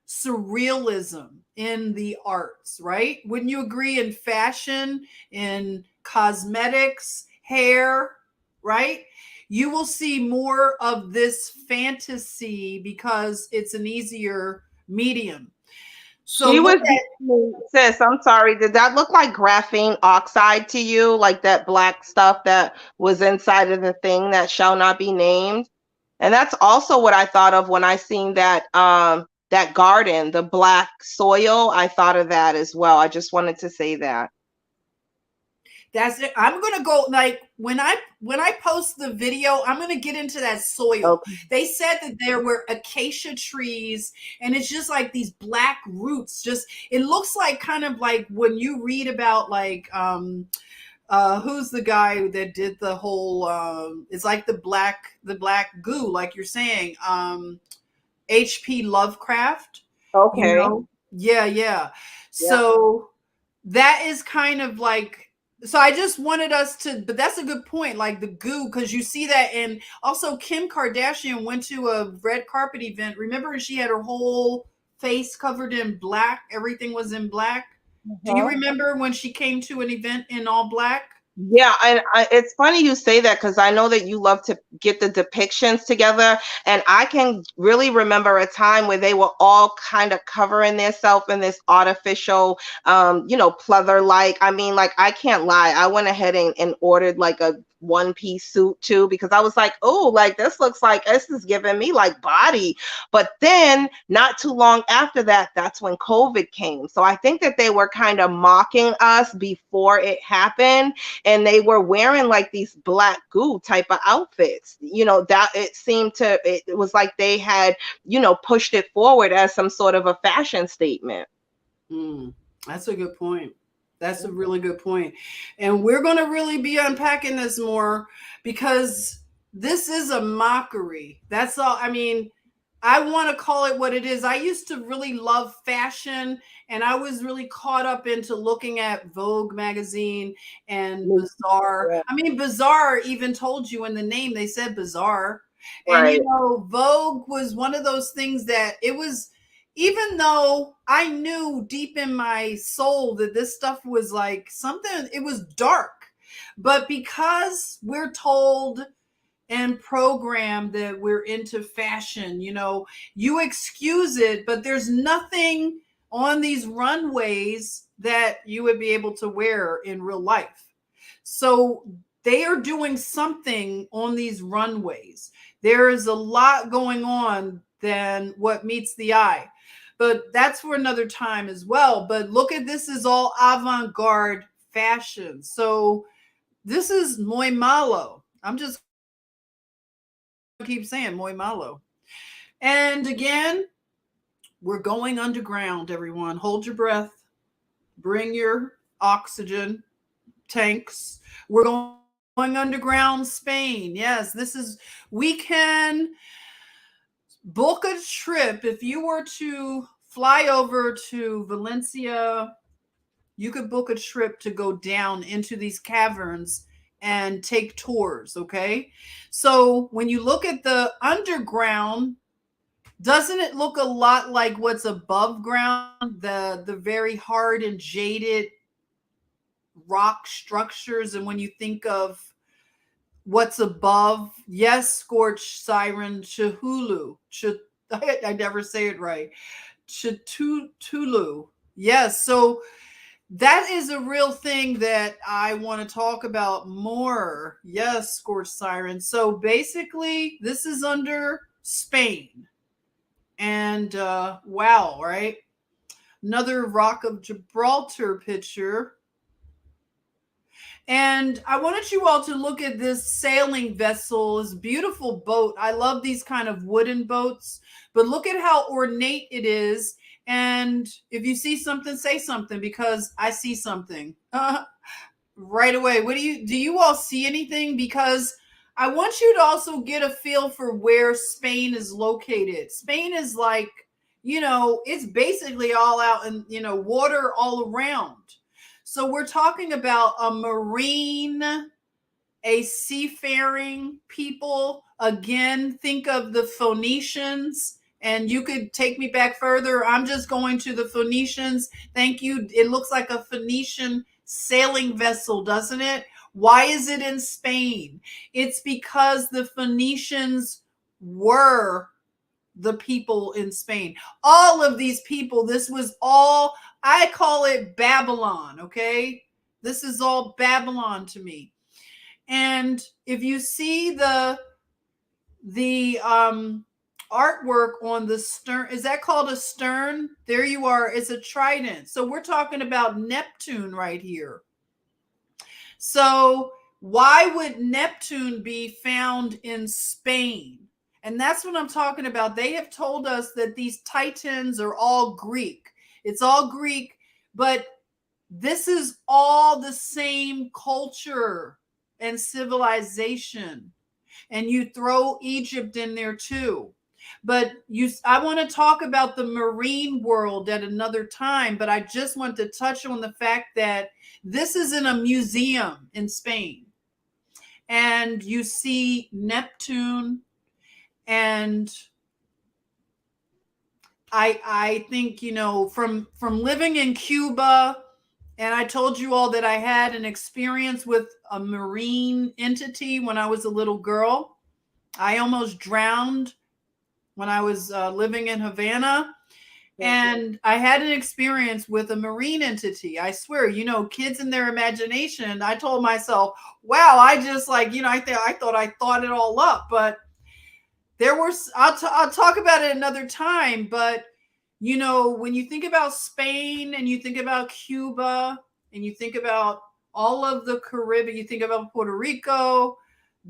surrealism in the arts, right? Wouldn't you agree? In fashion, in cosmetics, hair, right? You will see more of this fantasy because it's an easier medium. So sis, I'm sorry. Did that look like graphene oxide to you? Like that black stuff that was inside of the thing that shall not be named? And that's also what I thought of when I seen that that garden, the black soil. I thought of that as well. I just wanted to say that. That's it. I'm gonna go like when I post the video, I'm gonna get into that soil. Okay. They said that there were acacia trees, and it's just like these black roots. Just it looks like kind of like when you read about like Who's the guy that did the whole it's like the black goo, like you're saying, HP Lovecraft, you Okay. know? Yeah, yeah. Yeah. So that is kind of like, so I just wanted us to, but that's a good point, like the goo, because you see that. And also Kim Kardashian went to a red carpet event. Remember, she had her whole face covered in black. Everything was in black. Do you Uh-huh. remember when she came to an event in all black? Yeah, and it's funny you say that because I know that you love to get the depictions together, and I can really remember a time where they were all kind of covering themselves in this artificial, pleather like. I mean, like I can't lie, I went ahead and ordered like a one-piece suit too because I was like, oh, like this is giving me like body. But then not too long after that, that's when COVID came. So I think that they were kind of mocking us before it happened, and they were wearing like these black goo type of outfits, that it was like they had pushed it forward as some sort of a fashion statement. Mm, that's a good point. That's a really good point. And we're going to really be unpacking this more because this is a mockery. That's all. I mean, I want to call it what it is. I used to really love fashion, and I was really caught up into looking at Vogue magazine and Bazaar. Yeah. I mean, Bazaar even told you in the name, they said Bazaar. And, Right. Vogue was one of those things that it was, even though I knew deep in my soul that this stuff was like something, it was dark. But because we're told and programmed that we're into fashion, you excuse it, but there's nothing on these runways that you would be able to wear in real life. So they are doing something on these runways. There is a lot going on than what meets the eye. But that's for another time as well. But look at this, is all avant-garde fashion. So this is muy malo. I'm just keep saying muy malo. And again, we're going underground, everyone. Hold your breath. Bring your oxygen tanks. We're going underground Spain. Yes, we can book a trip. If you were to fly over to Valencia, you could book a trip to go down into these caverns and take tours, okay? So when you look at the underground, doesn't it look a lot like what's above ground, the very hard and jaded rock structures? And when you think of what's above, yes, scorch siren Chihulu. I never say it right. Chitulu. Yes, so that is a real thing that I want to talk about more. Yes, scorch siren. So basically, this is under Spain. And wow, right? Another Rock of Gibraltar picture. And I wanted you all to look at this sailing vessel, this beautiful boat. I love these kind of wooden boats, but look at how ornate it is. And if you see something, say something, because I see something right away. Do you all see anything? Because I want you to also get a feel for where Spain is located. Spain is like, it's basically all out in, water all around. So we're talking about a seafaring people. Again, think of the Phoenicians, and you could take me back further. I'm just going to the Phoenicians. Thank you. It looks like a Phoenician sailing vessel, doesn't it? Why is it in Spain? It's because the Phoenicians were the people in Spain. All of these people, this was all, I call it Babylon, okay? This is all Babylon to me. And if you see the artwork on the stern, is that called a stern? There you are. It's a trident. So we're talking about Neptune right here. So why would Neptune be found in Spain? And that's what I'm talking about. They have told us that these titans are all Greek. It's all Greek, but This is all the same culture and civilization. And you throw Egypt in there too. But I want to talk about the marine world at another time, but I just want to touch on the fact that this is in a museum in Spain. And you see Neptune, and I think, you know, from living in Cuba, and I told you all that I had an experience with a marine entity when I was a little girl. I almost drowned when I was living in Havana. And I had an experience with a marine entity. I swear, you know, kids in their imagination. I told myself, wow, I just like, you know, I thought I thought it all up. But there were, I'll talk about it another time. But, you know, when you think about Spain and you think about Cuba and you think about all of the Caribbean, you think about Puerto Rico,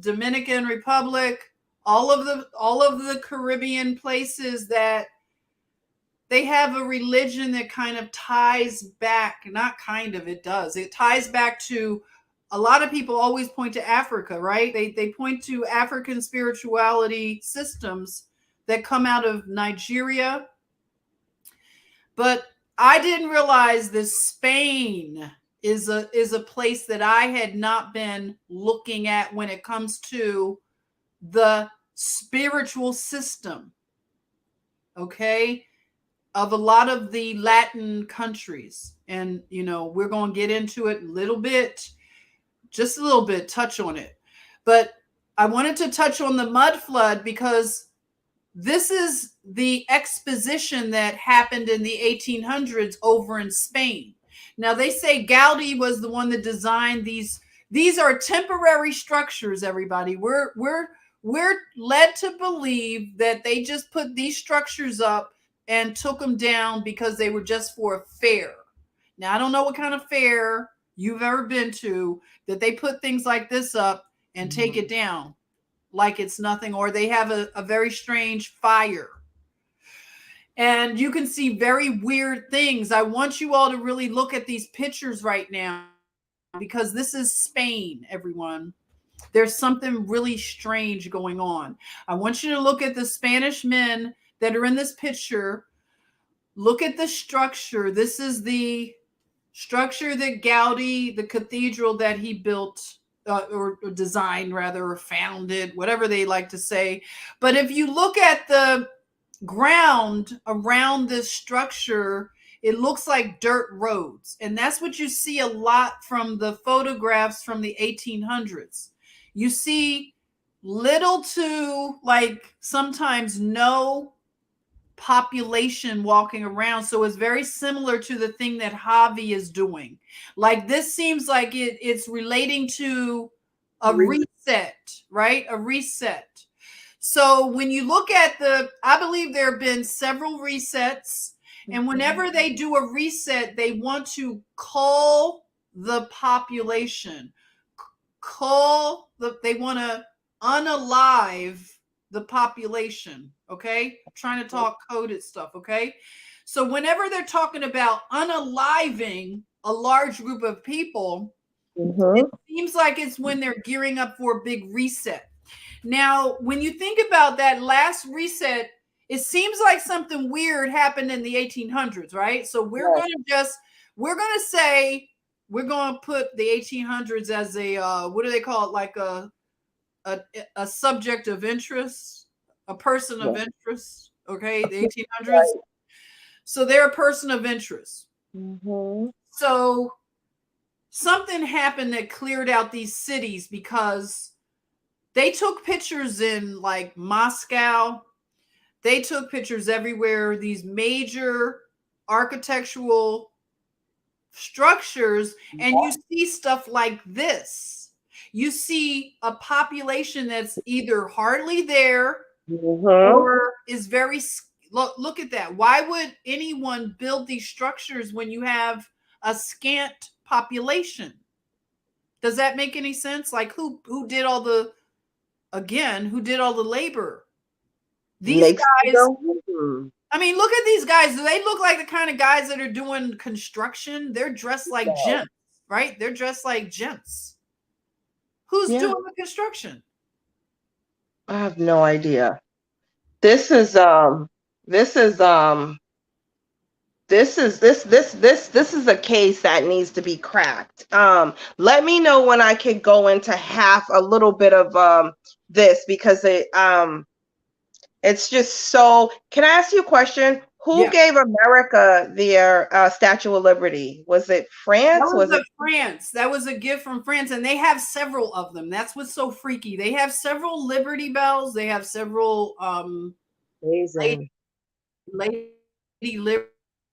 Dominican Republic, all of the Caribbean places that they have a religion that kind of ties back, not kind of, it does. It ties back to, a lot of people always point to Africa, right? They point to African spirituality systems that come out of Nigeria. But I didn't realize that Spain is a place that I had not been looking at when it comes to the spiritual system, okay, of a lot of the Latin countries. And, you know, we're going to get into it a little bit, just a little bit, touch on it. But I wanted to touch on the mud flood because this is the exposition that happened in the 1800s over in Spain. Now, they say Gaudi was the one that designed these. These are temporary structures, everybody. We're led to believe that they just put these structures up and took them down because they were just for a fair. Now, I don't know what kind of fair you've ever been to that they put things like this up and take it down like it's nothing, or they have a very strange fire. And you can see very weird things. I want you all to really look at these pictures right now because this is Spain, everyone. There's something really strange going on. I want you to look at the Spanish men that are in this picture. Look at the structure. This is the structure that Gaudi, the cathedral that he built, or designed rather, or founded, whatever they like to say. But if you look at the ground around this structure, it looks like dirt roads. And that's what you see a lot from the photographs from the 1800s. You see little to like sometimes no population walking around. So it's very similar to the thing that Javi is doing. Like this seems like it's relating to a reset, right? A reset. So when you look at I believe there have been several resets. And whenever they do a reset, they want to cull the population. They want to unalive the population, okay? I'm trying to talk coded stuff, okay? So whenever they're talking about unaliving a large group of people, it seems like it's when they're gearing up for a big reset. Now, when you think about that last reset, it seems like something weird happened in the 1800s, right? So we're going to say, we're going to put the 1800s as a, what do they call it? Like a subject of interest, a person of interest. Okay. The 1800s. Right. So they're a person of interest. So something happened that cleared out these cities because they took pictures in like Moscow. They took pictures everywhere. These major architectural structures, and you see stuff like this. You see a population that's either hardly there or is very, look at that. Why would anyone build these structures when you have a scant population? Does that make any sense? Like who did all the labor? These guys, I mean, look at these guys. Do they look like the kind of guys that are doing construction? They're dressed like gents, right? They're dressed like gents. Who's doing the construction? I have no idea. This is this is this is a case that needs to be cracked. Let me know when I could go into half a little bit of this, because it's just so. Can I ask you a question? Who gave America their Statue of Liberty? Was it France? That was France. That was a gift from France, and they have several of them. That's what's so freaky. They have several Liberty Bells. They have several Lady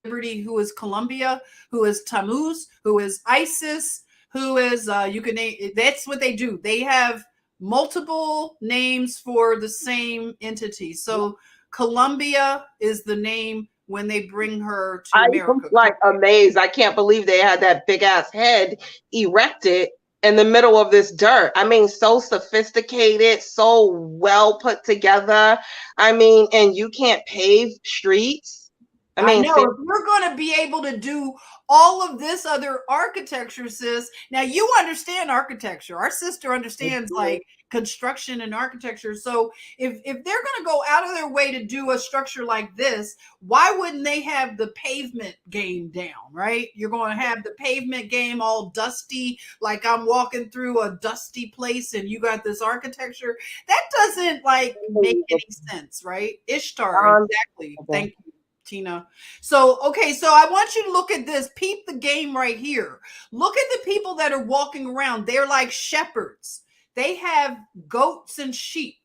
Liberty, who is Columbia, who is Tammuz, who is ISIS, who is you can name. That's what they do. They have multiple names for the same entity. So Columbia is the name when they bring her to America. I'm like amazed. I can't believe they had that big ass head erected in the middle of this dirt. I mean, so sophisticated, so well put together. I mean, and you can't pave streets. I know. If we're going to be able to do all of this other architecture, sis. Now you understand architecture. Our sister understands like construction and architecture. So if they're going to go out of their way to do a structure like this, why wouldn't they have the pavement game down, right? You're going to have the pavement game all dusty, like I'm walking through a dusty place and you got this architecture. That doesn't like make any sense, right? Ishtar, exactly. Thank you, Tina. So, okay, so I want you to look at this. Peep the game right here. Look at the people that are walking around. They're like shepherds. They have goats and sheep.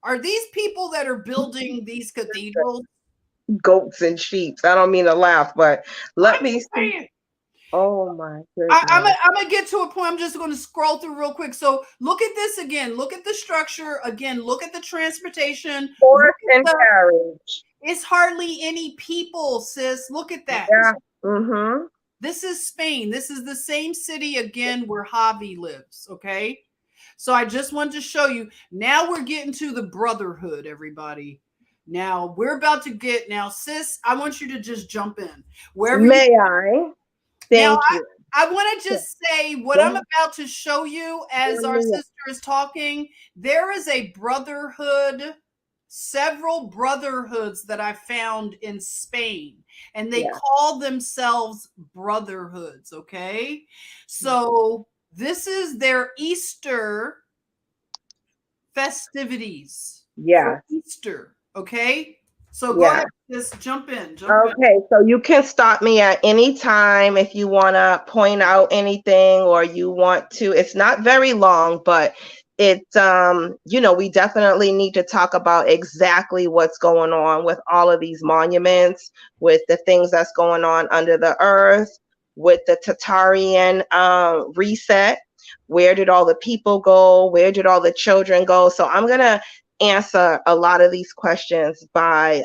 Are these people that are building these cathedrals? Goats and sheep. I don't mean to laugh, but let me see. Oh my goodness. I'm gonna get to a point. I'm just going to scroll through real quick. So look at this again. Look at the structure again. Look at the transportation. Horse and carriage. It's hardly any people, sis. Look at that. Yeah. Mm-hmm. This is Spain. This is the same city again where Javi lives. Okay. So I just wanted to show you. Now we're getting to the brotherhood, everybody. Now we're about to get sis. I want you to just jump in. Wherever I? Thank you. I want to just say what I'm about to show you as our sister is talking. There is a brotherhood, several brotherhoods that I found in Spain, and they call themselves brotherhoods. Okay. So this is their Easter festivities. Yeah. Easter. Okay. So go ahead, just jump in. Okay, so you can stop me at any time if you want to point out anything or you want to. It's not very long, but it's we definitely need to talk about exactly what's going on with all of these monuments, with the things that's going on under the earth, with the Tatarian reset. Where did all the people go? Where did all the children go? So I'm gonna answer a lot of these questions by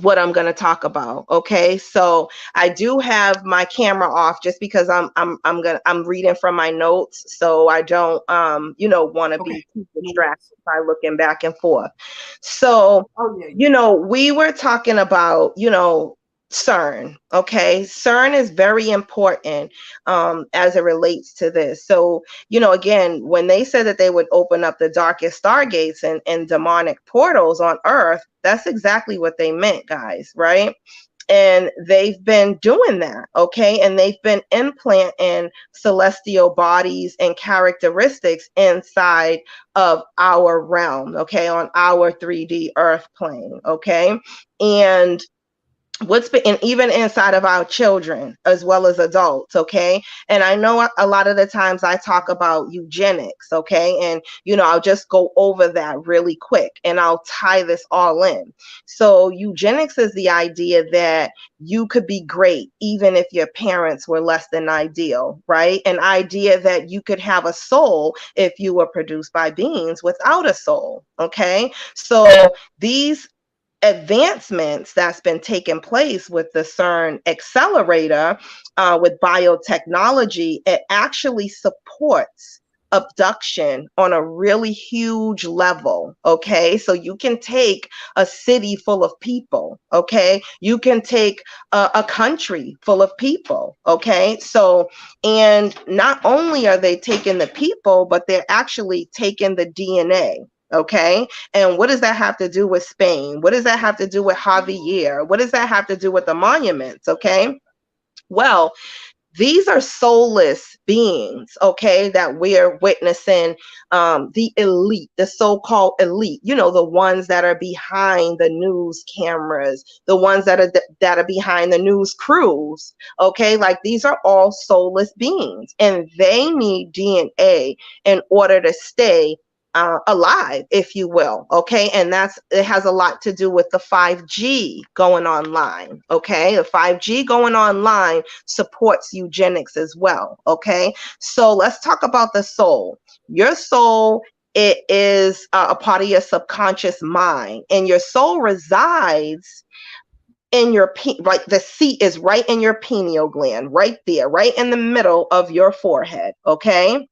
what I'm going to talk about. Okay, so I do have my camera off just because I'm reading from my notes, so I don't want to be too distracted by looking back and forth. So we were talking about CERN. Okay, CERN is very important as it relates to this. So again, when they said that they would open up the darkest stargates and demonic portals on Earth, that's exactly what they meant, guys, right? And they've been doing that, okay? And they've been implanting celestial bodies and characteristics inside of our realm, okay, on our 3D Earth plane, okay? And even inside of our children as well as adults, okay? And I know a lot of the times I talk about eugenics, okay? And I'll just go over that really quick and I'll tie this all in. So eugenics is the idea that you could be great even if your parents were less than ideal, right? An idea that you could have a soul if you were produced by beings without a soul, okay? So these advancements that's been taking place with the CERN accelerator with biotechnology, it actually supports abduction on a really huge level. Okay, so you can take a city full of people. Okay, you can take a country full of people. Okay, so, and not only are they taking the people, but they're actually taking the DNA. Okay, and what does that have to do with Spain? What does that have to do with Javier? What does that have to do with the monuments? Okay, well, these are soulless beings, okay, that we're witnessing, the elite, the so-called elite, you know, the ones that are behind the news cameras, the ones that are behind the news crews, okay, like these are all soulless beings, and they need DNA in order to stay alive, if you will. Okay, and it has a lot to do with the 5G going online. Okay, the 5G going online supports eugenics as well. Okay, so let's talk about the soul. Your soul, it is a part of your subconscious mind, and your soul resides in your like the seat is right in your pineal gland, right there, right in the middle of your forehead. Okay,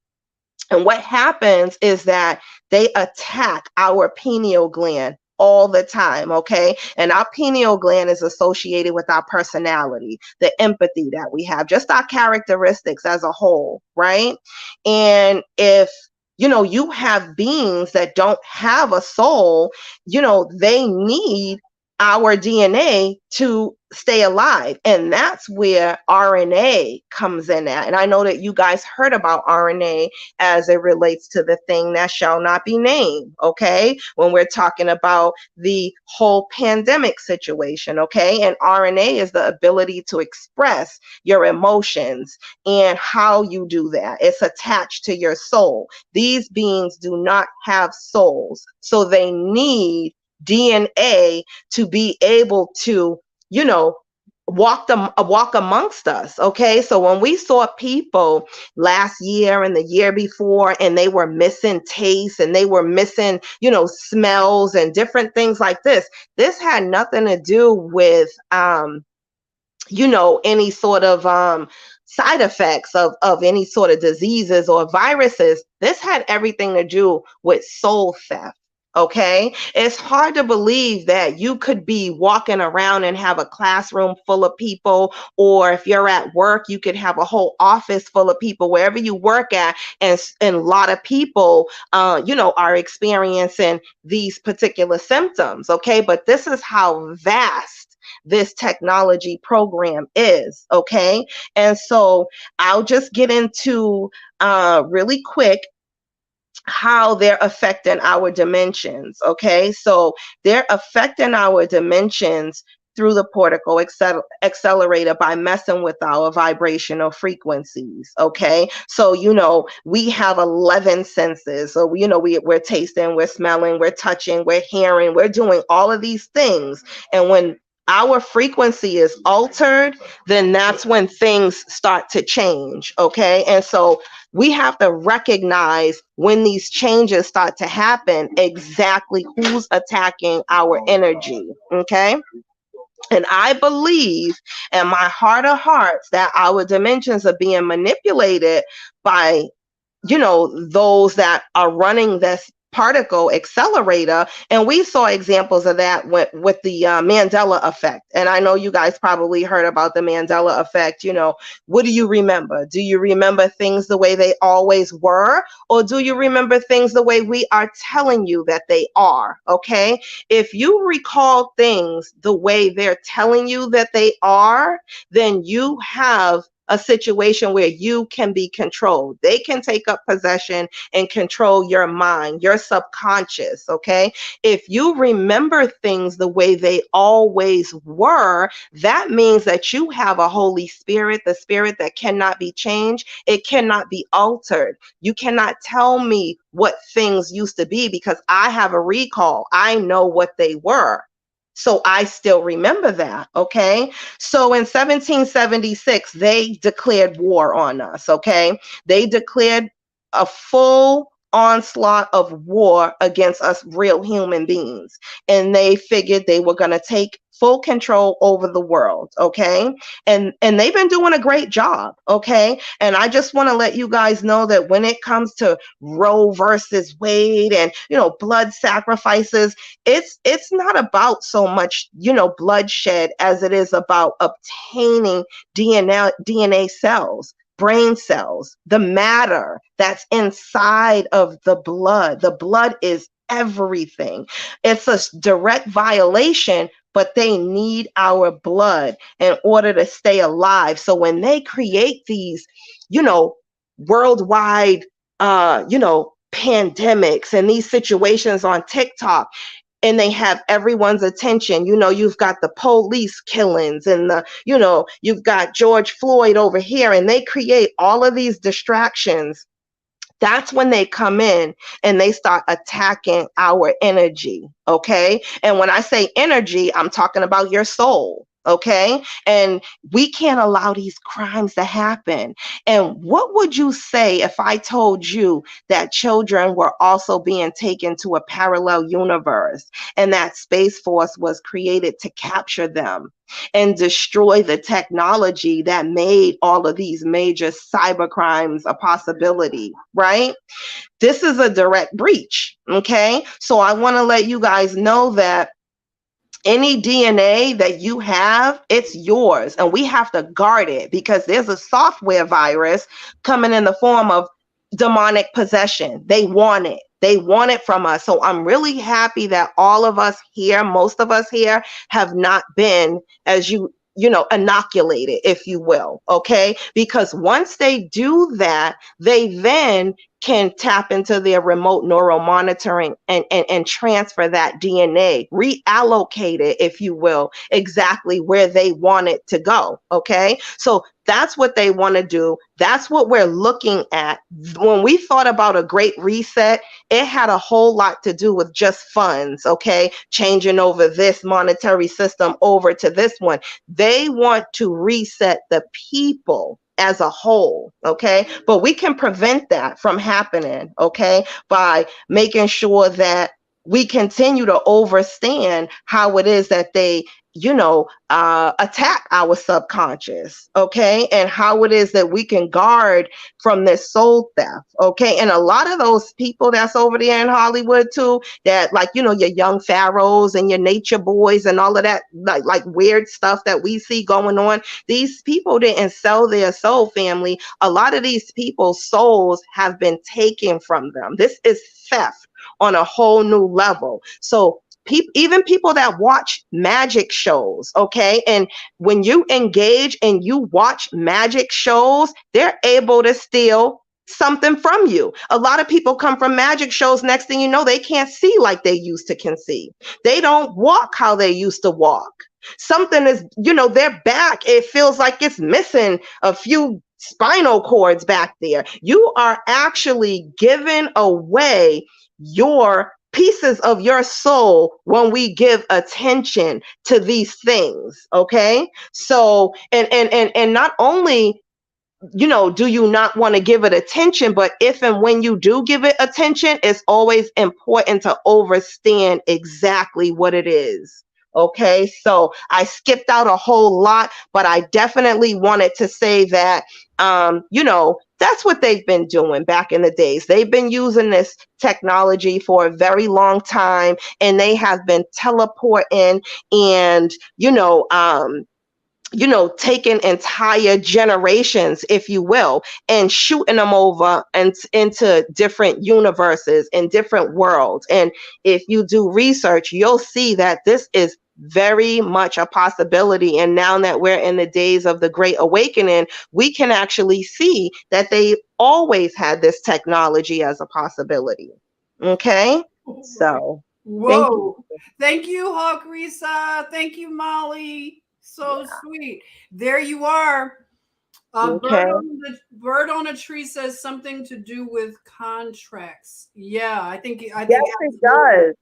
and what happens is that they attack our pineal gland all the time, okay? And our pineal gland is associated with our personality, the empathy that we have, just our characteristics as a whole, right? And if you have beings that don't have a soul, they need our DNA to stay alive. And that's where RNA comes in at. And I know that you guys heard about RNA as it relates to the thing that shall not be named, okay? When we're talking about the whole pandemic situation, okay? And RNA is the ability to express your emotions and how you do that. It's attached to your soul. These beings do not have souls, so they need DNA to be able to, walk amongst us. Okay, so when we saw people last year and the year before, and they were missing taste and they were missing, smells and different things like this had nothing to do with any sort of side effects of any sort of diseases or viruses. This had everything to do with soul theft. Okay, it's hard to believe that you could be walking around and have a classroom full of people, or if you're at work, you could have a whole office full of people, wherever you work at, and a lot of people, are experiencing these particular symptoms. Okay, but this is how vast this technology program is. Okay, and so I'll just get into really quick how they're affecting our dimensions. Okay, so they're affecting our dimensions through the particle accelerator by messing with our vibrational frequencies. Okay, so we have 11 senses. So we're tasting, we're smelling, we're touching, we're hearing, we're doing all of these things. And when our frequency is altered, then that's when things start to change. Okay, and so we have to recognize when these changes start to happen, exactly who's attacking our energy. Okay, and I believe in my heart of hearts that our dimensions are being manipulated by those that are running this particle accelerator. And we saw examples of that with the Mandela Effect. And I know you guys probably heard about the Mandela Effect. What do you remember? Do you remember things the way they always were? Or do you remember things the way we are telling you that they are? Okay, if you recall things the way they're telling you that they are, then you have a situation where you can be controlled. They can take up possession and control your mind, your subconscious. Okay, if you remember things the way they always were, that means that you have a Holy Spirit, the spirit that cannot be changed. It cannot be altered. You cannot tell me what things used to be, because I have a recall. I know what they were. So I still remember that. Okay, so in 1776, they declared war on us. Okay, they declared a full onslaught of war against us real human beings. And they figured they were going to take full control over the world. Okay. And they've been doing a great job. Okay. And I just want to let you guys know that when it comes to Roe versus Wade and, blood sacrifices, it's not about so much, bloodshed as it is about obtaining DNA cells, brain cells, the matter that's inside of the blood. The blood is everything. It's a direct violation, but they need our blood in order to stay alive. So when they create these, worldwide, pandemics and these situations on TikTok, and they have everyone's attention. You've got the police killings and you've got George Floyd over here, and they create all of these distractions. That's when they come in and they start attacking our energy. Okay. And when I say energy, I'm talking about your soul. Okay. And we can't allow these crimes to happen. And what would you say if I told you that children were also being taken to a parallel universe and that Space Force was created to capture them and destroy the technology that made all of these major cyber crimes a possibility, right? This is a direct breach. Okay. So I want to let you guys know that any DNA that you have, it's yours, and we have to guard it because there's a software virus coming in the form of demonic possession. They want it. They want it from us. So I'm really happy that all of us here, most of us here, have not been, as you inoculated, if you will. Okay. Because once they do that, they then can tap into their remote neural monitoring and transfer that DNA, reallocate it, if you will, exactly where they want it to go. Okay. So that's what they want to do. That's what we're looking at. When we thought about a great reset, it had a whole lot to do with just funds. Okay. Changing over this monetary system over to this one. They want to reset the people as a whole. Okay. But we can prevent that from happening. Okay. By making sure that we continue to understand how it is that they attack our subconscious, okay, and how it is that we can guard from this soul theft, okay. And a lot of those people that's over there in Hollywood too, that like your young pharaohs and your nature boys and all of that, like weird stuff that we see going on, these people didn't sell their soul, family. A lot of these people's souls have been taken from them. This is theft on a whole new level. So even people that watch magic shows, okay, and when you engage and you watch magic shows, they're able to steal something from you. A lot of people come from magic shows, next thing you know, they can't see like they used to can see. They don't walk how they used to walk. Something is, their back, it feels like it's missing a few spinal cords back there. You are actually giving away your pieces of your soul when we give attention to these things. Okay. So, and not only, do you not want to give it attention, but if and when you do give it attention, it's always important to understand exactly what it is. Okay. So I skipped out a whole lot, but I definitely wanted to say that, that's what they've been doing back in the days. They've been using this technology for a very long time, and they have been teleporting and, taking entire generations, if you will, and shooting them over and into different universes and different worlds. And if you do research, you'll see that this is very much a possibility. And now that we're in the days of the Great Awakening, we can actually see that they always had this technology as a possibility. Okay. So. Whoa. Thank you, Hawk Risa. Thank you, Molly. So sweet. There you are. Okay. Bird on a tree says something to do with contracts. Yeah, I think Yes, it does.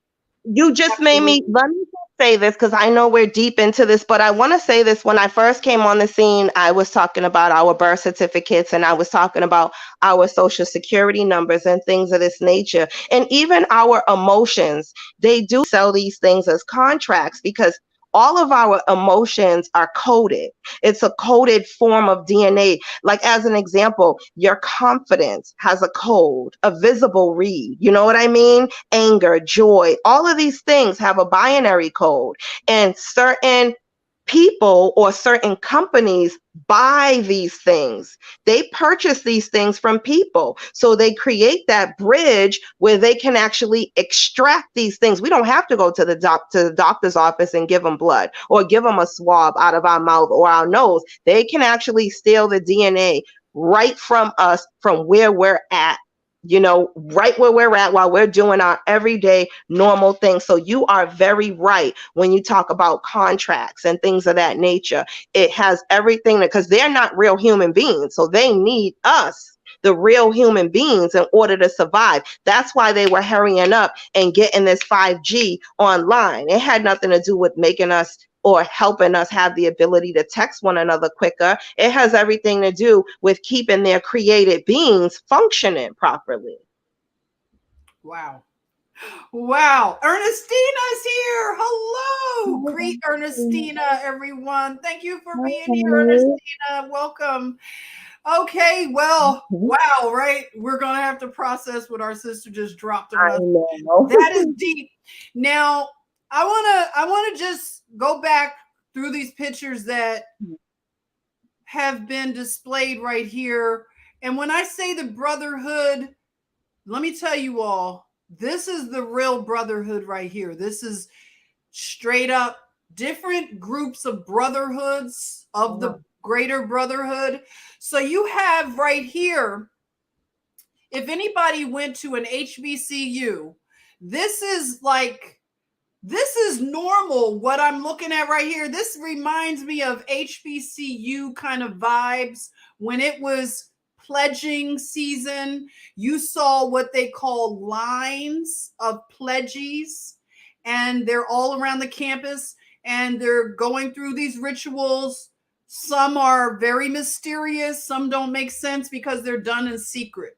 You just made me, let me say this because I know we're deep into this, but I want to say this. When I first came on the scene, I was talking about our birth certificates and I was talking about our social security numbers and things of this nature. And even our emotions, they do sell these things as contracts because all of our emotions are coded. It's a coded form of DNA. Like, as an example, your confidence has a code, a visible read. You know what I mean? Anger, joy, all of these things have a binary code. And certain people or certain companies buy these things. They purchase these things from people. So they create that bridge where they can actually extract these things. We don't have to go to the doctor's office and give them blood or give them a swab out of our mouth or our nose. They can actually steal the DNA right from us, from where we're at, right where we're at while we're doing our everyday normal things. So you are very right when you talk about contracts and things of that nature. It has everything, because they're not real human beings. So they need us, the real human beings, in order to survive. That's why they were hurrying up and getting this 5G online. It had nothing to do with making us or helping us have the ability to text one another quicker. It has everything to do with keeping their created beings functioning properly. Wow. Wow. Ernestina's here. Hello. Greet Ernestina, everyone. Thank you for being here, Ernestina. Welcome. Okay, well, wow, right? We're going to have to process what our sister just dropped on us. That is deep. Now, I want to just go back through these pictures that have been displayed right here. And when I say the brotherhood, let me tell you all, this is the real brotherhood right here. This is straight up different groups of brotherhoods of the greater brotherhood. So you have right here, if anybody went to an HBCU, this is normal. What I'm looking at right here, this reminds me of HBCU kind of vibes when it was pledging season. You saw what they call lines of pledgees, and they're all around the campus and they're going through these rituals. Some are very mysterious, some don't make sense because they're done in secret,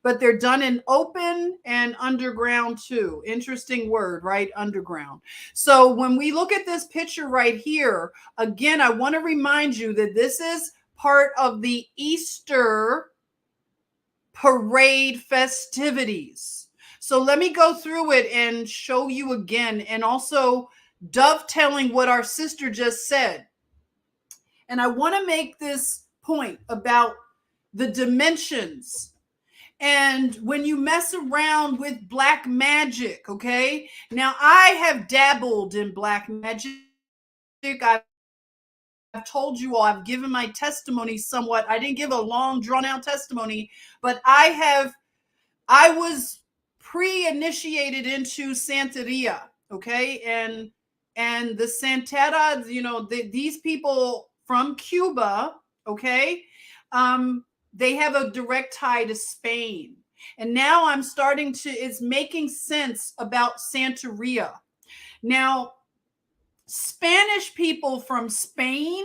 but they're done in open and underground too. Interesting word, right? Underground. So when we look at this picture right here, again, I want to remind you that this is part of the Easter parade festivities. So let me go through it and show you again, and also dovetailing what our sister just said. And I want to make this point about the dimensions. And when you mess around with black magic, okay? Now, I have dabbled in black magic. I've told you all, I've given my testimony somewhat. I didn't give a long, drawn-out testimony, but I was pre-initiated into Santeria, okay? And the Santeras, these people from Cuba, okay? They have a direct tie to Spain. And now I'm starting to, it's making sense about Santeria. Now, Spanish people from Spain,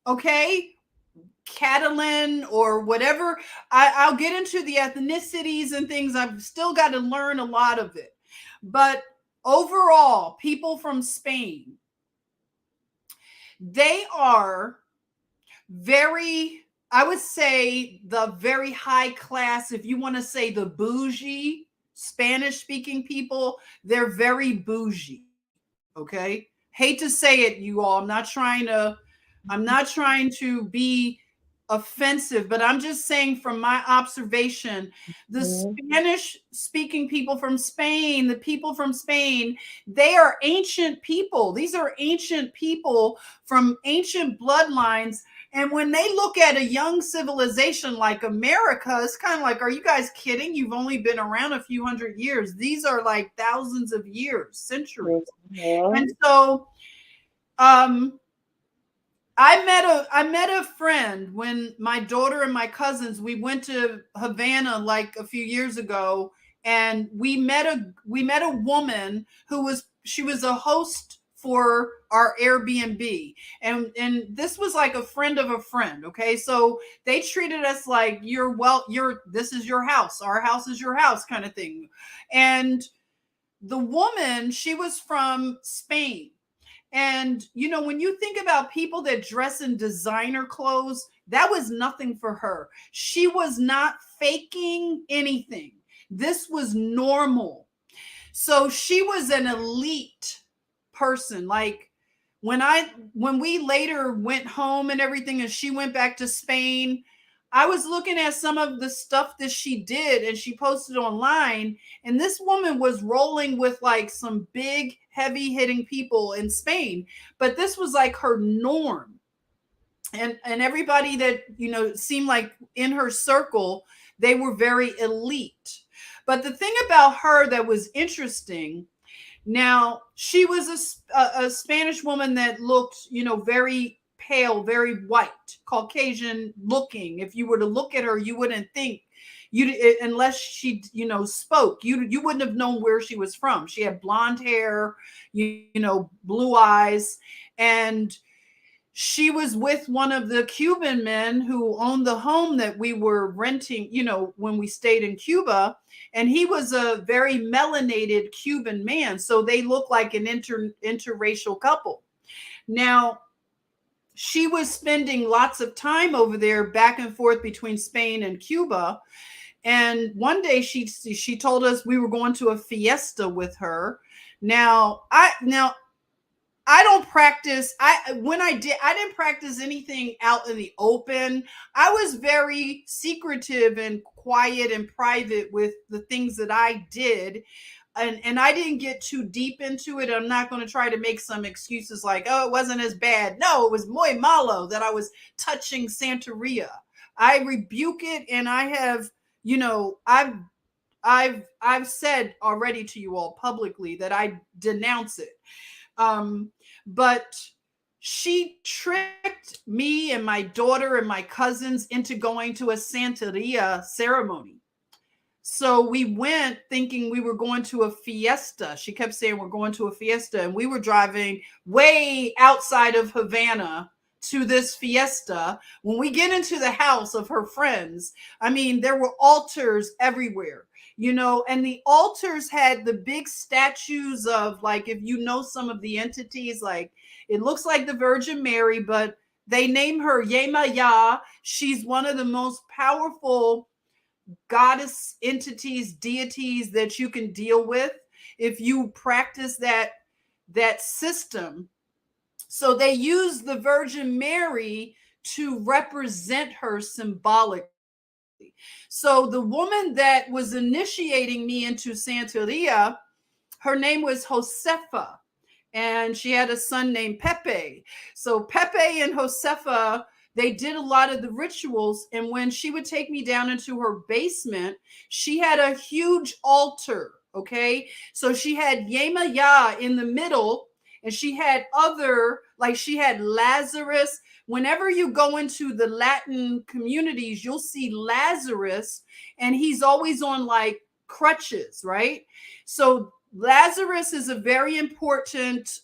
okay, Catalan or whatever, I'll get into the ethnicities and things. I've still got to learn a lot of it. But overall, people from Spain, they are very, I would say, the very high class. If you want to say the bougie Spanish speaking people, they're very bougie. Okay. Hate to say it, you all. I'm not trying to be offensive, but I'm just saying from my observation, the Spanish speaking people from Spain, the people from Spain, they are ancient people. These are ancient people from ancient bloodlines. And when they look at a young civilization like America, it's kind of like, are you guys kidding? You've only been around a few hundred years. These are like thousands of years, centuries. And so I met a friend when my daughter and my cousins, we went to Havana like a few years ago, and we met a woman she was a host for our Airbnb. And this was like a friend of a friend. Okay. So they treated us like this is your house. Our house is your house kind of thing. And the woman, she was from Spain. And, when you think about people that dress in designer clothes, that was nothing for her. She was not faking anything. This was normal. So she was an elite person. Like when we later went home and everything, and she went back to Spain, I was looking at some of the stuff that she did and she posted online, and this woman was rolling with like some big, heavy hitting people in Spain, but this was like her norm. And everybody that, seemed like in her circle, they were very elite. But the thing about her that was interesting, now she was a Spanish woman that looked, very pale, very white, Caucasian looking. If you were to look at her, you wouldn't think unless she, spoke, you wouldn't have known where she was from. She had blonde hair, blue eyes, and she was with one of the Cuban men who owned the home that we were renting, when we stayed in Cuba. And he was a very melanated Cuban man. So they look like an interracial couple. Now, she was spending lots of time over there back and forth between Spain and Cuba. And one day she told us we were going to a fiesta with her. Now I don't practice. I didn't practice anything out in the open. I was very secretive and quiet and private with the things that I did. And I didn't get too deep into it. I'm not going to try to make some excuses like, oh, it wasn't as bad. No, it was muy malo that I was touching Santeria. I rebuke it, and I have, I've said already to you all publicly that I denounce it. But she tricked me and my daughter and my cousins into going to a Santeria ceremony. So we went thinking we were going to a fiesta. She kept saying we're going to a fiesta, and we were driving way outside of Havana to this fiesta. When we get into the house of her friends, I mean, there were altars everywhere. And the altars had the big statues of, like, if you know some of the entities, like it looks like the Virgin Mary, but they name her Yema Ya. She's one of the most powerful goddess entities, deities that you can deal with if you practice that system. So they use the Virgin Mary to represent her symbolically. So the woman that was initiating me into Santeria, her name was Josefa, and she had a son named Pepe. So Pepe and Josefa, they did a lot of the rituals. And when she would take me down into her basement, she had a huge altar. Okay. So she had Yema Ya in the middle, and she had she had Lazarus. Whenever you go into the Latin communities, you'll see Lazarus, and he's always on like crutches, right? So Lazarus is a very important,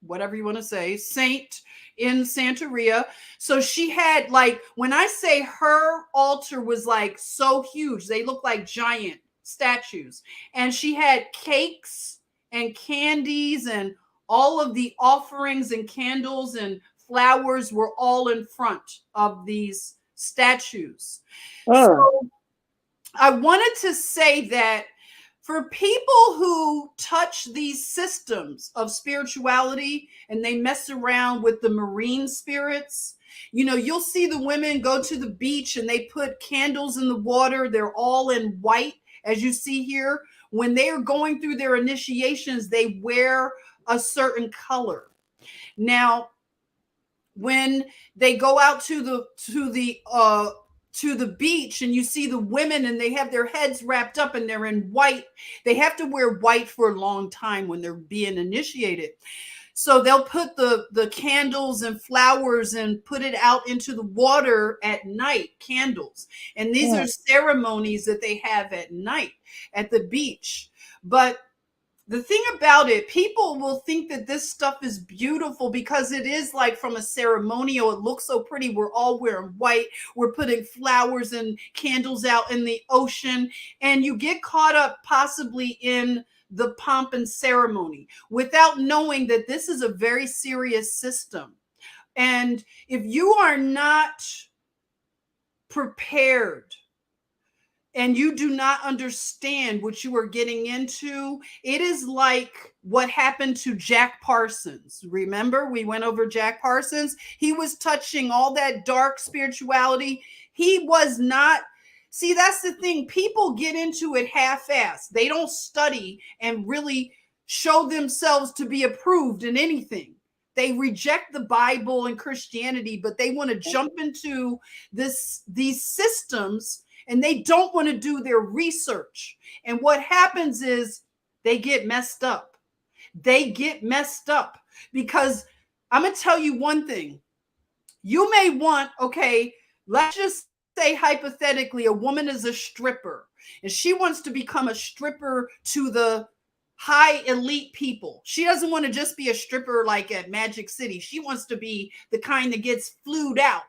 whatever you want to say, saint in Santeria. So she had, like, when I say her altar was like so huge, they look like giant statues. And she had cakes and candies, and all of the offerings and candles and flowers were all in front of these statues. So I wanted to say that for people who touch these systems of spirituality and they mess around with the marine spirits, you'll see the women go to the beach and they put candles in the water. They're all in white, as you see here. When they are going through their initiations, they wear a certain color. Now, when they go out to the beach and you see the women and they have their heads wrapped up and they're in white, they have to wear white for a long time when they're being initiated. So they'll put the candles and flowers and put it out into the water at night, candles. And these are ceremonies that they have at night at the beach. But the thing about it, people will think that this stuff is beautiful because it is like from a ceremonial. It looks so pretty. We're all wearing white. We're putting flowers and candles out in the ocean. And you get caught up possibly in the pomp and ceremony without knowing that this is a very serious system. And if you are not prepared and you do not understand what you are getting into, it is like what happened to Jack Parsons. Remember, we went over Jack Parsons. He was touching all that dark spirituality. He was not. See, that's the thing. People get into it half-assed. They don't study and really show themselves to be approved in anything. They reject the Bible and Christianity, but they want to jump into these systems, and they don't want to do their research. And what happens is they get messed up. They get messed up because I'm going to tell you one thing. You may want, okay, let's just say hypothetically, a woman is a stripper and she wants to become a stripper to the high elite people. She doesn't want to just be a stripper like at Magic City. She wants to be the kind that gets flued out.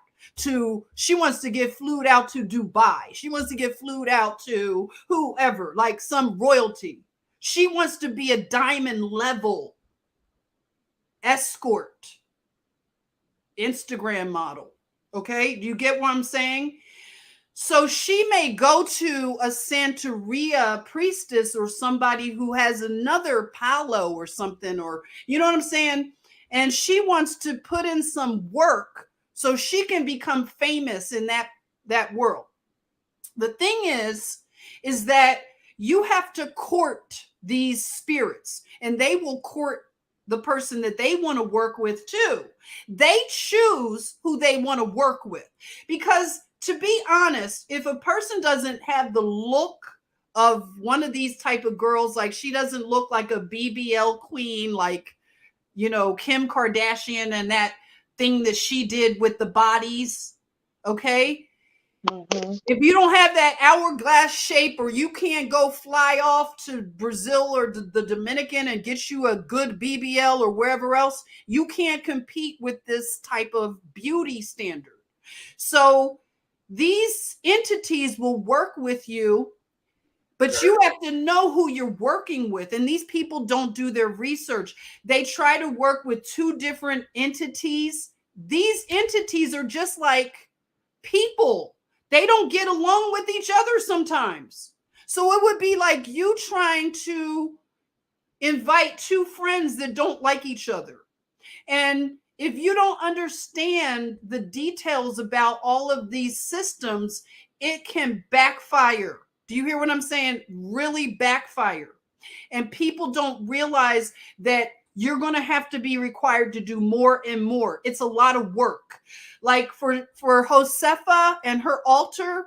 She wants to get flued out to Dubai. She wants to get flued out to whoever, like some royalty. She wants to be a diamond level escort, Instagram model. Okay, do you get what I'm saying? So she may go to a Santeria priestess or somebody who has another palo or something, or you know what I'm saying? And she wants to put in some work so she can become famous in that world. The thing is that you have to court these spirits, and they will court the person that they want to work with too. They choose who they want to work with, because to be honest, if a person doesn't have the look of one of these type of girls, like she doesn't look like a BBL queen, like, you know, Kim Kardashian and that thing that she did with the bodies, okay? Mm-hmm. If you don't have that hourglass shape, or you can't go fly off to Brazil or the Dominican and get you a good BBL or wherever else, you can't compete with this type of beauty standard. So these entities will work with you, but you have to know who you're working with. And these people don't do their research. They try to work with two different entities. These entities are just like people. They don't get along with each other sometimes. So it would be like you trying to invite two friends that don't like each other. And if you don't understand the details about all of these systems, it can backfire. Do you hear what I'm saying? Really backfire. And people don't realize that you're going to have to be required to do more and more. It's a lot of work. Like for Josefa and her altar,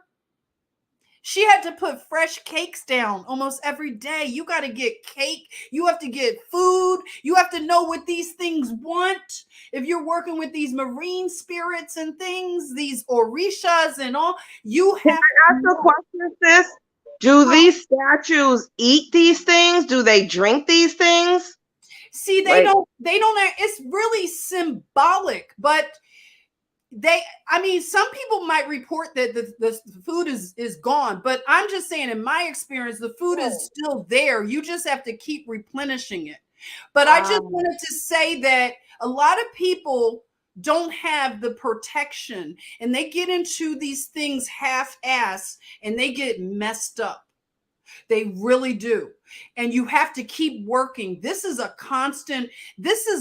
she had to put fresh cakes down almost every day. You got to get cake. You have to get food. You have to know what these things want. If you're working with these marine spirits and things, these orishas and all, you have to ask a question, sis. Do these statues eat these things? Do they drink these things? See, they don't, it's really symbolic, but some people might report that the food is gone, but I'm just saying, in my experience, the food is still there. You just have to keep replenishing it. But I just wanted to say that a lot of people don't have the protection, and they get into these things half-assed, and they get messed up. They really do. And you have to keep working. This is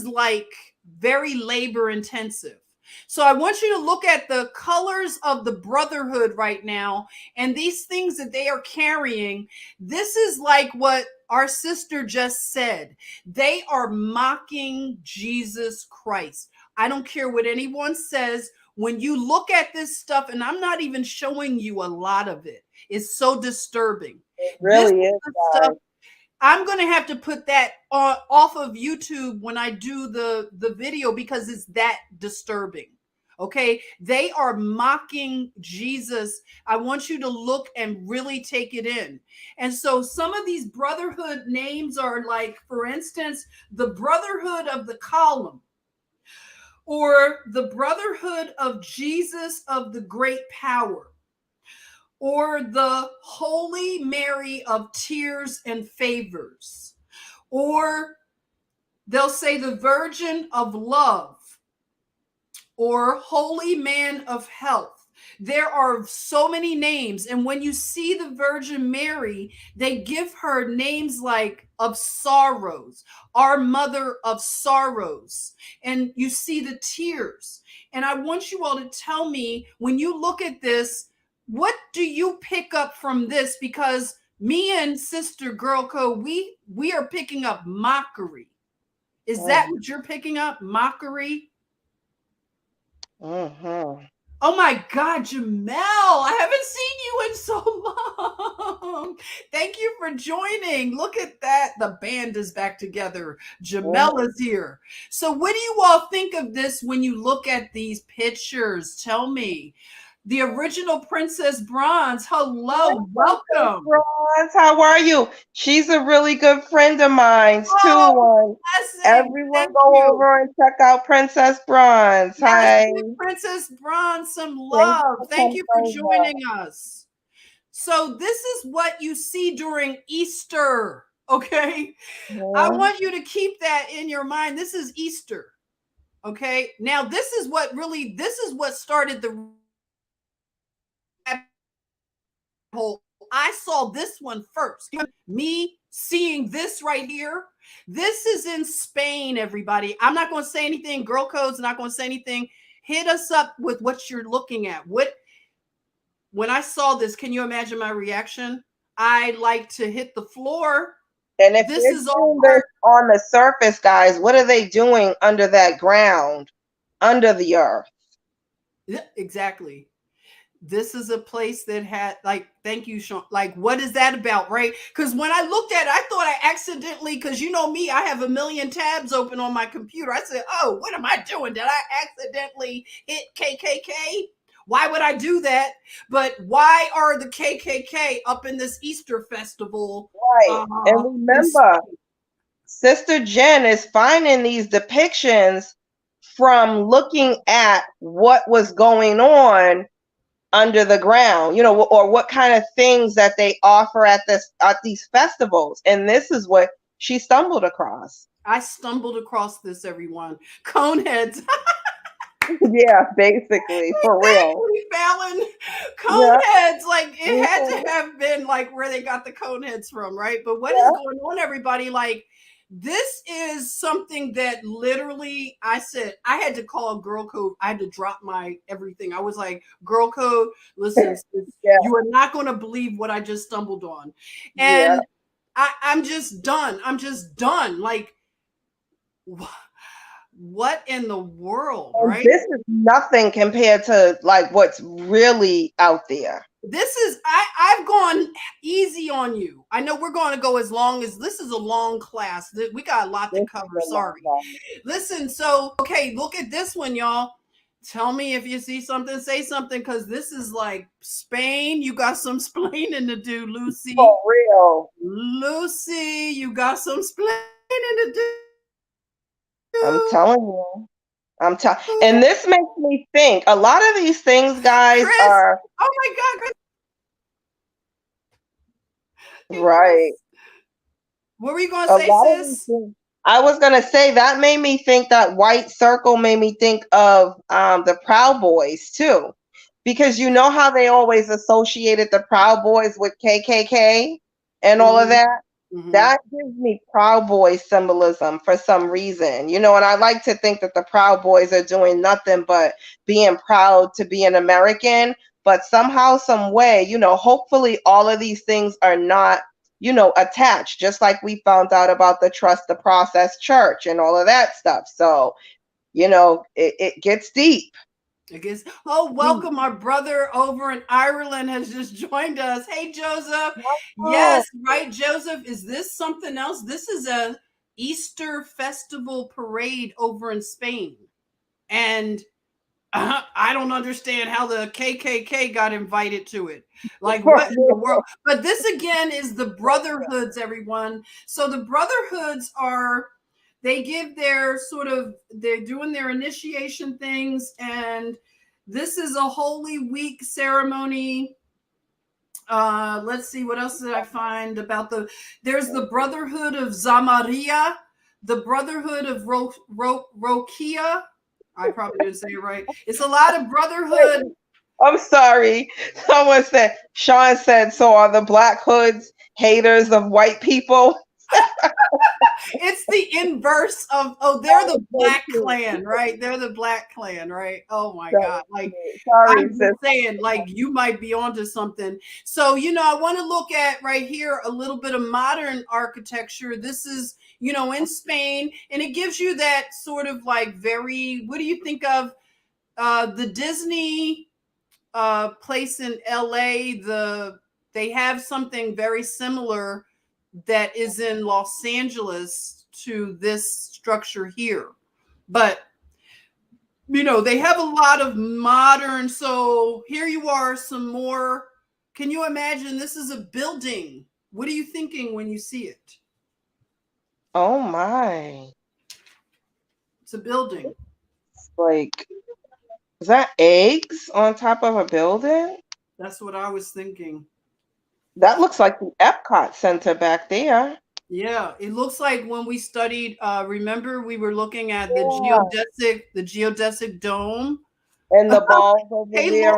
like very labor intensive. So I want you to look at the colors of the brotherhood right now, and these things that they are carrying. This is like what our sister just said. They are mocking Jesus Christ. I don't care what anyone says. When you look at this stuff, and I'm not even showing you a lot of it, it's so disturbing. It really is. Stuff, I'm going to have to put that off of YouTube when I do the video, because it's that disturbing. Okay, they are mocking Jesus. I want you to look and really take it in. And so some of these brotherhood names are like, for instance, the Brotherhood of the Column, or the Brotherhood of Jesus of the Great Power, or the Holy Mary of Tears and Favors, or they'll say the Virgin of Love, or Holy Man of Health. There are so many names. And when you see the Virgin Mary, they give her names like of sorrows, our Mother of Sorrows. And you see the tears. And I want you all to tell me, when you look at this, what do you pick up from this? Because me and Sister GirlCode, we are picking up mockery. Is that what you're picking up? Mockery? Mm-hmm. Oh my God, Jamel, I haven't seen you in so long. Thank you for joining. Look at that. The band is back together. Jamel is here. So what do you all think of this when you look at these pictures? Tell me. The original Princess Bronze. Hello, welcome. Bronze, how are you? She's a really good friend of mine too. Oh, blessing. Everyone Thank go you. over and check out Princess Bronze. Yes, Hi. give Princess Bronze some love. Thank you for joining us. So this is what you see during Easter, okay? I want you to keep that in your mind. This is Easter, okay? Now this is what started the whole. I saw this one first. Me seeing this right here. This is in Spain, everybody. I'm not going to say anything. GirlCode's not going to say anything. Hit us up with what you're looking at. When I saw this, can you imagine my reaction? I like to hit the floor. And if this they're is doing this on the surface, guys, what are they doing under that ground, under the earth? Yeah, exactly. This is a place that had, like, thank you, Sean. Like, what is that about, right? Because when I looked at it, I thought I accidentally, because you know me, I have a million tabs open on my computer. I said, oh, what am I doing? Did I accidentally hit KKK? Why would I do that? But why are the KKK up in this Easter festival? Right. And remember, Sister Jen is finding these depictions from looking at what was going on under the ground, you know, or what kind of things that they offer at these festivals. And this is what she stumbled across. I stumbled across this, everyone. Coneheads. Yeah, basically, for real. Fallon, coneheads, like it had to have been like where they got the coneheads from, right? But what is going on, everybody? Like, this is something that literally I said I had to call GirlCode. I had to drop my everything. I was like, GirlCode, listen, you are not going to believe what I just stumbled on. And I'm just done. I'm just done. Like, what in the world, right? This is nothing compared to like what's really out there. This is I've gone easy on you. I know we're going to go as long as this is a long class. We got a lot to cover. Sorry. Listen, so okay, look at this one, y'all. Tell me if you see something, say something, because this is like Spain. You got some splaining to do, Lucy. For real. Lucy, you got some splaining to do. I'm telling you. And this makes me think a lot of these things, guys, Chris, are. Oh my God, Chris. Right. What were you going to say, sis? I was going to say that made me think, that white circle made me think of the Proud Boys too. Because you know how they always associated the Proud Boys with KKK and all of that? Mm-hmm. That gives me Proud Boys symbolism for some reason, you know, and I like to think that the Proud Boys are doing nothing but being proud to be an American, but somehow, some way, you know, hopefully all of these things are not, you know, attached, just like we found out about the Trust the Process Church and all of that stuff. So, you know, it gets deep. I guess. Oh, welcome. Our brother over in Ireland has just joined us. Hey, Joseph. Yes, right, Joseph. Is this something else? This is a Easter festival parade over in Spain. And I don't understand how the KKK got invited to it. Like, what in the world? But this again is the brotherhoods, everyone. So the brotherhoods are, they give their sort of, they're doing their initiation things, and this is a Holy Week ceremony. Let's see, what else did I find about there's the Brotherhood of Zamaria, the Brotherhood of Rokia. I probably didn't say it right. It's a lot of brotherhood. I'm sorry. Sean said, so are the Black Hoods haters of white people? It's the inverse of, they're the Black Clan, right? They're the Black Clan, right? Oh my God. Like, sorry, I'm just saying, like, you might be onto something. So, I want to look at right here a little bit of modern architecture. This is, in Spain, and it gives you that sort of like very, what do you think of the Disney place in LA? They have something very similar that is in Los Angeles to this structure here. But, they have a lot of modern. So here you are, some more. Can you imagine? This is a building. What are you thinking when you see it? Oh my. It's a building. Like, is that eggs on top of a building? That's what I was thinking. That looks like the Epcot Center back there. Yeah, it looks like when we studied, remember we were looking at the geodesic dome. And the balls over there.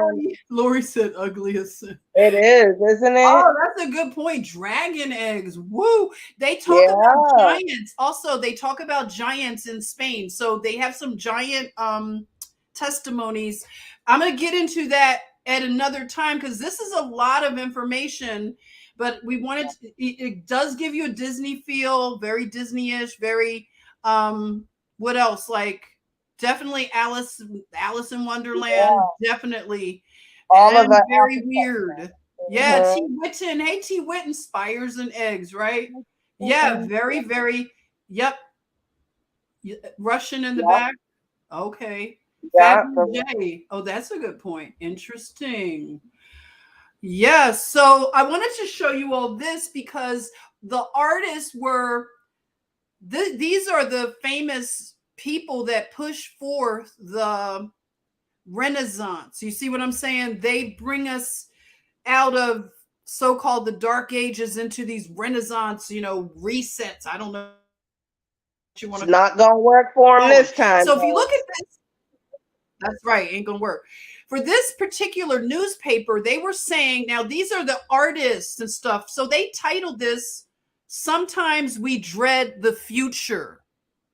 Lori said ugliest sin. It is, isn't it? Oh, that's a good point. Dragon eggs. Woo. They talk about giants. Also, they talk about giants in Spain. So they have some giant testimonies. I'm going to get into that at another time because this is a lot of information. But we wanted it does give you a Disney feel, very Disney-ish, very what else? Like definitely Alice in Wonderland, definitely. All of that. Very weird. Yeah, T. Witten. Hey, T. Witten, spires and eggs, right? Yeah, very, very. Yep. Russian in the back. Okay. Yeah. J. Oh, that's a good point. Interesting. Yeah, so I wanted to show you all this because the artists were, these are the famous people that push forth the Renaissance. You see what I'm saying? They bring us out of so-called the Dark Ages into these Renaissance, resets. I don't know what you want to. It's not going to work for them this time. So if you look at this, that's right, ain't going to work. For this particular newspaper, they were saying, now these are the artists and stuff. So they titled this, Sometimes We Dread the Future.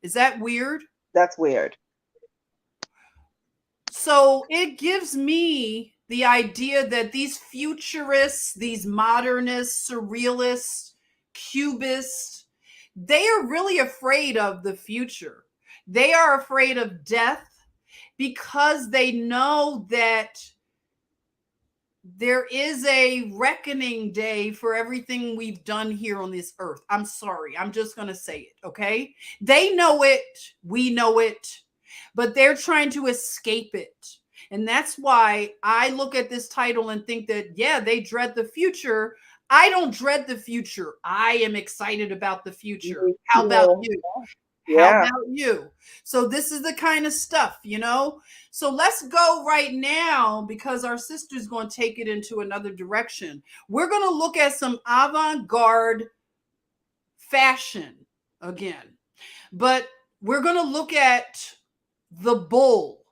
Is that weird? That's weird. So it gives me the idea that these futurists, these modernists, surrealists, cubists, they are really afraid of the future. They are afraid of death because they know that there is a reckoning day for everything we've done here on this earth. I'm sorry. I'm just going to say it. Okay. They know it. We know it, but they're trying to escape it. And that's why I look at this title and think that, yeah, they dread the future. I don't dread the future. I am excited about the future. How about you? How about you? So this is the kind of stuff, So let's go right now because our sister's going to take it into another direction. We're going to look at some avant-garde fashion again. But we're going to look at the bull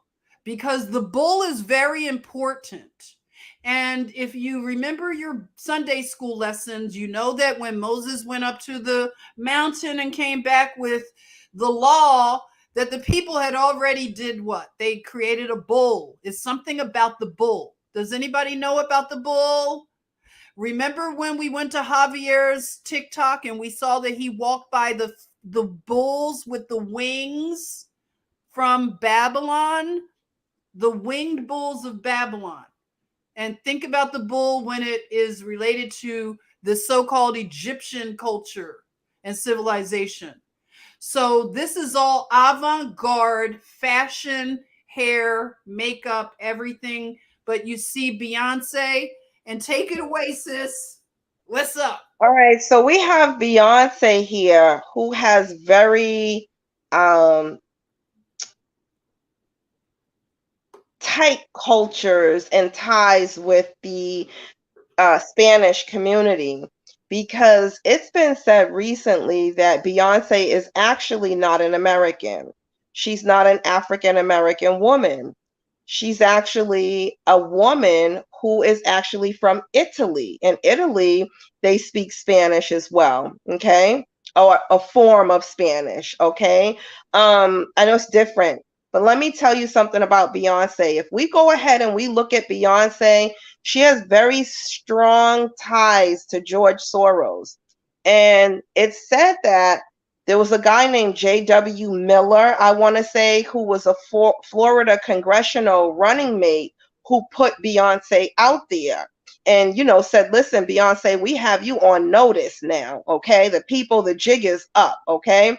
because the bull is very important. And if you remember your Sunday school lessons, you know that when Moses went up to the mountain and came back with the law, that the people had already did what? They created a bull. It's something about the bull. Does anybody know about the bull? Remember when we went to Javier's TikTok and we saw that he walked by the bulls with the wings from Babylon? The winged bulls of Babylon. And think about the bull when it is related to the so-called Egyptian culture and civilization. So this is all avant-garde fashion, hair, makeup, everything. But you see Beyonce, and take it away, sis. What's up? All right, so we have Beyonce here, who has very tight cultures and ties with the Spanish community, because it's been said recently that Beyonce is actually not an American. She's not an African American woman. She's actually a woman who is actually from Italy. In Italy, they speak Spanish as well, okay? Or a form of Spanish, okay? I know it's different, but let me tell you something about Beyonce. If we go ahead and we look at Beyonce, she has very strong ties to George Soros. And it's said that there was a guy named J.W. Miller, I want to say, who was a Florida congressional running mate who put Beyonce out there and, you know, said, listen, Beyonce, we have you on notice now, okay? The people, the jig is up, okay?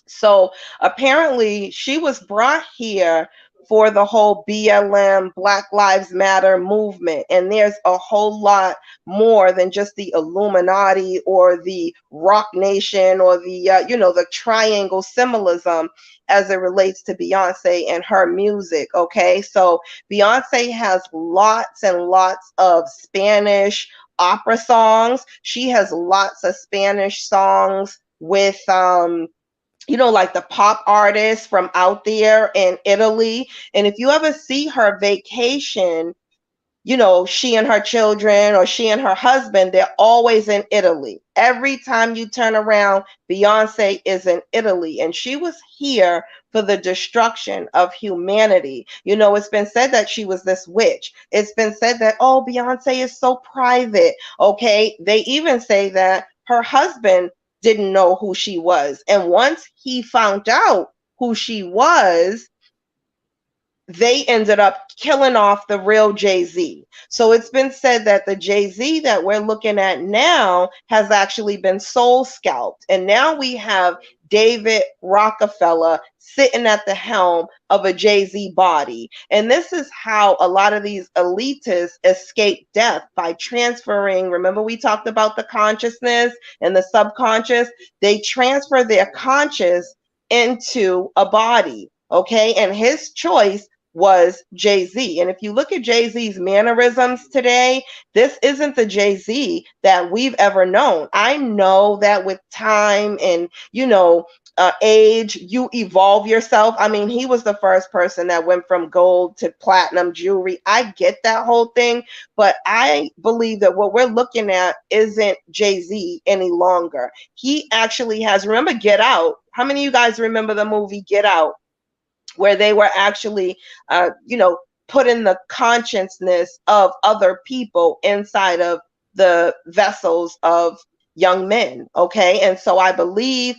So apparently she was brought here for the whole BLM, Black Lives Matter movement. And there's a whole lot more than just the Illuminati or the Rock Nation or the, you know, the triangle symbolism as it relates to Beyonce and her music. Okay. So Beyonce has lots and lots of Spanish opera songs. She has lots of Spanish songs with, you know, like the pop artists from out there in Italy. And if you ever see her vacation, you know, she and her children or she and her husband, they're always in Italy. Every time you turn around, Beyonce is in Italy. And she was here for the destruction of humanity. You know, it's been said that she was this witch. It's been said that, oh, Beyonce is so private. Okay. They even say that her husband didn't know who she was. And once he found out who she was, they ended up killing off the real Jay-Z. So it's been said that the Jay-Z that we're looking at now has actually been soul scalped. And now we have David Rockefeller sitting at the helm of a Jay-Z body. And this is how a lot of these elitists escape death, by transferring. Remember, we talked about the consciousness and the subconscious. They transfer their conscious into a body. Okay. And his choice was Jay-Z. And if you look at Jay-Z's mannerisms today, this isn't the Jay-Z that we've ever known. I know that with time and, you know, age, you evolve yourself. I mean, he was the first person that went from gold to platinum jewelry. I get that whole thing, but I believe that what we're looking at isn't Jay-Z any longer. He actually has, remember Get Out? How many of you guys remember the movie Get Out, where they were actually, you know, putting the consciousness of other people inside of the vessels of young men? Okay. And so I believe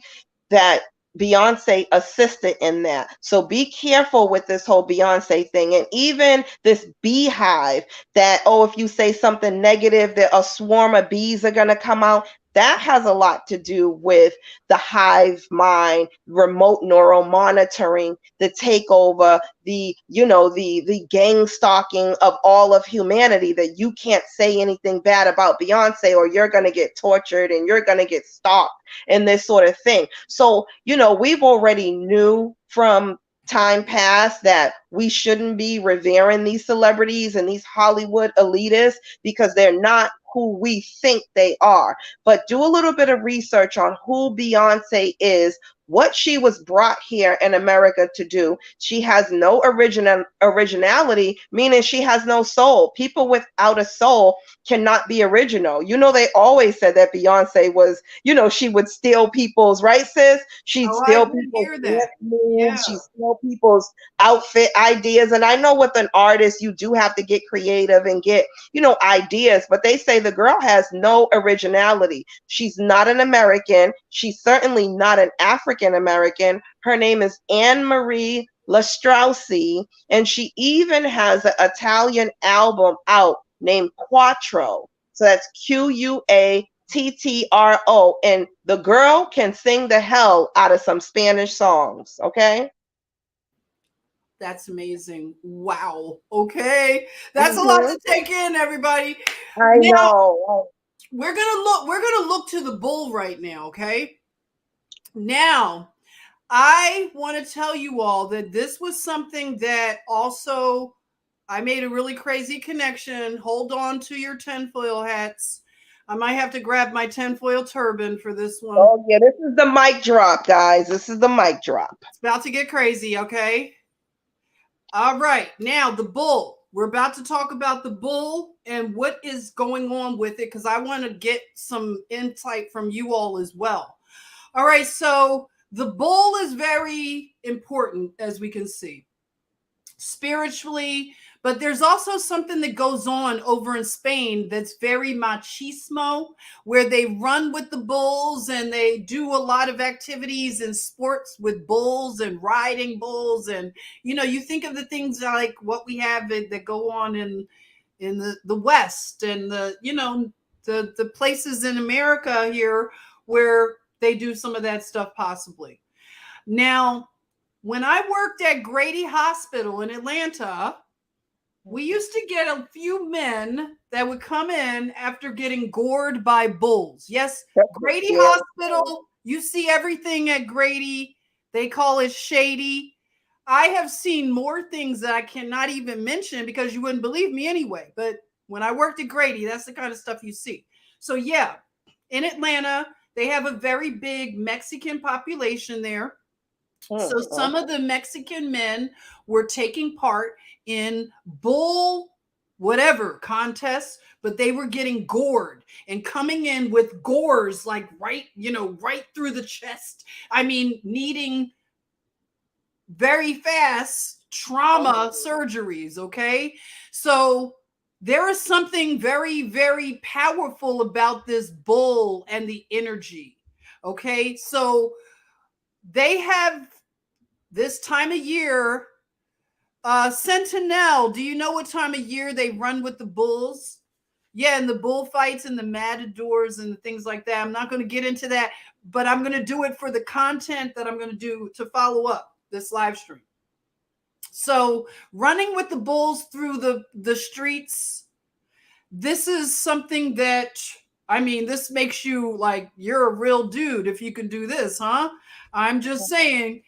that Beyonce assisted in that. So be careful with this whole Beyonce thing. And even this beehive that, oh, if you say something negative, that a swarm of bees are going to come out. That has a lot to do with the hive mind, remote neural monitoring, the takeover, the, you know, the gang stalking of all of humanity, that you can't say anything bad about Beyonce or you're going to get tortured and you're going to get stalked and this sort of thing. So, you know, we've already knew from time past that we shouldn't be revering these celebrities and these Hollywood elitists, because they're not who we think they are. But do a little bit of research on who Beyonce is, what she was brought here in America to do. She has no originality, meaning she has no soul. People without a soul cannot be original. You know, they always said that Beyonce was, you know, she would steal people's, right, sis? She'd steal people's dance moves. She'd steal people's outfit ideas. And I know with an artist, you do have to get creative and get, you know, ideas, but they say the girl has no originality. She's not an American. She's certainly not an African American. Her name is Anne Marie Lastrausi, and she even has an Italian album out named Quattro. So that's Quattro. And the girl can sing the hell out of some Spanish songs. Okay. That's amazing. Wow. Okay. That's a lot to take in, everybody. I Now, know. we're gonna look to the bull right now, okay? Now, I want to tell you all that this was something that also I made a really crazy connection. Hold on to your tinfoil hats. I might have to grab my tinfoil turban for this one. Oh yeah, this is the mic drop, guys. This is the mic drop. It's about to get crazy, okay? All right, now the bull. We're about to talk about the bull and what is going on with it because I want to get some insight from you all as well. All right, so the bull is very important, as we can see, spiritually, but there's also something that goes on over in Spain that's very machismo, where they run with the bulls and they do a lot of activities and sports with bulls and riding bulls. And, you know, you think of the things like what we have that go on in the West and the, you know, the places in America here where they do some of that stuff possibly. Now, when I worked at Grady Hospital in Atlanta, we used to get a few men that would come in after getting gored by bulls. Yes, Grady Hospital, you see everything at Grady. They call it shady. I have seen more things that I cannot even mention because you wouldn't believe me anyway. But when I worked at Grady, that's the kind of stuff you see. So yeah, in Atlanta, they have a very big Mexican population there. So some of the Mexican men were taking part in bull whatever contests, but they were getting gored and coming in with gores like right through the chest. I mean, needing very fast trauma surgeries, okay? So there is something very, very powerful about this bull and the energy, okay? So they have this time of year, Sentinel, do you know what time of year they run with the bulls? Yeah, and the bullfights and the matadors and the things like that. I'm not going to get into that, but I'm going to do it for the content that I'm going to do to follow up this live stream. So running with the bulls through the streets, this is something that, I mean, this makes you like, you're a real dude if you can do this, huh? I'm just saying,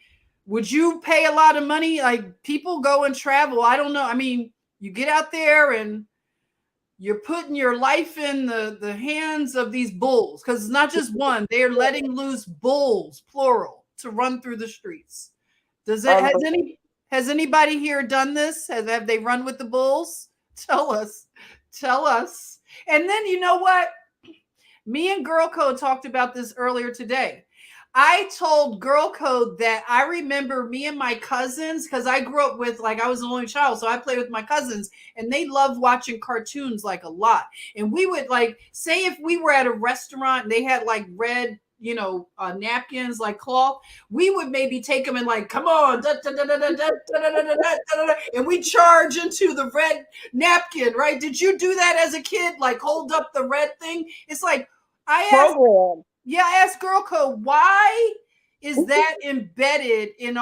would you pay a lot of money? Like people go and travel. I don't know. I mean, you get out there and you're putting your life in the hands of these bulls because it's not just one. They're letting loose bulls, plural, to run through the streets. Has anybody here done this? Have they run with the bulls? Tell us. And then you know what? Me and GirlCode talked about this earlier today. I told GirlCode that I remember me and my cousins, because I grew up with, like, I was the only child, so I played with my cousins, and they loved watching cartoons, like, a lot. And we would, like, say if we were at a restaurant and they had, like, red, napkins, like cloth, we would maybe take them and, like, come on, and we charge into the red napkin, right? Did you do that as a kid? Like, hold up the red thing? It's like, I asked GirlCode, why is that embedded in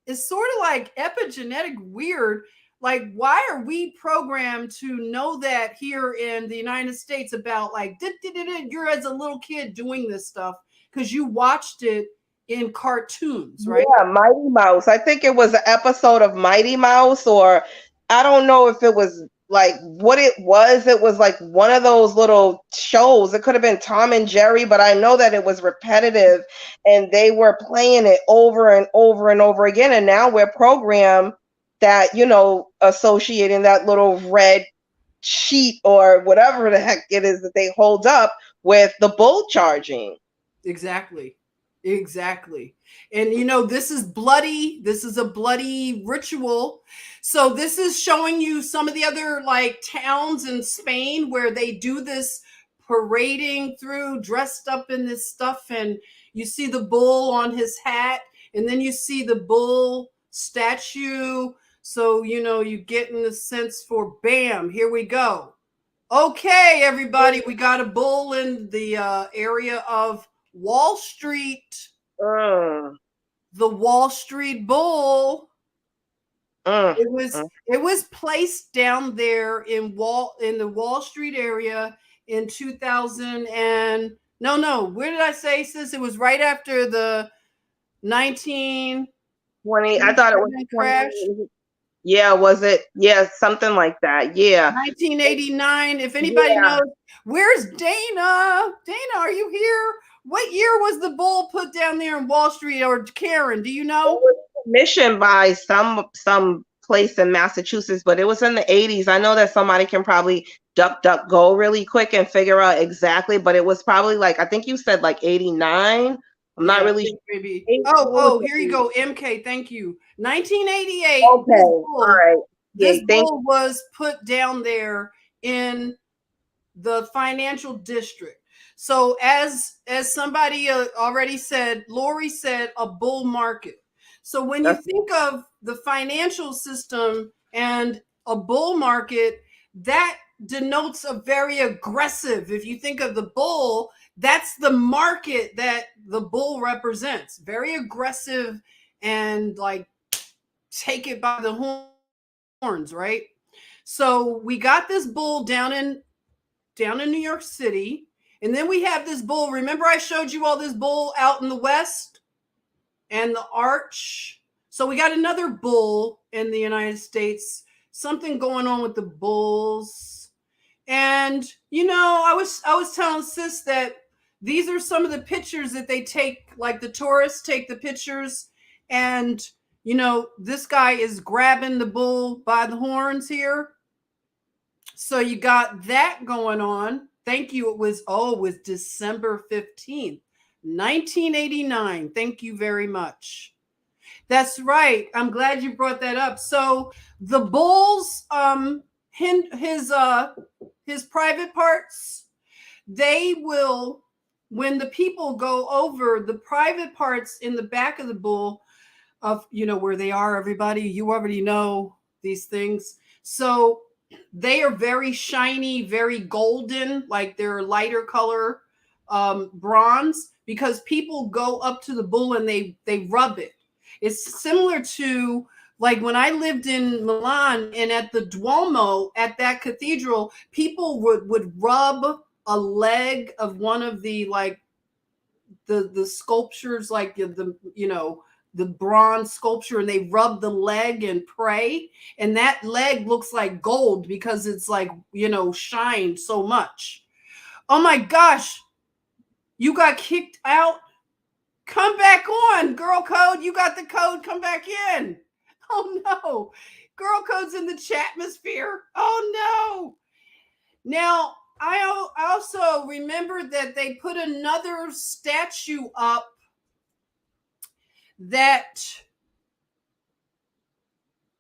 it's sort of like epigenetic weird. Like, why are we programmed to know that here in the United States about like, you're as a little kid doing this stuff because you watched it in cartoons, right? Yeah, Mighty Mouse. I think it was an episode of Mighty Mouse, or I don't know if it was like what it was. It was like one of those little shows. It could have been Tom and Jerry, but I know that it was repetitive and they were playing it over and over and over again. And now we're programmed that, associating that little red sheet or whatever the heck it is that they hold up with the bull charging. Exactly. And this is bloody. This is a bloody ritual. So this is showing you some of the other like towns in Spain where they do this parading through dressed up in this stuff. And you see the bull on his hat, and then you see the bull statue. So, you get in the sense for bam, here we go. Okay, everybody, we got a bull in the area of Wall Street. The Wall Street Bull. Mm, mm. It was placed down there in the Wall Street area in 2000 and no, where did I say, sis? It was right after the 19 20. I thought it was crash. 20. Yeah, was it? Yeah, something like that. Yeah. 1989. If anybody knows, where's Dana? Dana, are you here? What year was the bull put down there in Wall Street? Or Karen, do you know? It was commissioned by some place in Massachusetts, but it was in the 80s. I know that somebody can probably duck go really quick and figure out exactly, but it was probably like, I think you said like 89. I'm not really sure. Maybe. Oh, here you go. MK, thank you. 1988. Okay. All right. This bull was put down there in the financial district. So as somebody already said, Lori said, a bull market. So when you think of the financial system and a bull market, that denotes a very aggressive. If you think of the bull, that's the market that the bull represents. Very aggressive and like take it by the horns, right? So we got this bull down in New York City. And then we have this bull. Remember I showed you all this bull out in the West and the arch. So we got another bull in the United States. Something going on with the bulls. And, you know, I was telling sis that these are some of the pictures that they take, like the tourists take the pictures. And, you know, this guy is grabbing the bull by the horns here. So you got that going on. Thank you. It was December 15th, 1989. Thank you very much. That's right. I'm glad you brought that up. So the bull's his private parts, they will, when the people go over the private parts in the back of the bull, of, you know, where they are, everybody, you already know these things. So they are very shiny, very golden, like they're lighter color bronze, because people go up to the bull and they rub it. It's similar to like when I lived in Milan and at the Duomo, at that cathedral, people would rub a leg of one of the like the sculptures, like the, you know, the bronze sculpture, and they rub the leg and pray. And that leg looks like gold because it's like, you know, shined so much. Oh my gosh, you got kicked out. Come back on, GirlCode. You got the code. Come back in. Oh no, GirlCode's in the chatmosphere. Oh no. Now, I also remembered that they put another statue up that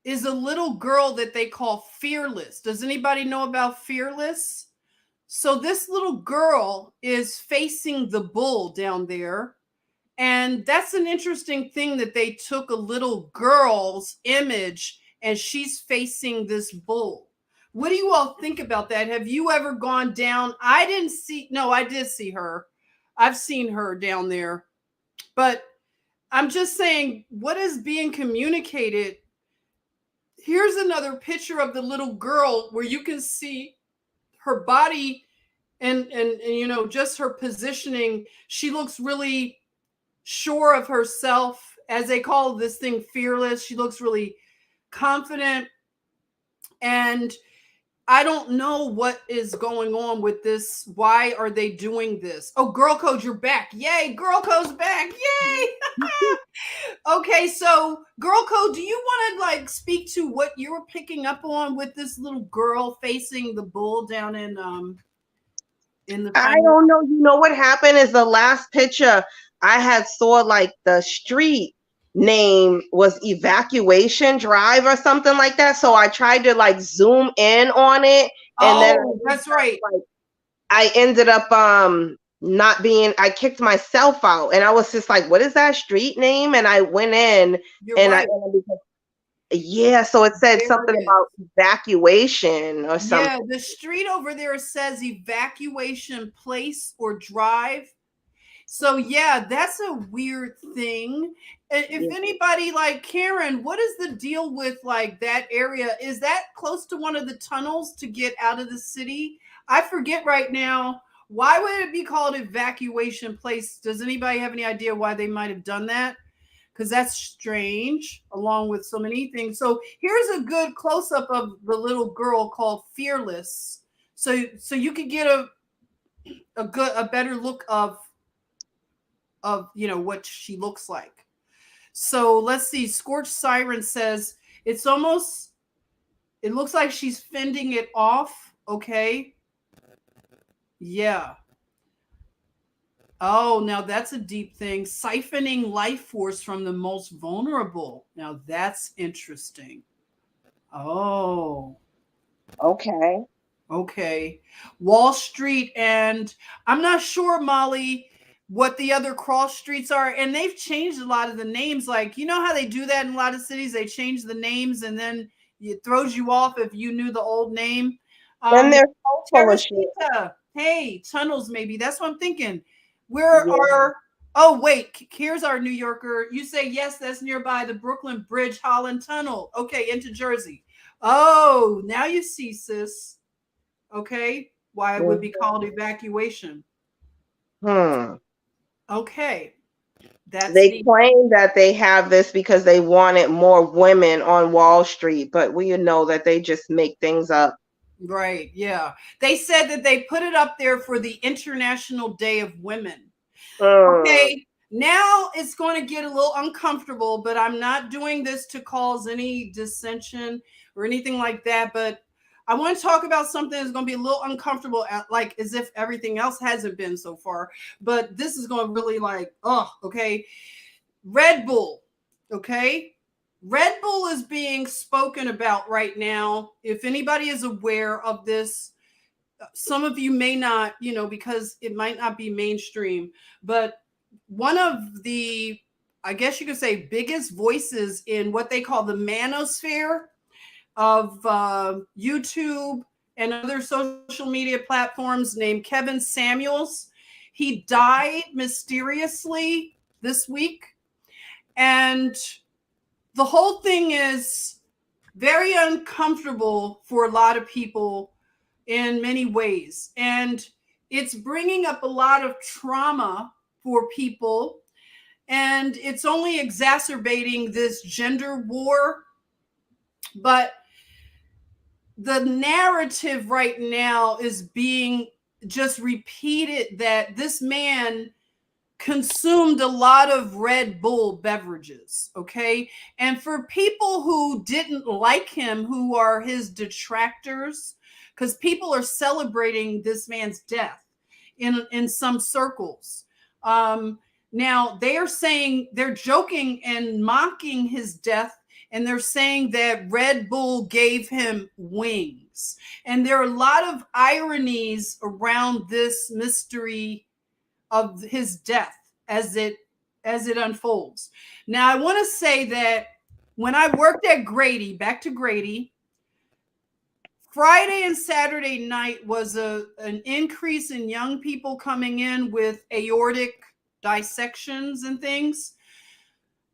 is a little girl that they call Fearless. Does anybody know about Fearless? So this little girl is facing the bull down there. And that's an interesting thing that they took a little girl's image and she's facing this bull. What do you all think about that? Have you ever gone down? I did see her. I've seen her down there. But I'm just saying, what is being communicated? Here's another picture of the little girl where you can see her body and you know, just her positioning. She looks really sure of herself, as they call this thing, fearless. She looks really confident. And I don't know what is going on with this. Why are they doing this? Oh, GirlCode, you're back. Yay, GirlCode's back. Yay. Okay, so GirlCode, do you want to like speak to what you were picking up on with this little girl facing the bull down in the I don't know. You know what happened is the last picture I had saw like the street name was Evacuation Drive or something like that. So I tried to like zoom in on it. And then that's right. Like, I ended up not being, I kicked myself out and I was just like, what is that street name? And I went in so it said something about evacuation or something. Yeah, the street over there says Evacuation Place or Drive. So yeah, that's a weird thing. If Yeah. anybody like Karen, what is the deal with like that area? Is that close to one of the tunnels to get out of the city? I forget right now. Why would it be called evacuation place? Does anybody have any idea why they might have done that? Because that's strange, along with so many things. So here's a good close up of the little girl called Fearless. So you could get a better look of what she looks like. So let's see. Scorched Siren says it's almost. It looks like she's fending it off. Okay. Yeah. Oh, now that's a deep thing. Siphoning life force from the most vulnerable. Now that's interesting. Oh, Okay. okay. Wall Street, and I'm not sure, Molly, what the other cross streets are. And they've changed a lot of the names. Like, you know how they do that in a lot of cities? They change the names and then it throws you off if you knew the old name. And Um, they're so full of shit. Teresita. Hey, tunnels, maybe. That's what I'm thinking. Where Yeah. are. Oh, wait. Here's our New Yorker. You say, yes, that's nearby the Brooklyn Bridge Holland Tunnel. Okay, into Jersey. Oh, now you see, sis. Okay, why it would be called evacuation. Hmm. Okay, that's They the claim that they have this because they wanted more women on Wall Street, but we know that they just make things up. right. Yeah, they said that they put it up there for the International Day of Women. Mm. Okay, now it's going to get a little uncomfortable, but I'm not doing this to cause any dissension or anything like that. But I want to talk about something that's going to be a little uncomfortable, like as if everything else hasn't been so far. But this is going to really like, oh, okay. Red Bull, okay? Red Bull is being spoken about right now. If anybody is aware of this, some of you may not, because it might not be mainstream, but one of the, I guess you could say, biggest voices in what they call the manosphere of YouTube and other social media platforms, named Kevin Samuels. He died mysteriously this week. And the whole thing is very uncomfortable for a lot of people in many ways. And it's bringing up a lot of trauma for people. And it's only exacerbating this gender war. But the narrative right now is being just repeated that this man consumed a lot of Red Bull beverages, okay? And for people who didn't like him, who are his detractors, because people are celebrating this man's death in some circles. Now they are saying, they're joking and mocking his death, and they're saying that Red Bull gave him wings. And there are a lot of ironies around this mystery of his death as it unfolds. Now, I want to say that when I worked at Grady, back to Grady, Friday and Saturday night was an increase in young people coming in with aortic dissections and things,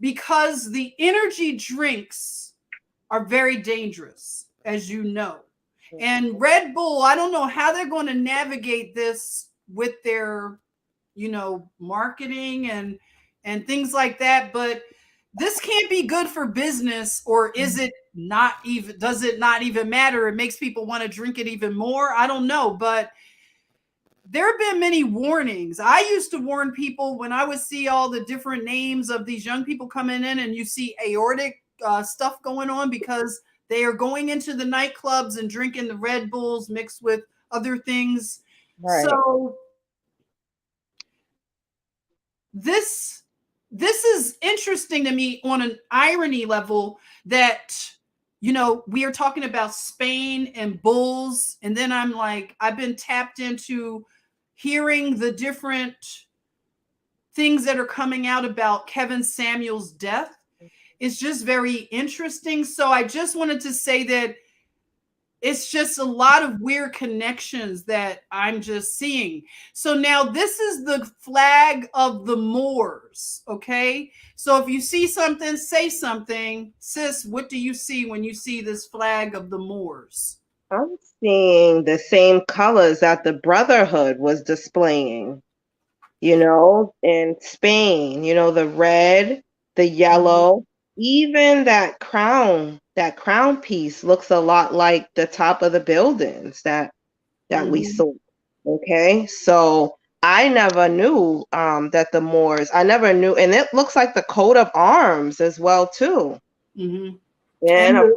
because the energy drinks are very dangerous, as you know. And Red Bull, I don't know how they're going to navigate this with their marketing and things like that, but this can't be good for business. Or is it not even, does it not even matter? It makes people want to drink it even more. I don't know, but there have been many warnings. I used to warn people when I would see all the different names of these young people coming in, and you see aortic stuff going on because they are going into the nightclubs and drinking the Red Bulls mixed with other things. Right. So this is interesting to me on an irony level, that we are talking about Spain and bulls, and then I'm like, I've been tapped into hearing the different things that are coming out about Kevin Samuels' death. It's just very interesting. So I just wanted to say that it's just a lot of weird connections that I'm just seeing. So now this is the flag of the Moors, okay? So if you see something, say something. Sis, what do you see when you see this flag of the Moors? I'm seeing the same colors that the Brotherhood was displaying, in Spain, the red, the yellow, even that crown piece looks a lot like the top of the buildings that we saw. Okay. So I never knew that the Moors, I never knew, and it looks like the coat of arms as well too. Mm-hmm. And of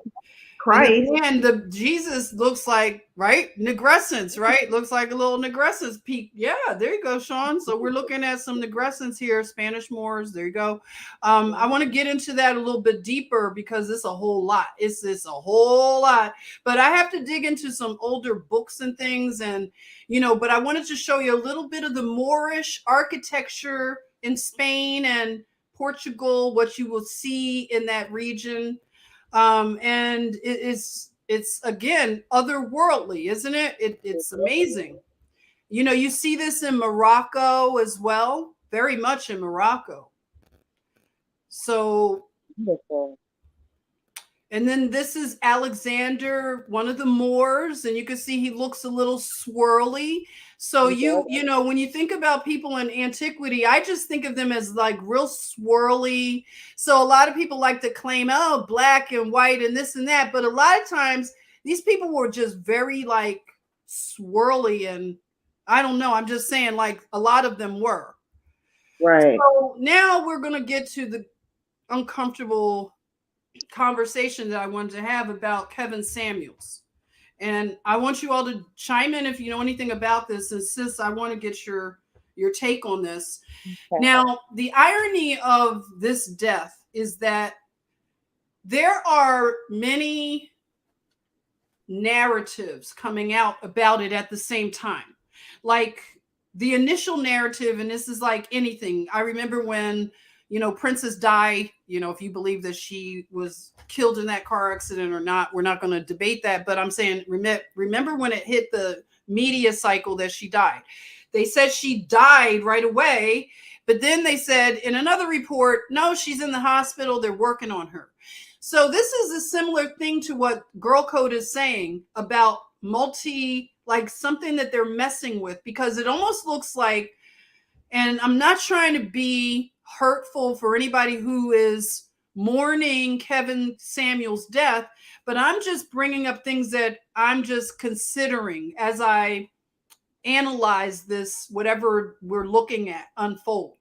And Christ. the Jesus looks like, right? Negrescence, right? Looks like a little negrescence peak. Yeah, there you go, Sean. So we're looking at some negrescence here, Spanish Moors. There you go. I want to get into that a little bit deeper because it's a whole lot. It's a whole lot. But I have to dig into some older books and things. And, but I wanted to show you a little bit of the Moorish architecture in Spain and Portugal, what you will see in that region. And it's again otherworldly, isn't it? It's amazing. You see this in Morocco as well, very much in Morocco. So, and then this is Alexander, one of the Moors, and you can see he looks a little swirly. So when you think about people in antiquity, I just think of them as like real swirly. So a lot of people like to claim, oh, black and white and this and that. But a lot of times these people were just very like swirly. And I don't know. I'm just saying like a lot of them were. Right. So now we're going to get to the uncomfortable conversation that I wanted to have about Kevin Samuels. And I want you all to chime in if you know anything about this. And sis, I want to get your take on this. Okay. Now, the irony of this death is that there are many narratives coming out about it at the same time. Like the initial narrative, and this is like anything. I remember when Princess Di, if you believe that she was killed in that car accident or not, we're not going to debate that. But I'm saying, remember when it hit the media cycle that she died? They said she died right away. But then they said in another report, no, she's in the hospital. They're working on her. So this is a similar thing to what GirlCode is saying about like something that they're messing with, because it almost looks like, and I'm not trying to be hurtful for anybody who is mourning Kevin Samuels' death, but I'm just bringing up things that I'm just considering as I analyze this, whatever we're looking at unfold.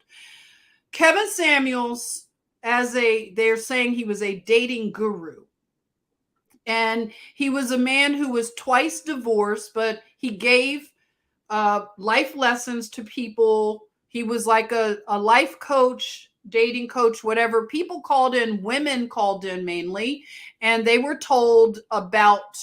Kevin Samuels, they're saying he was a dating guru. And he was a man who was twice divorced, but he gave life lessons to people. He was like a life coach, dating coach, whatever. Women called in mainly, and they were told about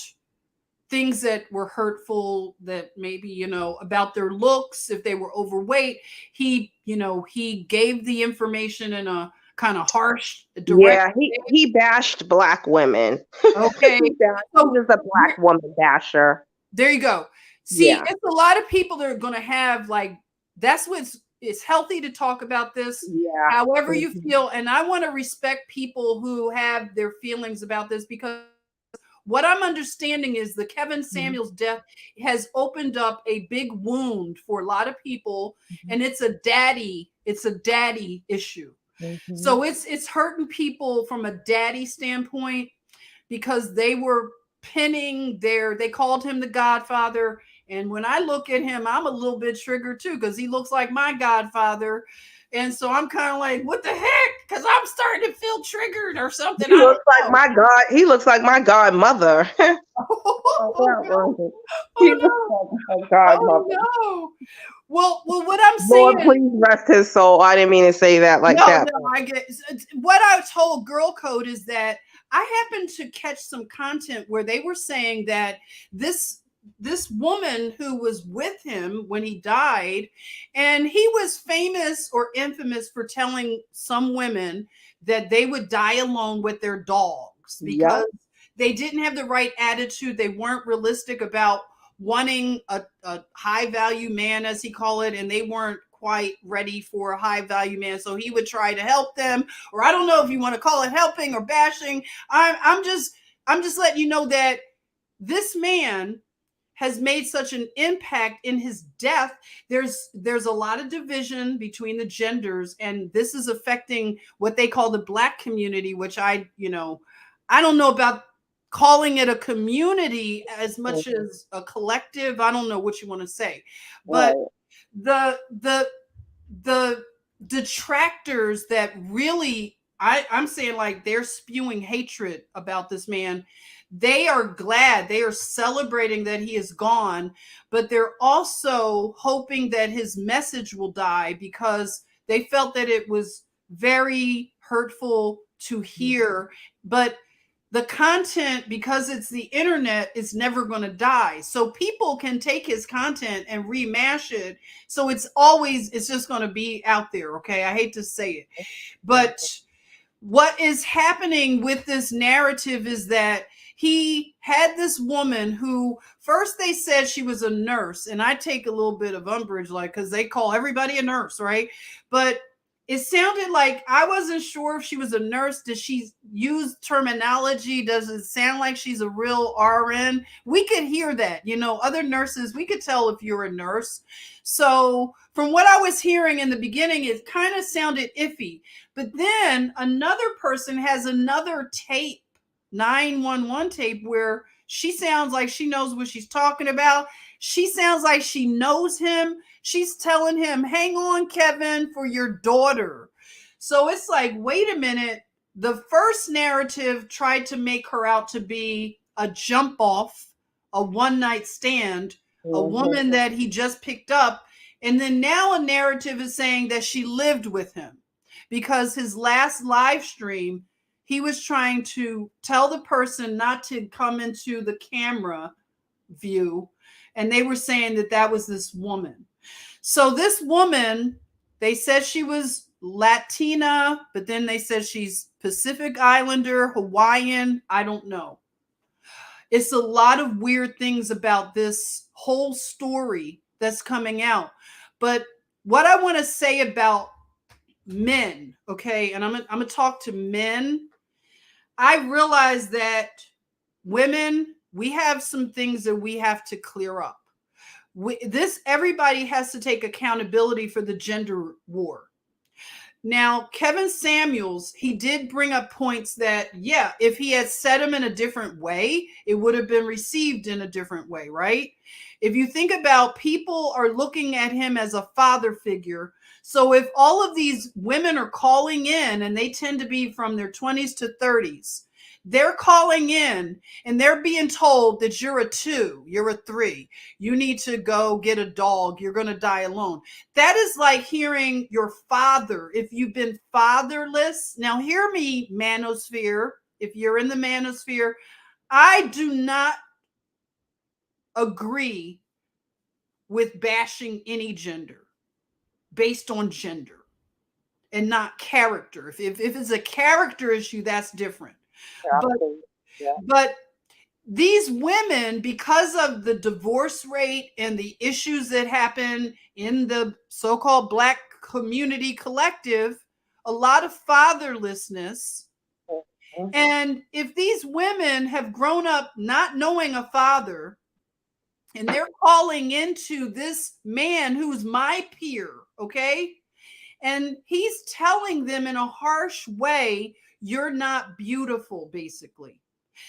things that were hurtful, that maybe, about their looks, if they were overweight. He gave the information in a kind of harsh, direct. Yeah, he bashed Black women. Okay. He was a Black woman basher. There you go. See, it's a lot of people that are going to have that's it's healthy to talk about this, however you feel. And I want to respect people who have their feelings about this, because what I'm understanding is the Kevin Samuels death has opened up a big wound for a lot of people, and it's a daddy issue. So it's hurting people from a daddy standpoint, because they were pinning they called him the Godfather. And when I look at him, I'm a little bit triggered too, because he looks like my godfather. And so I'm kind of like, what the heck? Because I'm starting to feel triggered or something. He looks like my God. He looks like my godmother. Oh, no. Well, what I'm saying. Lord, please rest his soul. I didn't mean to say that that. No, I get what I told GirlCode is that I happened to catch some content where they were saying that this woman who was with him when he died, and he was famous or infamous for telling some women that they would die alone with their dogs, because they didn't have the right attitude. They weren't realistic about wanting a high value man, as he called it, and they weren't quite ready for a high value man. So he would try to help them, or I don't know if you want to call it helping or bashing. I'm just letting you know that this man has made such an impact in his death. There's a lot of division between the genders, and this is affecting what they call the Black community, which I don't know about calling it a community as much as a collective. I don't know what you want to say, but the detractors that really, I'm saying, like, they're spewing hatred about this man. They are glad, they are celebrating that he is gone, but they're also hoping that his message will die, because they felt that it was very hurtful to hear. But the content, because it's the internet, is never going to die. So people can take his content and remash it. So it's just going to be out there. Okay. I hate to say it, but what is happening with this narrative is that he had this woman who, first they said she was a nurse, and I take a little bit of umbrage, like, because they call everybody a nurse, right? But it sounded like, I wasn't sure if she was a nurse. Does she use terminology? Does it sound like she's a real RN? We could hear that, other nurses, we could tell if you're a nurse. So from what I was hearing in the beginning, it kind of sounded iffy. But then another person has another tape, 911 tape, where she sounds like she knows what she's talking about. She sounds like she knows him. She's telling him, hang on, Kevin, for your daughter. So it's like, wait a minute. The first narrative tried to make her out to be a jump off, a one night stand, a woman that he just picked up. And then now a narrative is saying that she lived with him, because his last live stream, he was trying to tell the person not to come into the camera view. And they were saying that that was this woman. So this woman, they said she was Latina, but then they said she's Pacific Islander, Hawaiian. I don't know. It's a lot of weird things about this whole story that's coming out. But what I want to say about men, okay, and I'm gonna talk to men. I realize that women, we have some things that we have to clear up. Everybody has to take accountability for the gender war. Now, Kevin Samuels, he did bring up points that, yeah, if he had said them in a different way, it would have been received in a different way, right? If you think about, people are looking at him as a father figure. So if all of these women are calling in, and they tend to be from their 20s to 30s, they're calling in and they're being told that you're a 2, you're a 3, you need to go get a dog, you're going to die alone. That is like hearing your father, if you've been fatherless. Now hear me, manosphere. If you're in the manosphere, I do not agree with bashing any gender based on gender and not character. If it's a character issue, that's different. But these women, because of the divorce rate and the issues that happen in the so-called Black community collective, a lot of fatherlessness. And if these women have grown up not knowing a father, and they're calling into this man who's my peer, okay? And he's telling them in a harsh way, you're not beautiful, basically.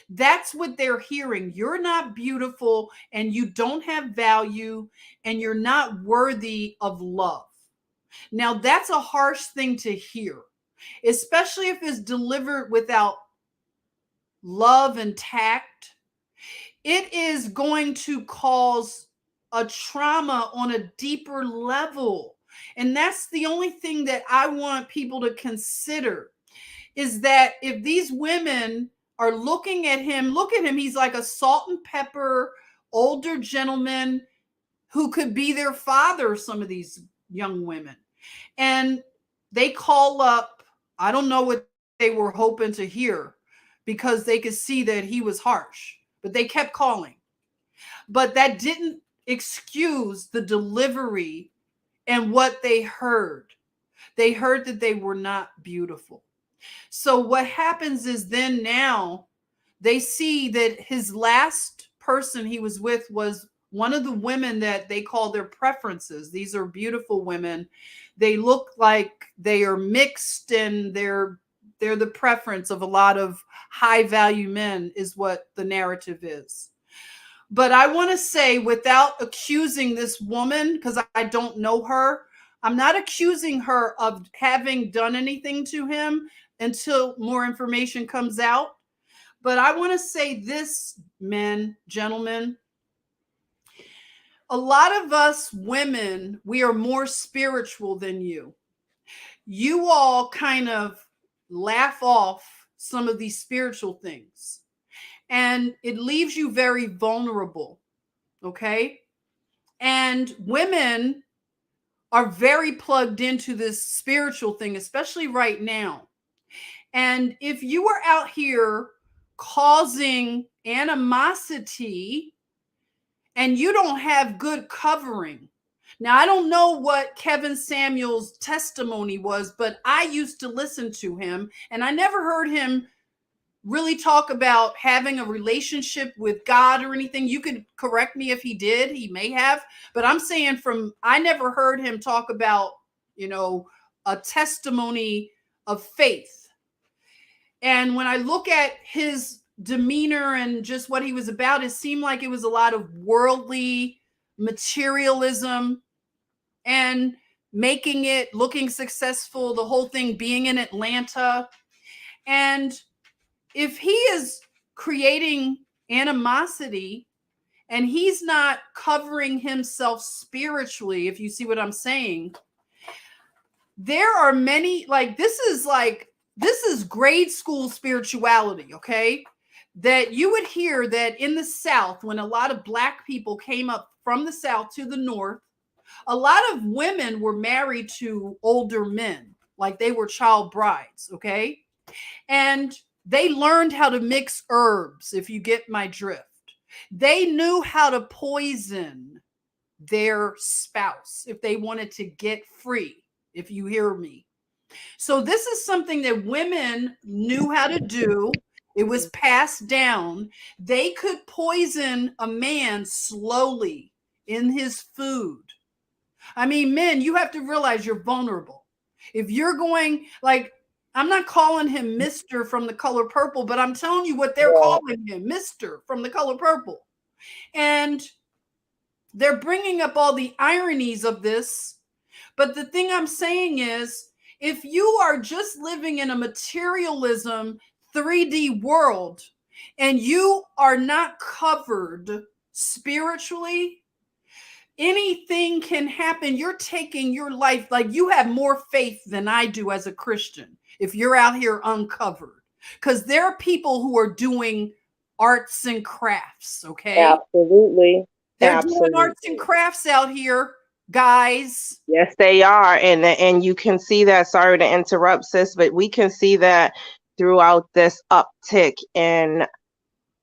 That's what they're hearing. You're not beautiful, and you don't have value, and you're not worthy of love. Now, that's a harsh thing to hear, especially if it's delivered without love and tact. It is going to cause a trauma on a deeper level. And that's the only thing that I want people to consider, is that if these women are looking at him, look at him, he's like a salt and pepper older gentleman who could be their father, some of these young women. And they call up, I don't know what they were hoping to hear, because they could see that he was harsh, but they kept calling. But that didn't excuse the delivery and what they heard. They heard that they were not beautiful. So what happens is then now they see that his last person he was with was one of the women that they call their preferences. These are beautiful women. They look like they are mixed, and they're the preference of a lot of high value men, is what the narrative is. But I want to say, without accusing this woman, because I don't know her, I'm not accusing her of having done anything to him until more information comes out. But I want to say this, men, gentlemen, a lot of us women, we are more spiritual than you. You all kind of laugh off some of these spiritual things, and it leaves you very vulnerable. Okay. And women are very plugged into this spiritual thing, especially right now. And if you are out here causing animosity and you don't have good covering. Now, I don't know what Kevin Samuel's testimony was, but I used to listen to him, and I never heard him really talk about having a relationship with God or anything. You could correct me if he did. He may have, but I'm saying I never heard him talk about, a testimony of faith. And when I look at his demeanor and just what he was about, it seemed like it was a lot of worldly materialism and making it, looking successful, the whole thing being in Atlanta. And if he is creating animosity and he's not covering himself spiritually, if you see what I'm saying, there are many, this is grade school spirituality, okay? That you would hear that in the South, when a lot of Black people came up from the South to the North, a lot of women were married to older men, like they were child brides, okay? And they learned how to mix herbs, if you get my drift. They knew how to poison their spouse if they wanted to get free, if you hear me. So this is something that women knew how to do. It was passed down. They could poison a man slowly in his food. I mean, men, you have to realize you're vulnerable. If you're going, I'm not calling him Mr. from The Color Purple, but I'm telling you what they're calling him, Mr. from The Color Purple. And they're bringing up all the ironies of this. But the thing I'm saying is, if you are just living in a materialism 3D world and you are not covered spiritually, anything can happen. You're taking your life, you have more faith than I do as a Christian if you're out here uncovered, because there are people who are doing arts and crafts, okay? Absolutely. They're doing arts and crafts out here, guys. Yes, they are. And you can see that, sorry to interrupt, sis, but we can see that throughout this uptick in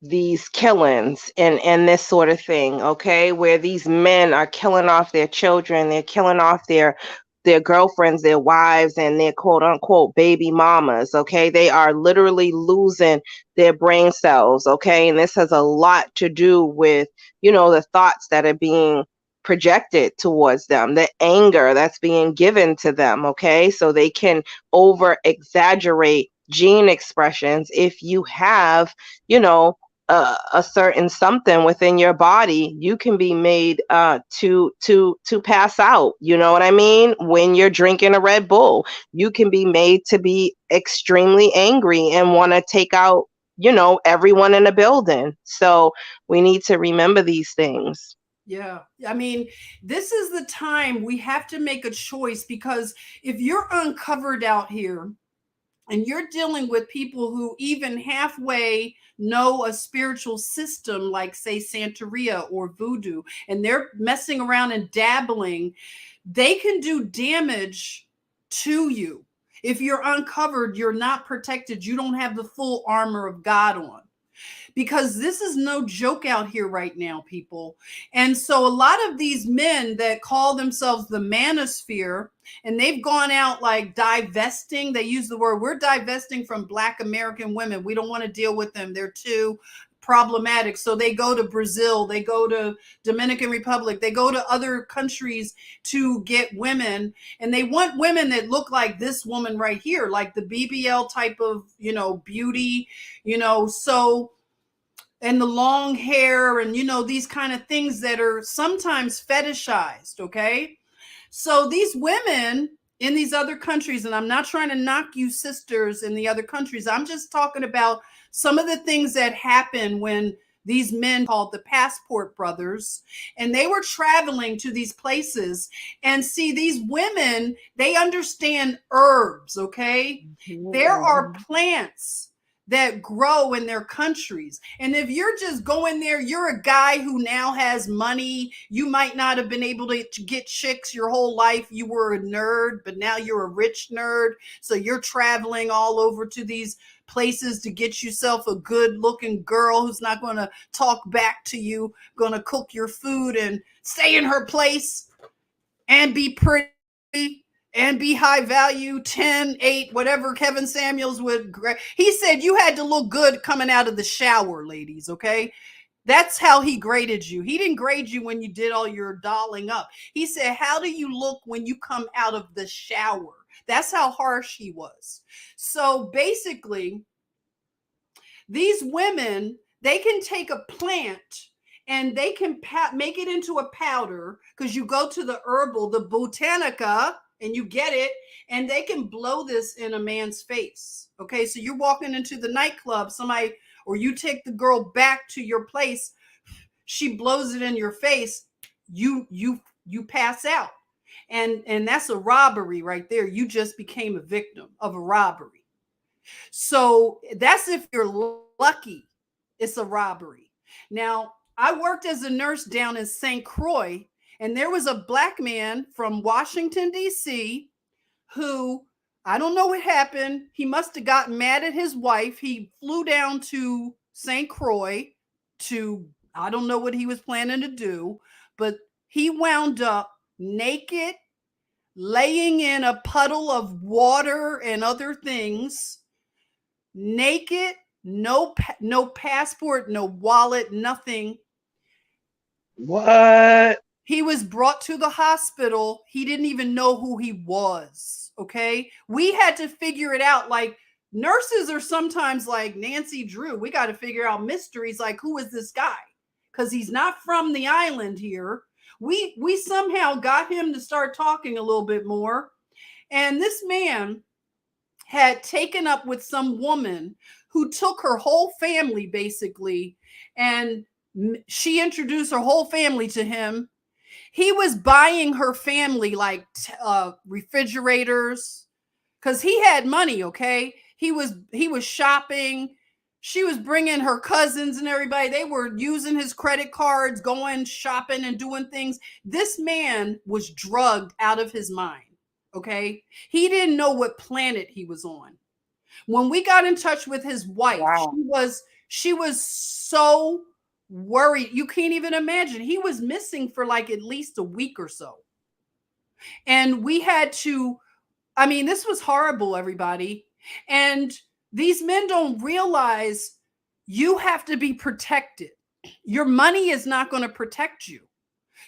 these killings and this sort of thing, okay, where these men are killing off their children, they're killing off their girlfriends, their wives, and their quote unquote baby mamas, okay? They are literally losing their brain cells, okay? And this has a lot to do with, the thoughts that are being projected towards them, the anger that's being given to them, okay? So they can over exaggerate gene expressions. If you have, a certain something within your body, you can be made to pass out. You know what I mean? When you're drinking a Red Bull, you can be made to be extremely angry and want to take out, everyone in the building. So we need to remember these things. Yeah. I mean, this is the time we have to make a choice, because if you're uncovered out here and you're dealing with people who even halfway know a spiritual system like, say, Santeria or Voodoo, and they're messing around and dabbling, they can do damage to you. If you're uncovered, you're not protected. You don't have the full armor of God on. Because this is no joke out here right now, people. And so a lot of these men that call themselves the manosphere, and they've gone out like divesting, they use the word, we're divesting from Black American women. We don't want to deal with them. They're too problematic. So they go to Brazil, they go to Dominican Republic, they go to other countries to get women, and they want women that look like this woman right here, like the BBL type of, beauty, so, and the long hair and, these kind of things that are sometimes fetishized. Okay. So these women in these other countries, and I'm not trying to knock you sisters in the other countries, I'm just talking about some of the things that happen when these men called the Passport Brothers, and they were traveling to these places, and see, these women, they understand herbs. Okay. There are plants that grow in their countries. And if you're just going there, you're a guy who now has money. You might not have been able to get chicks your whole life. You were a nerd, but now you're a rich nerd. So you're traveling all over to these places to get yourself a good looking girl who's not going to talk back to you, going to cook your food and stay in her place and be pretty and be high value, 10, 8, whatever Kevin Samuels would. He said you had to look good coming out of the shower, ladies. Okay. That's how he graded you. He didn't grade you when you did all your dolling up. He said, how do you look when you come out of the shower? That's how harsh he was. So basically, these women, they can take a plant and they can make it into a powder, because you go to the herbal, the Botanica, and you get it, and they can blow this in a man's face. Okay, so you're walking into the nightclub, somebody, or you take the girl back to your place, she blows it in your face, you pass out. And that's a robbery right there. You just became a victim of a robbery. So that's if you're lucky, it's a robbery. Now, I worked as a nurse down in St. Croix, and there was a Black man from Washington, D.C., who, I don't know what happened. He must have gotten mad at his wife. He flew down to St. Croix to, I don't know what he was planning to do, but he wound up naked, laying in a puddle of water and other things, naked, no passport, no wallet, nothing. What? He was brought to the hospital. He didn't even know who he was. Okay. We had to figure it out. Like, nurses are sometimes like Nancy Drew. We got to figure out mysteries like, who is this guy? Because he's not from the island here. We somehow got him to start talking a little bit more. And this man had taken up with some woman who took her whole family, basically, and she introduced her whole family to him. He was buying her family like refrigerators, because he had money. Okay, he was shopping. She was bringing her cousins and everybody. They were using his credit cards, going shopping and doing things. This man was drugged out of his mind. Okay, he didn't know what planet he was on. When we got in touch with his wife, wow, she was so worried. You can't even imagine. He was missing for like at least a week or so. And we had to, I mean, this was horrible, everybody. And these men don't realize you have to be protected. Your money is not going to protect you.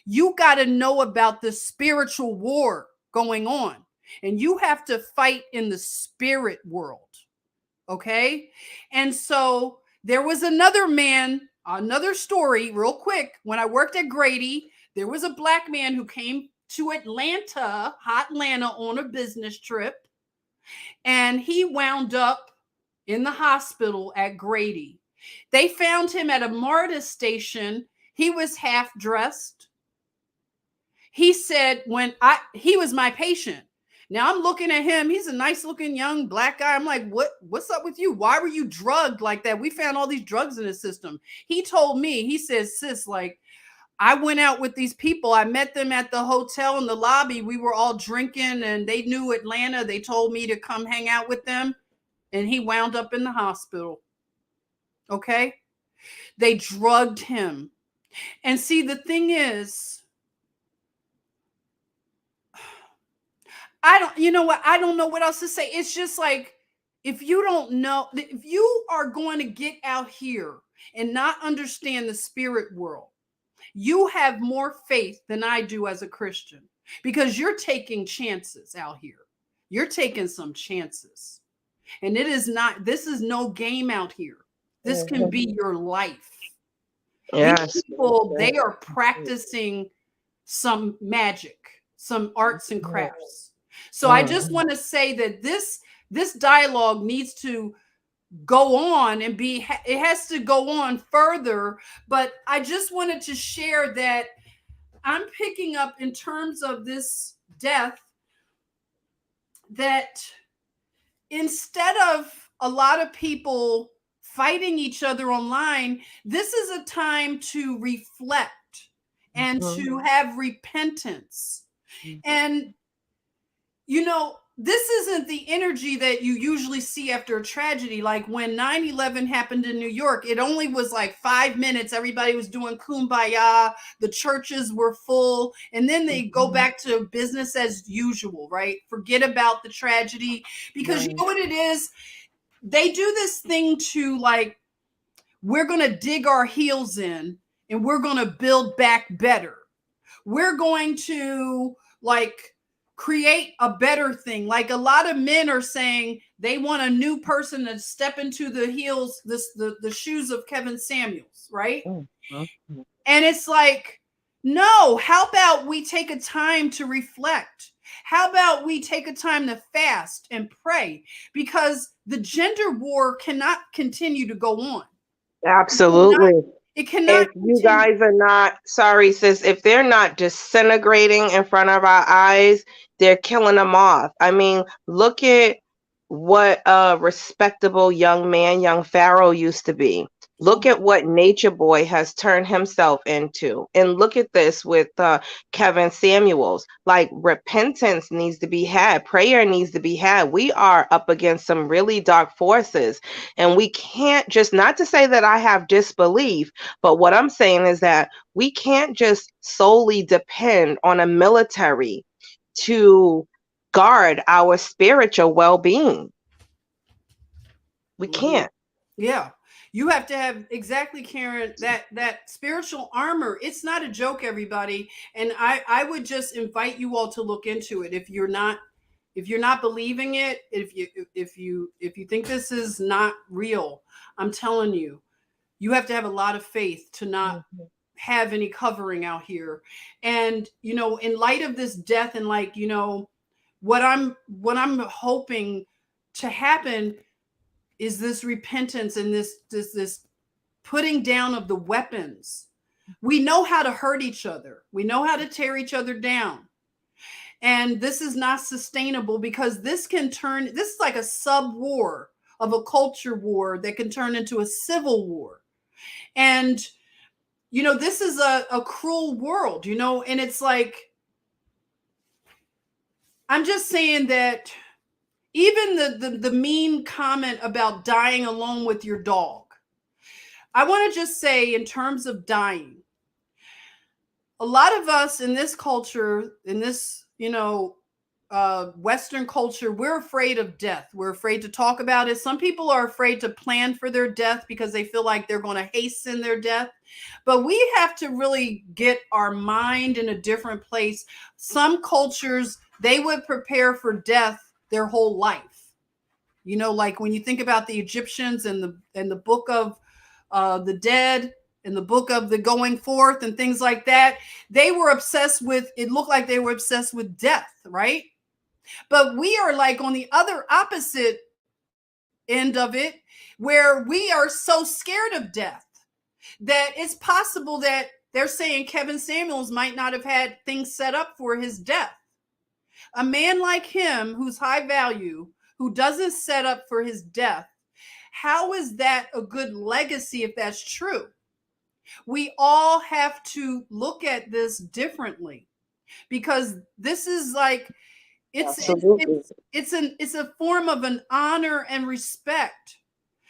You got to know about the spiritual war going on, and you have to fight in the spirit world. Okay. And so there was another man, another story real quick. When I worked at Grady, there was a Black man who came to Atlanta, hot Atlanta, on a business trip. And he wound up in the hospital at Grady. They found him at a MARTA station. He was half dressed. He said, he was my patient. Now I'm looking at him. He's a nice looking young Black guy. I'm like, what's up with you? Why were you drugged like that? We found all these drugs in his system. He told me, he says, sis, like, I went out with these people. I met them at the hotel in the lobby. We were all drinking and they knew Atlanta. They told me to come hang out with them. And he wound up in the hospital. Okay. They drugged him. And see, the thing is, you know what? I don't know what else to say. It's just like, if you don't know, if you are going to get out here and not understand the spirit world, you have more faith than I do as a Christian, because you're taking chances out here. You're taking some chances. And this is no game out here. This can be your life. Yes. These people, they are practicing some magic, some arts and crafts. So I just want to say that this dialogue needs to go on and it has to go on further. But I just wanted to share that I'm picking up, in terms of this death, that instead of a lot of people fighting each other online, this is a time to reflect and to have repentance. And, you know, this isn't the energy that you usually see after a tragedy. Like when 9/11 happened in New York, it only was like 5 minutes. Everybody was doing kumbaya. The churches were full. And then they go back to business as usual, right? Forget about the tragedy. Because you know what it is? They do this thing to, like, we're going to dig our heels in and we're going to build back better. We're going to, like, create a better thing. Like, a lot of men are saying they want a new person to step into the heels, the shoes of Kevin Samuels, right? And it's like, no, how about we take a time to reflect? How about we take a time to fast and pray? Because the gender war cannot continue to go on. Absolutely. It cannot. If you guys are not, sorry, sis, if they're not disintegrating in front of our eyes, they're killing them off. I mean, look at what a respectable young man, young Pharaoh used to be. Look at what Nature Boy has turned himself into. And look at this with Kevin Samuels. Like, repentance needs to be had. Prayer needs to be had. We are up against some really dark forces. And we can't just, not to say that I have disbelief, but what I'm saying is that we can't just solely depend on a military to guard our spiritual well-being. We can't. Yeah. You have to have, exactly, Karen, that spiritual armor. It's not a joke, everybody. And I would just invite you all to look into it. If you're not believing it, if you think this is not real, I'm telling you, you have to have a lot of faith to not have any covering out here. And, you know, in light of this death, and, like, you know, what I'm hoping to happen is this repentance and this putting down of the weapons. We know how to hurt each other. We know how to tear each other down. And this is not sustainable, because this is like a sub-war of a culture war that can turn into a civil war. And, you know, this is a cruel world, you know, and it's like, I'm just saying that even the mean comment about dying alone with your dog, I want to just say, in terms of dying, a lot of us in this culture, in this, you know, Western culture, we're afraid of death. We're afraid to talk about it. Some people are afraid to plan for their death because they feel like they're going to hasten their death. But we have to really get our mind in a different place. Some cultures, they would prepare for death their whole life. You know, like when you think about the Egyptians and the book of the dead, in the book of the going forth and things like that, they were obsessed with, it looked like they were obsessed with death, right? But we are like on the other opposite end of it, where we are so scared of death that it's possible that they're saying Kevin Samuels might not have had things set up for his death. A man like him, who's high value, who doesn't set up for his death, how is that a good legacy if that's true? We all have to look at this differently, because this is like, Absolutely. it's a form of an honor and respect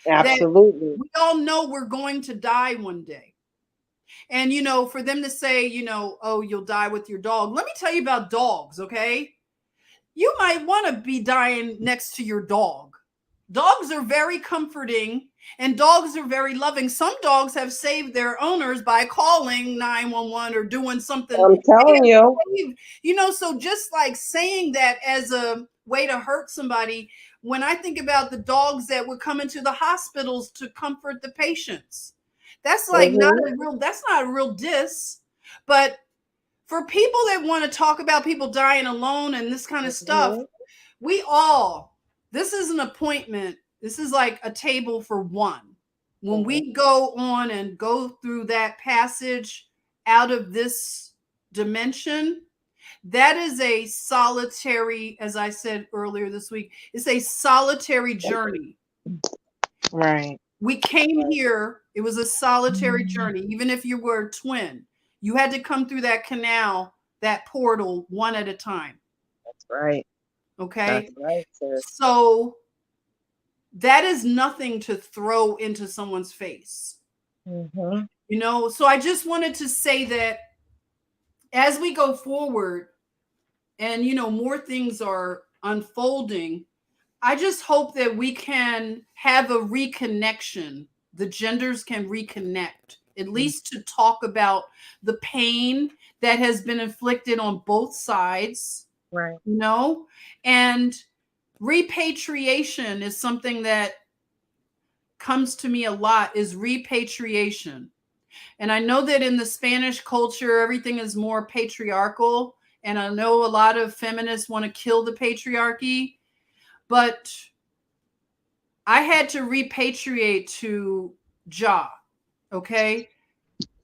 Absolutely. that we all know we're going to die one day. And, you know, for them to say, you know, oh, you'll die with your dog. Let me tell you about dogs, okay? You might want to be dying next to your dog. Dogs are very comforting and dogs are very loving. Some dogs have saved their owners by calling 911 or doing something. I'm telling you. You know, so just like saying that as a way to hurt somebody, when I think about the dogs that would come into the hospitals to comfort the patients, that's like that's not a real diss. But for people that want to talk about people dying alone and this kind of stuff, this is an appointment. This is like a table for one. When we go on and go through that passage out of this dimension, that is a solitary, as I said earlier this week, it's a solitary journey. Right. We came here, it was a solitary journey. Even if you were a twin, you had to come through that canal, that portal, one at a time. That's right. Okay. That's right, sis. So that is nothing to throw into someone's face. You know, so I just wanted to say that as we go forward and, you know, more things are unfolding, I just hope that we can have a reconnection. The genders can reconnect, at least to talk about the pain that has been inflicted on both sides. Right. You know, and repatriation is something that comes to me a lot, is repatriation. And I know that in the Spanish culture, everything is more patriarchal. And I know a lot of feminists want to kill the patriarchy, but I had to repatriate to Ja. Okay.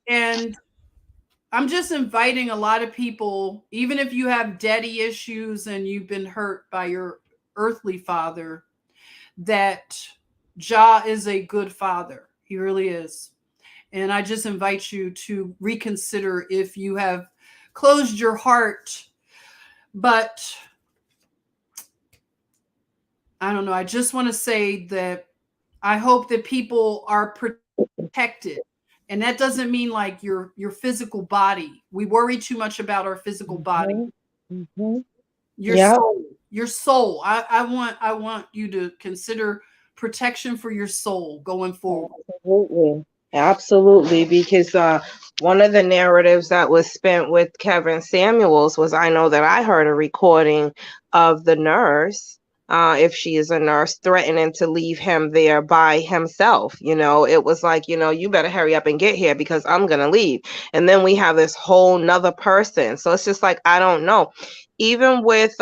And I'm just inviting a lot of people, even if you have daddy issues and you've been hurt by your earthly father, that Ja is a good father. He really is. And I just invite you to reconsider if you have closed your heart. But I don't know. I just want to say that I hope that people are protected. And that doesn't mean like your physical body. We worry too much about our physical body. Your soul. I want you to consider protection for your soul going forward. Absolutely. Because one of the narratives that was spent with Kevin Samuels was, I know that I heard a recording of the nurse, if she is a nurse, threatening to leave him there by himself. You know, it was like, you know, you better hurry up and get here because I'm going to leave. And then we have this whole nother person. So it's just like, I don't know. Even with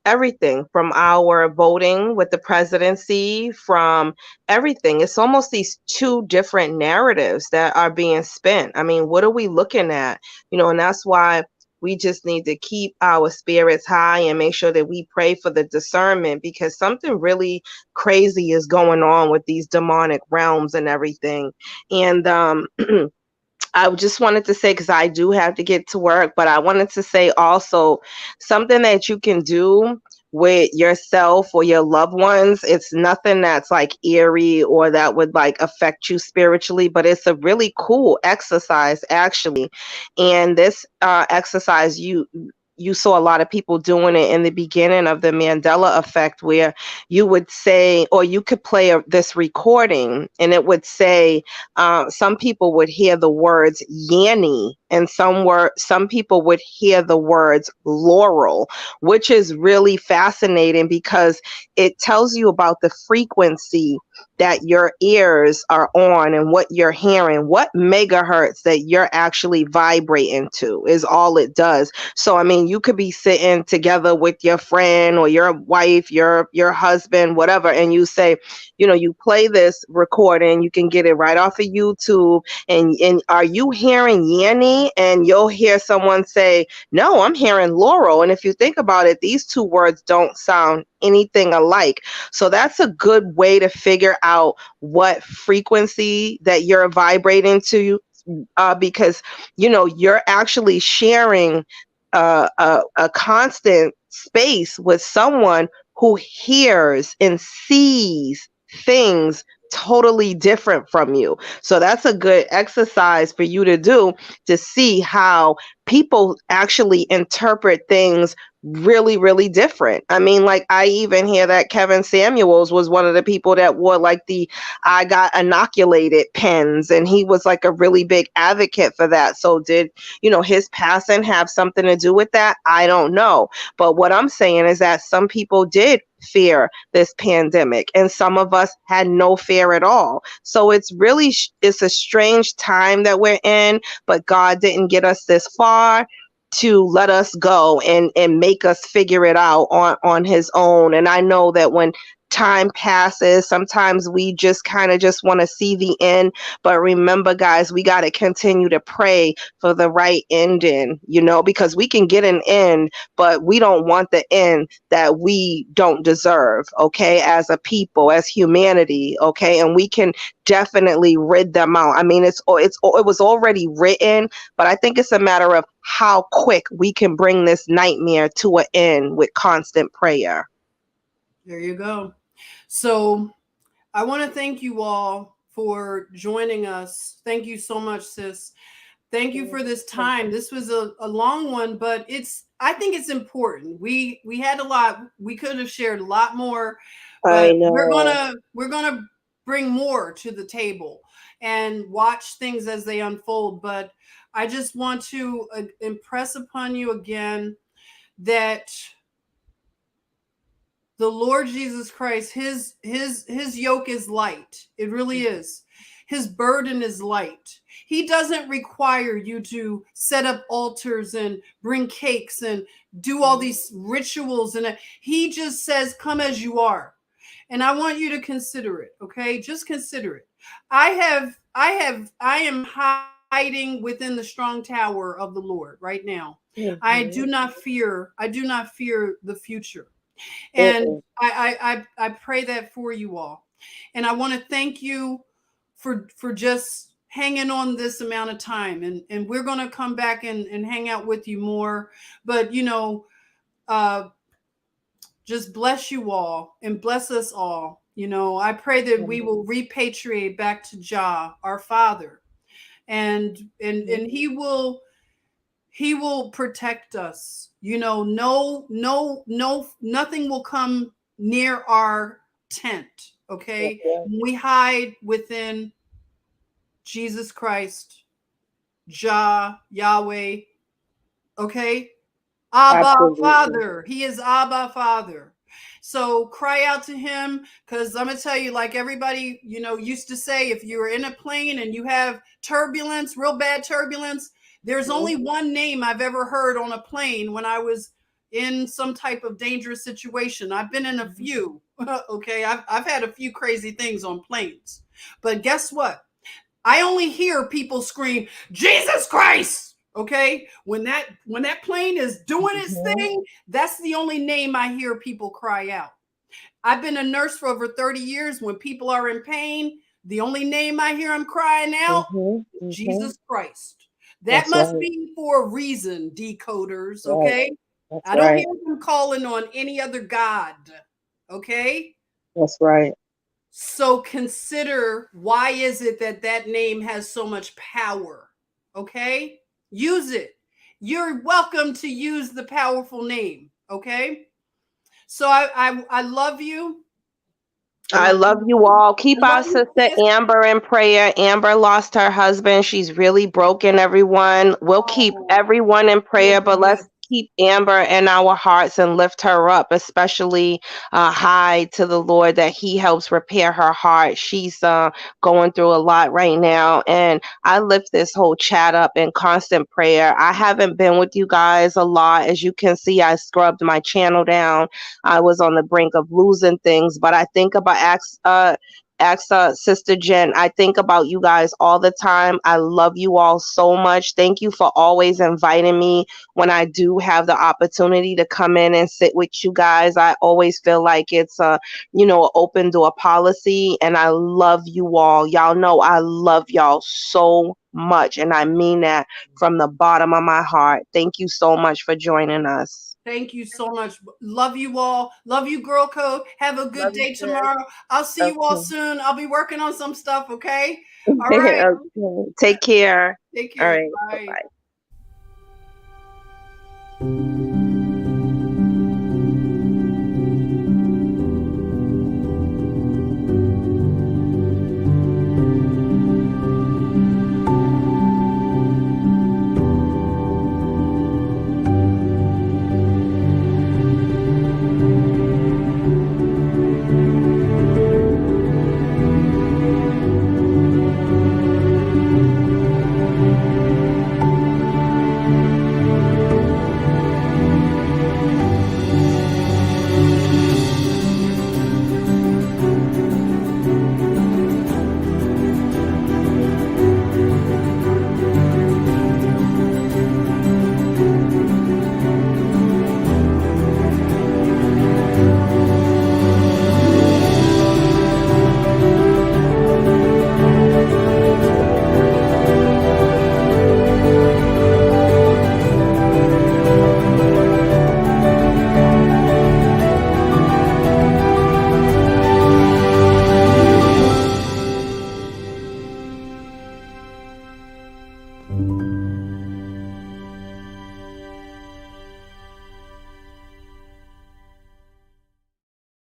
everything from our voting with the presidency, from everything, it's almost these two different narratives that are being spent. I mean, what are we looking at? You know, and that's why we just need to keep our spirits high and make sure that we pray for the discernment, because something really crazy is going on with these demonic realms and everything. And I just wanted to say, because I do have to get to work, but I wanted to say also something that you can do with yourself or your loved ones. It's nothing that's like eerie or that would like affect you spiritually, but it's a really cool exercise actually. And this exercise, you saw a lot of people doing it in the beginning of the Mandela Effect, where you would say, or you could play this recording and it would say, some people would hear the words Yanny, and some people would hear the words Laurel, which is really fascinating because it tells you about the frequency that your ears are on and what you're hearing, what megahertz that you're actually vibrating to is all it does. So, I mean, you could be sitting together with your friend or your wife, your husband, whatever, and you say, you know, you play this recording, you can get it right off of YouTube, and are you hearing Yanny? And you'll hear someone say, no, I'm hearing Laurel. And if you think about it, these two words don't sound anything alike. So that's a good way to figure out what frequency that you're vibrating because you're actually sharing a constant space with someone who hears and sees things totally different from you. So that's a good exercise for you to do, to see how people actually interpret things really, really different. I mean, like, I even hear that Kevin Samuels was one of the people that wore like the "I got inoculated" pens, and he was like a really big advocate for that. So did his passing have something to do with that? I don't know. But what I'm saying is that some people did fear this pandemic, and some of us had no fear at all. So it's really it's a strange time that we're in, but God didn't get us this far to let us go and make us figure it out on his own. And I know that when time passes, sometimes we just kind of just want to see the end. But remember, guys, we got to continue to pray for the right ending, because we can get an end, but we don't want the end that we don't deserve, okay, as a people, as humanity, okay? And we can definitely rid them out. I mean, it was already written, but I think it's a matter of how quick we can bring this nightmare to an end with constant prayer. There you go. So I want to thank you all for joining us. Thank you so much, sis. Thank you for this time. This was a long one, but I think it's important. We had a lot. We could have shared a lot more, but we're gonna bring more to the table and watch things as they unfold. But I just want to impress upon you again that the Lord Jesus Christ, his yoke is light. It really is. His burden is light. He doesn't require you to set up altars and bring cakes and do all these rituals. And he just says, come as you are. And I want you to consider it. Okay. Just consider it. I am hiding within the strong tower of the Lord right now. Mm-hmm. I do not fear the future. And I pray that for you all. And I want to thank you for just hanging on this amount of time. And we're going to come back and hang out with you more. But, just bless you all and bless us all. I pray that we will repatriate back to Jah, our Father. And he will protect us. Nothing will come near our tent. Okay. We hide within Jesus Christ, Jah, Yahweh. Okay. Abba, absolutely. Father. He is Abba, Father. So cry out to him, because I'm going to tell you, like everybody, used to say, if you're in a plane and you have turbulence, real bad turbulence, there's only one name I've ever heard on a plane when I was in some type of dangerous situation. I've been in a few. Okay. I've had a few crazy things on planes, but guess what? I only hear people scream, Jesus Christ. Okay. When that plane is doing its thing, that's the only name I hear people cry out. I've been a nurse for over 30 years. When people are in pain, the only name I hear them crying out is Jesus Christ. That must be for a reason, decoders, okay? I don't hear them calling on any other God, okay? That's right. So consider, why is it that name has so much power, okay? Use it. You're welcome to use the powerful name, okay? So I love you. I love you all. Keep our sister Amber in prayer. Amber lost her husband. She's really broken, everyone. We'll keep everyone in prayer, but let's keep Amber in our hearts and lift her up, especially high to the Lord, that he helps repair her heart. She's going through a lot right now, and I lift this whole chat up in constant prayer. I haven't been with you guys a lot. As you can see, I scrubbed my channel down. I was on the brink of losing things, but I think about Sister Jen, I think about you guys all the time. I love you all so much. Thank you for always inviting me when I do have the opportunity to come in and sit with you guys. I always feel like it's an open door policy, and I love you all. Y'all know I love y'all so much. And I mean that from the bottom of my heart. Thank you so much for joining us. Thank you so much. Love you all. Love you, GirlCode. Have a good Love you, day sis. tomorrow. I'll see you all Okay. soon. I'll be working on some stuff, okay? All right. Okay. Take care. Take All care. right. Bye. Bye-bye.